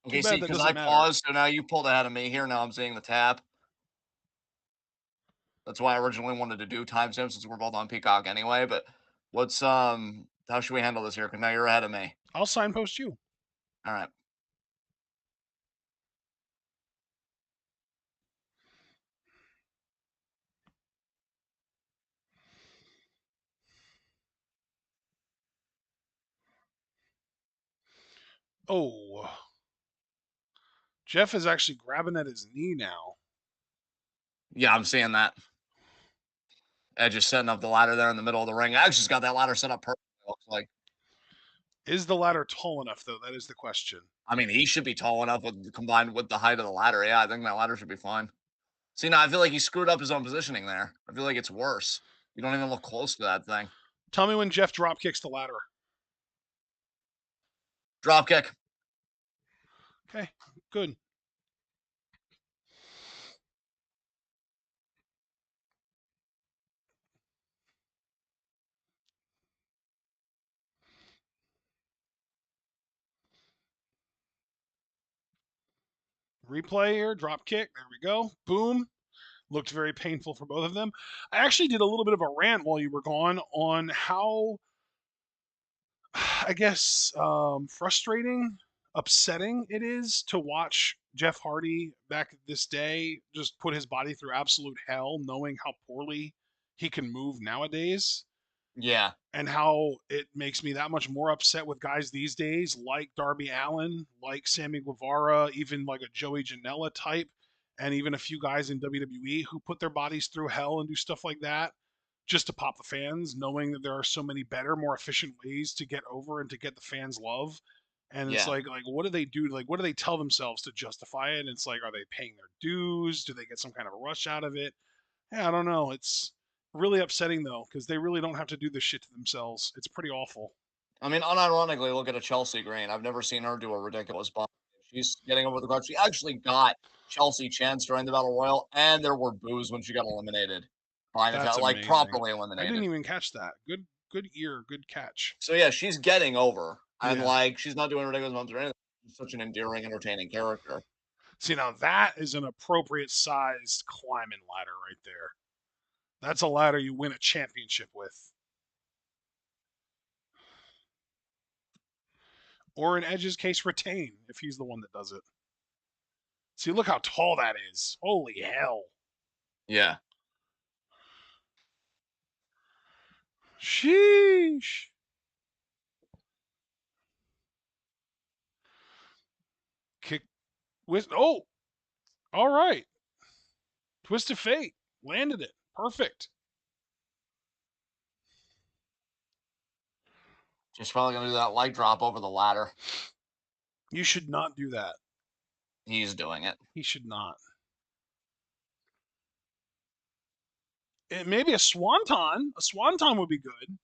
Too Okay, bad see, that because doesn't I matter. paused, so now you pulled ahead of me. Here, now I'm seeing the tap. That's why I originally wanted to do timestamp since we're both on Peacock anyway. But what's how should we handle this here? Because now you're ahead of me. I'll signpost you. All right. Oh, Jeff is actually grabbing at his knee now. Yeah, I'm seeing that. Edge is setting up the ladder there in the middle of the ring. Edge just got that ladder set up perfectly. Looks like. Is the ladder tall enough, though? That is the question. I mean, he should be tall enough with combined with the height of the ladder. Yeah, I think that ladder should be fine. See, now I feel like he screwed up his own positioning there. I feel like it's worse. You don't even look close to that thing. Tell me when Jeff drop kicks the ladder. Drop kick. Okay, good. Replay here, drop kick. There we go. Boom. Looked very painful for both of them. I actually did a little bit of a rant while you were gone on how, I guess, frustrating, upsetting it is to watch Jeff Hardy back this day just put his body through absolute hell, knowing how poorly he can move nowadays. Yeah. And how it makes me that much more upset with guys these days like Darby Allin, like Sammy Guevara, even like a Joey Janela type, and even a few guys in WWE who put their bodies through hell and do stuff like that just to pop the fans, knowing that there are so many better, more efficient ways to get over and to get the fans love. And it's Yeah. like what do they do? Like, what do they tell themselves to justify it? And it's like, are they paying their dues? Do they get some kind of a rush out of it? Yeah, I don't know. It's really upsetting though, because they really don't have to do this shit to themselves. It's pretty awful. I mean, unironically, look at a Chelsea Green. I've never seen her do a ridiculous bump. She's getting over the crowd. She actually got Chelsea chance during the Battle Royal, and there were boos when she got eliminated by That's Natalia, like amazing. properly I didn't eliminated. even catch that. Good ear, good catch. So yeah, she's getting over, and Yeah. like she's not doing ridiculous bumps or anything. She's such an endearing, entertaining character. See, now that is an appropriate sized climbing ladder right there. That's a ladder you win a championship with. Or in Edge's case, retain if he's the one that does it. See, look how tall that is. Holy hell. Yeah. Sheesh. Kick with oh, all right. Twist of fate. Landed it. Perfect. She's probably gonna do that leg drop over the ladder. You should not do that. He's doing it. He should not. Maybe a swanton. A swanton would be good.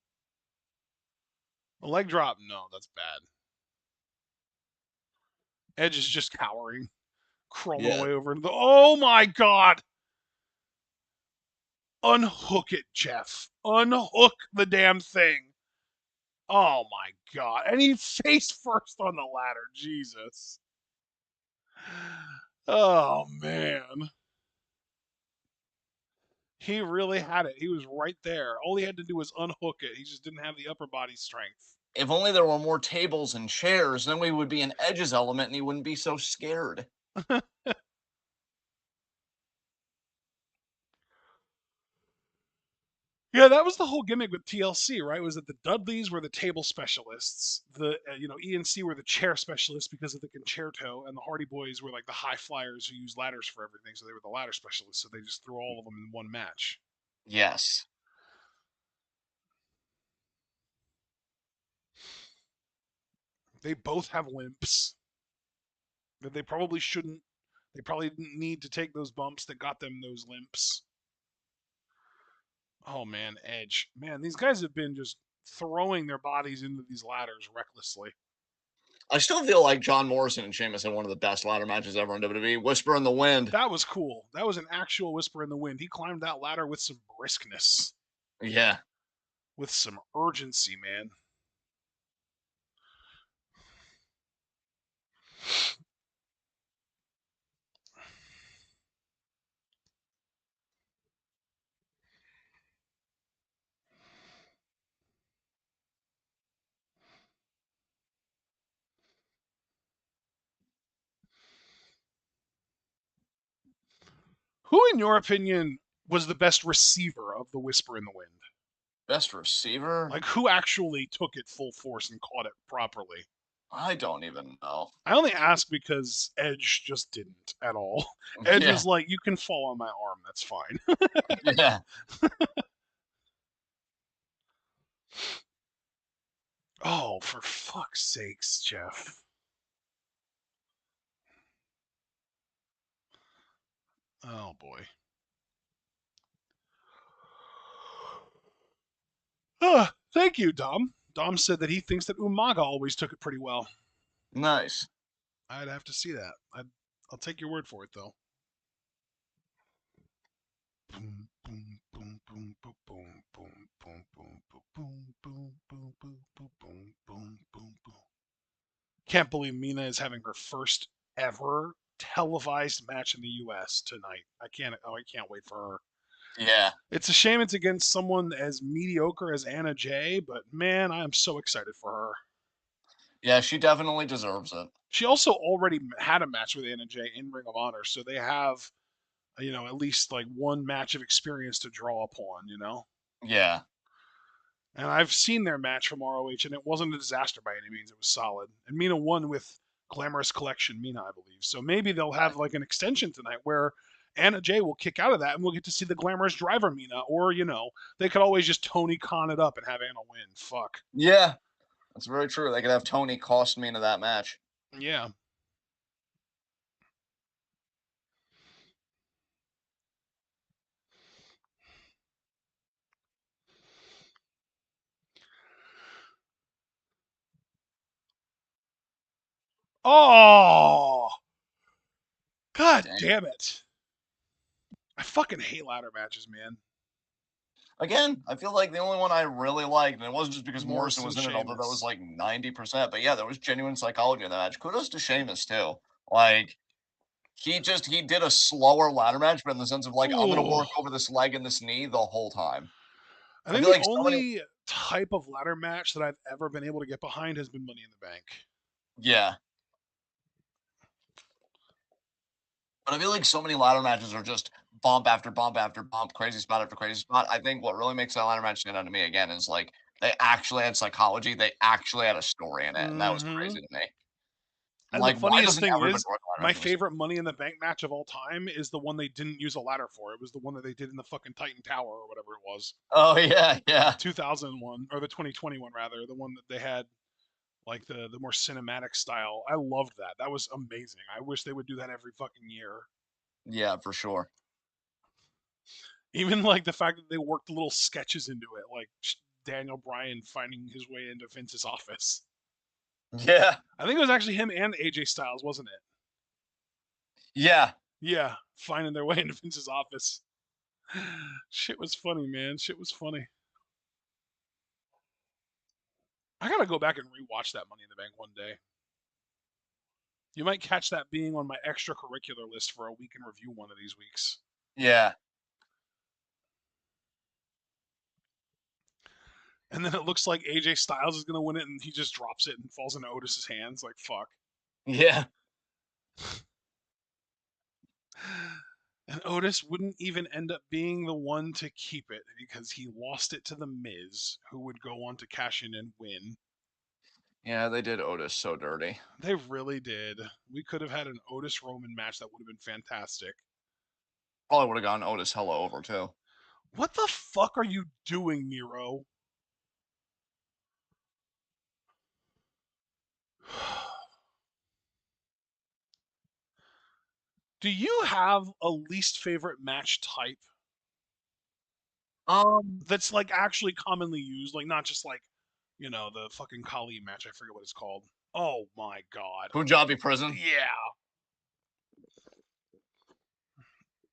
A leg drop, no, that's bad. Edge is just cowering, crawling Yeah. away over into the. Oh my god! Unhook it, Jeff. Unhook the damn thing. Oh my god. And he face first on the ladder. Jesus. Oh man. He really had it. He was right there. All he had to do was unhook it. He just didn't have the upper body strength. If only there were more tables and chairs, then we would be in Edge's element and he wouldn't be so scared. Yeah, that was the whole gimmick with TLC, right? Was that the Dudleys were the table specialists, the ENC were the chair specialists because of the concerto, and the Hardy Boys were like the high flyers who use ladders for everything, so they were the ladder specialists. So they just threw all of them in one match. Yes. They both have limps that they probably shouldn't. They probably didn't need to take those bumps that got them those limps. Oh man, Edge. Man, these guys have been just throwing their bodies into these ladders recklessly. I still feel like John Morrison and Sheamus had one of the best ladder matches ever in WWE. Whisper in the Wind. That was cool. That was an actual whisper in the wind. He climbed that ladder with some briskness, Yeah. with some urgency, man. Who, in your opinion, was the best receiver of the whisper in the wind? Best receiver? Like, who actually took it full force and caught it properly? I don't even know. I only ask because Edge just didn't at all. Edge Yeah. was like, you can fall on my arm, that's fine. Yeah. Oh, for fuck's sakes, Jeff. Oh, boy. Thank you, Dom. Dom said that he thinks that Umaga always took it pretty well. Nice. I'd have to see that. I'll take your word for it, though. Boom, boom, boom, boom, boom, boom, boom, boom, boom, boom, boom, boom, boom, boom, boom, boom, boom, boom. Can't believe Mina is having her first ever televised match in the U.S. tonight. I can't wait for her. Yeah. It's a shame it's against someone as mediocre as Anna Jay, but man, I am so excited for her. Yeah, she definitely deserves it. She also already had a match with Anna Jay in Ring of Honor, so they have, at least like one match of experience to draw upon. Yeah. And I've seen their match from ROH, and it wasn't a disaster by any means. It was solid. And Mina won with Glamorous Collection Mina, I believe. So maybe they'll have like an extension tonight where Anna Jay will kick out of that, and we'll get to see the Glamorous Driver Mina. Or, they could always just Tony Khan it up and have Anna win. Fuck. Yeah. That's very true. They could have Tony cost me into that match. Yeah. Oh, God Dang. damn it. I fucking hate ladder matches, man. Again, I feel like the only one I really liked, and it wasn't just because Morrison Morrison was in it, although that was Sheamus. like 90%. But yeah, there was genuine psychology in that match. Kudos to Sheamus too. Like he did a slower ladder match, but in the sense of like, I'm gonna Ooh. work over this leg and this knee the whole time. I I think feel the like so many. only type of ladder match that I've ever been able to get behind has been Money in the Bank. Yeah. But I feel like so many ladder matches are just bump after bump after bump, crazy spot after crazy spot. I think what really makes that ladder match stand out to me again is like they actually had psychology. They actually had a story in it, and that was Mm-hmm. crazy to me. I'm And the like, why funniest doesn't thing everybody is, work ladder my matches? favorite Money in the Bank match of all time is the one they didn't use a ladder for. It was the one that they did in the fucking Titan Tower or whatever it was. Oh yeah, The yeah, 2001 or the 2021 rather, the one that they had like the more cinematic style. I loved that. That was amazing. I wish they would do that every fucking year. yeah, for sure. Even like the fact that they worked little sketches into it, like Daniel Bryan finding his way into Vince's office. Yeah, I think it was actually him and AJ Styles, wasn't it? yeah, Yeah, finding their way into Vince's office. Shit was funny, man. Shit was funny. I gotta go back and rewatch that Money in the Bank one day. You might catch that being on my extracurricular list for a week in review one of these weeks. yeah, And then it looks like AJ Styles is gonna win it, and he just drops it and falls into Otis's hands. Like fuck. yeah. And Otis wouldn't even end up being the one to keep it because he lost it to The Miz, who would go on to cash in and win. Yeah, they did Otis so dirty. They really did. We could have had an Otis Roman match that would have been fantastic. Probably would have gotten Otis hella over too. What the fuck are you doing, Miro? Do you have a least favorite match type Um, that's like actually commonly used? Like not just like, the fucking Kali match. I forget what it's called. Oh my god. Punjabi Prison. Yeah.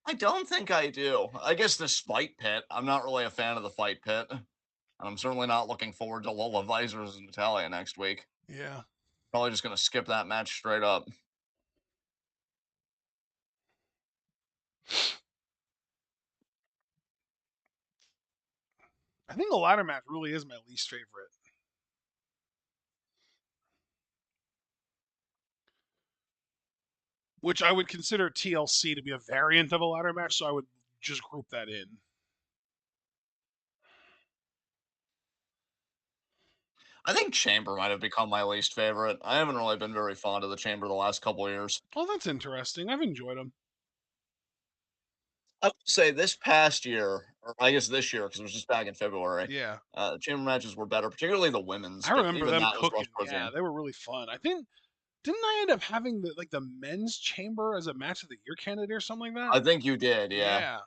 I don't think I do. I guess the Fight Pit. I'm not really a fan of the Fight Pit. And I'm certainly not looking forward to Lola Vice versus Natalia next week. Yeah. Probably just gonna skip that match straight up. I think the ladder match really is my least favorite. Which I would consider TLC to be a variant of a ladder match, so I would just group that in. I think Chamber might have become my least favorite. I haven't really been very fond of the Chamber the last couple of years. Oh, that's interesting. I've enjoyed them. I would say this past year, or I guess this year, because it was just back in February, Yeah. Chamber matches were better, particularly the women's, I but remember even them that was cooking. rushed towards the Yeah, end. they were really fun. I think didn't I end up having the men's chamber as a match of the year candidate or something like that? I think you did, yeah. Yeah.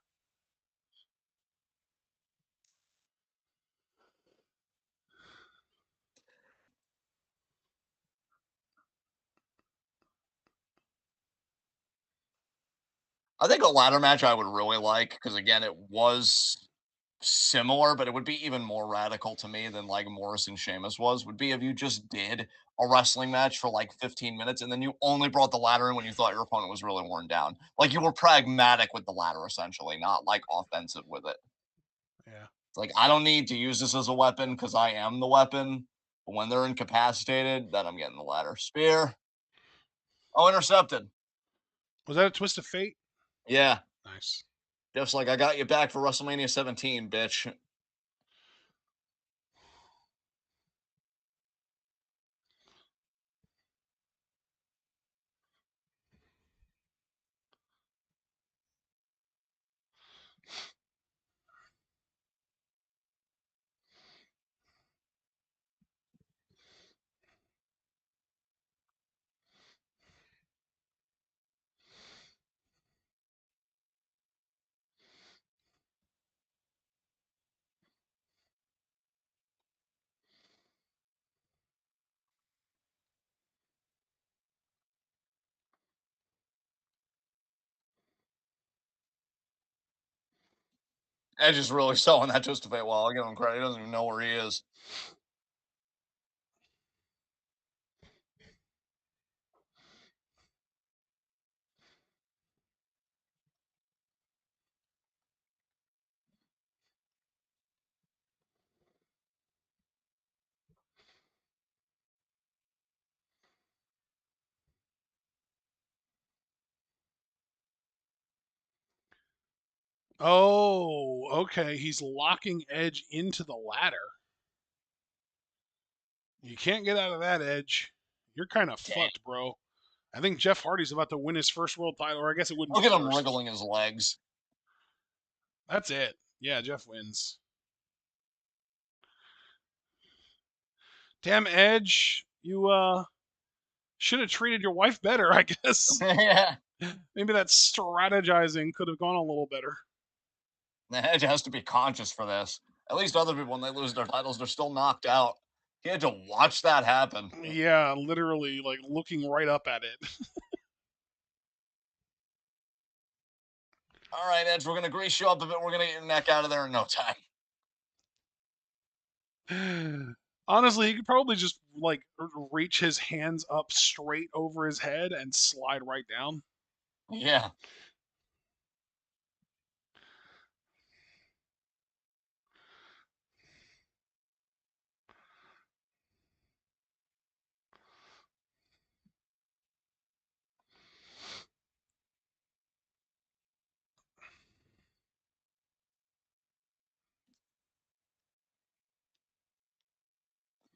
I think a ladder match I would really like because again, it was similar, but it would be even more radical to me than like Morris and Sheamus was. Would be if you just did a wrestling match for like 15 minutes and then you only brought the ladder in when you thought your opponent was really worn down. Like you were pragmatic with the ladder, essentially, not like offensive with it. Yeah. It's like I don't need to use this as a weapon because I am the weapon. But when they're incapacitated, then I'm getting the ladder. Spear. Oh, intercepted. Was that a twist of fate? Yeah. Nice. Just like I got you back for WrestleMania 17, bitch. Edge is really selling that just a bit. Well, I'll give him credit. He doesn't even know where he is. Oh, okay. He's locking Edge into the ladder. You can't get out of that, Edge. You're kind of Dang. fucked, bro. I think Jeff Hardy's about to win his first world title, or I guess it wouldn't be Look at him first. wriggling his legs. That's it. Yeah, Jeff wins. Damn, Edge. You should have treated your wife better, I guess. Yeah. Maybe that strategizing could have gone a little better. Edge has to be conscious for this. At least other people, when they lose their titles, they're still knocked out. He had to watch that happen. Yeah, literally, like looking right up at All right, Edge, we're going to grease you up a bit. We're going to get your neck out of there in no time. it. Honestly, he could probably just like reach his hands up straight over his head and slide right down. Yeah.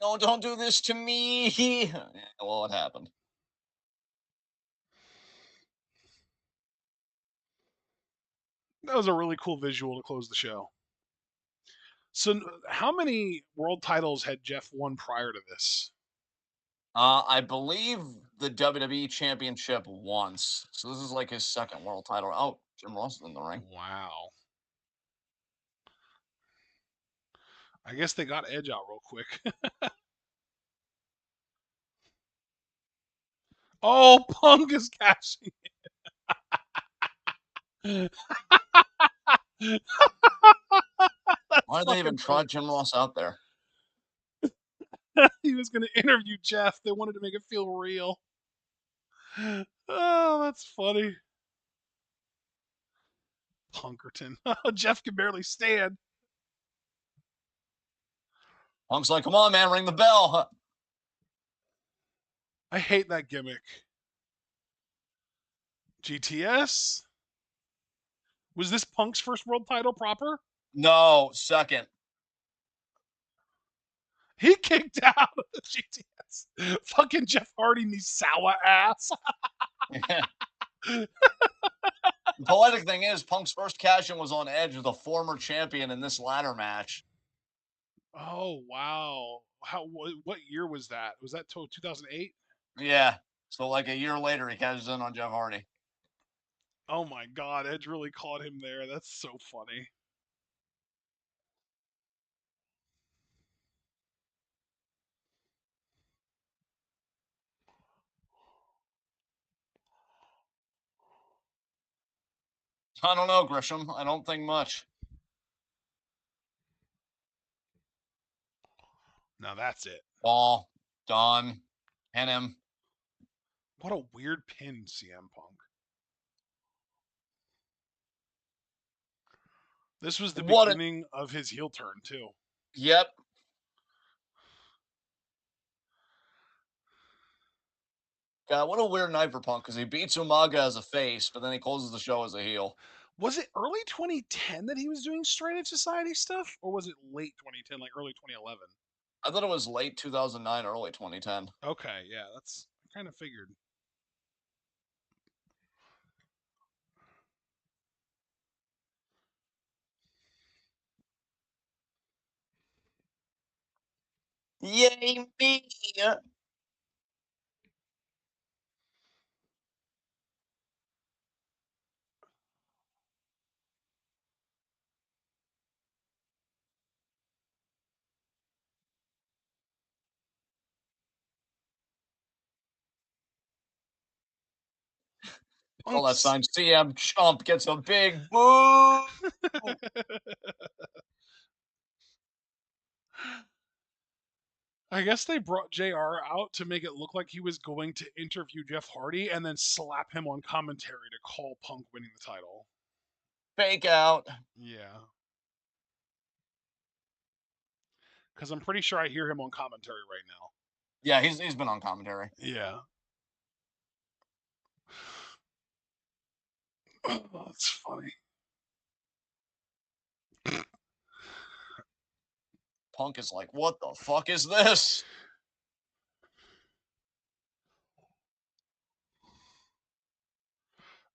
No, don't do this to me. Yeah, well, it happened. That was a really cool visual to close the show. So, how many world titles had Jeff won prior to this? I believe the WWE Championship once. So this is like his second world title. Oh, Jim Ross is in the ring. Wow. I guess they got Edge out real quick. Oh, Punk is cashing. That's Why did they fucking even trot funny. Jim Ross out there? He was going to interview Jeff. They wanted to make it feel real. Oh, that's funny. Punkerton. Jeff can barely stand. Punk's like, come on, man, ring the bell. I hate that gimmick. GTS? Was this Punk's first world title proper? No, second. He kicked out of the GTS. Fucking Jeff Hardy, Misawa ass. The poetic thing is, Punk's first cash in was on Edge, the former champion in this ladder match. Oh wow! What year was that? Was that 2008? Yeah. So like a year later, he cashes in on Jeff Hardy. Oh my God! Edge really caught him there. That's so funny. I don't know, Grisham. I don't think much. Now that's it. Ball. Done. Pin him. What a weird pin, CM Punk. This was the What a. beginning of his heel turn too. Yep. God, what a weird night for Punk because he beats Umaga as a face, but then he closes the show as a heel. Was it early 2010 that he was doing Straight Edge Society stuff, or was it late 2010, like early 2011? I thought it was late 2009, early 2010. Okay, yeah, that's I kind of figured. Yay, me! All that Punk's. sign, CM Chump gets a big boo. I guess they brought JR out to make it look like he was going to interview Jeff Hardy and then slap him on commentary to call Punk winning the title. Fake out. Yeah. Because I'm pretty sure I hear him on commentary right now. Yeah, he's been on commentary. Yeah. Oh, that's funny. Punk is like, what the fuck is this?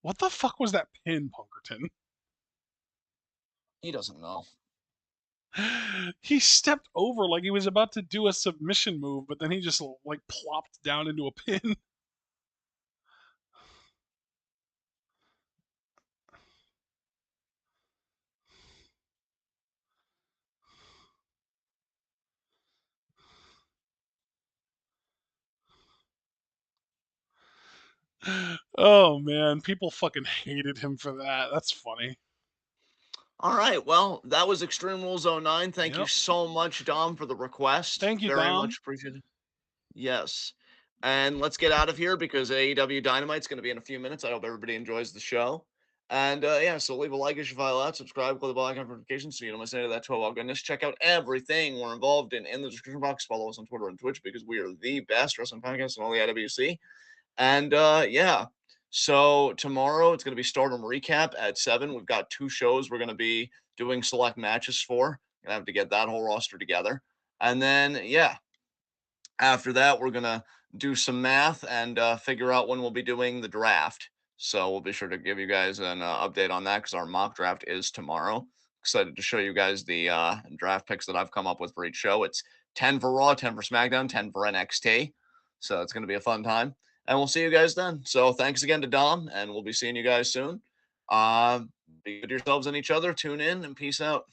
What the fuck was that pin, Punkerton? He doesn't know. He stepped over like he was about to do a submission move, but then he just like plopped down into a pin. Oh man, people fucking hated him for that. That's funny. All right, well, that was Extreme Rules '09. Thank you Yep. so much, Dom, for the request. Thank you, Very Dom. much appreciated. Yes. And let's get out of here because AEW Dynamite's going to be in a few minutes. I hope everybody enjoys the show. And yeah, so leave a like if you file out, subscribe, click the bell icon for notifications so you don't miss any of that 12 goodness. Check out everything we're involved in the description box. Follow us on Twitter and Twitch because we are the best wrestling podcast in all the IWC. And yeah, so tomorrow it's going to be Stardom Recap at 7. We've got 2 shows we're going to be doing select matches for. Gonna have to get that whole roster together. And then, yeah, After that, we're gonna do some math and figure out when we'll be doing the draft. So we'll be sure to give you guys an update on that because our mock draft is tomorrow. Excited to show you guys the draft picks that I've come up with for each show. It's 10 for Raw, 10 for SmackDown, 10 for NXT. So it's going to be a fun time. And we'll see you guys then. So thanks again to Dom, and we'll be seeing you guys soon. Uh, be good to yourselves and each other. Tune in and peace out.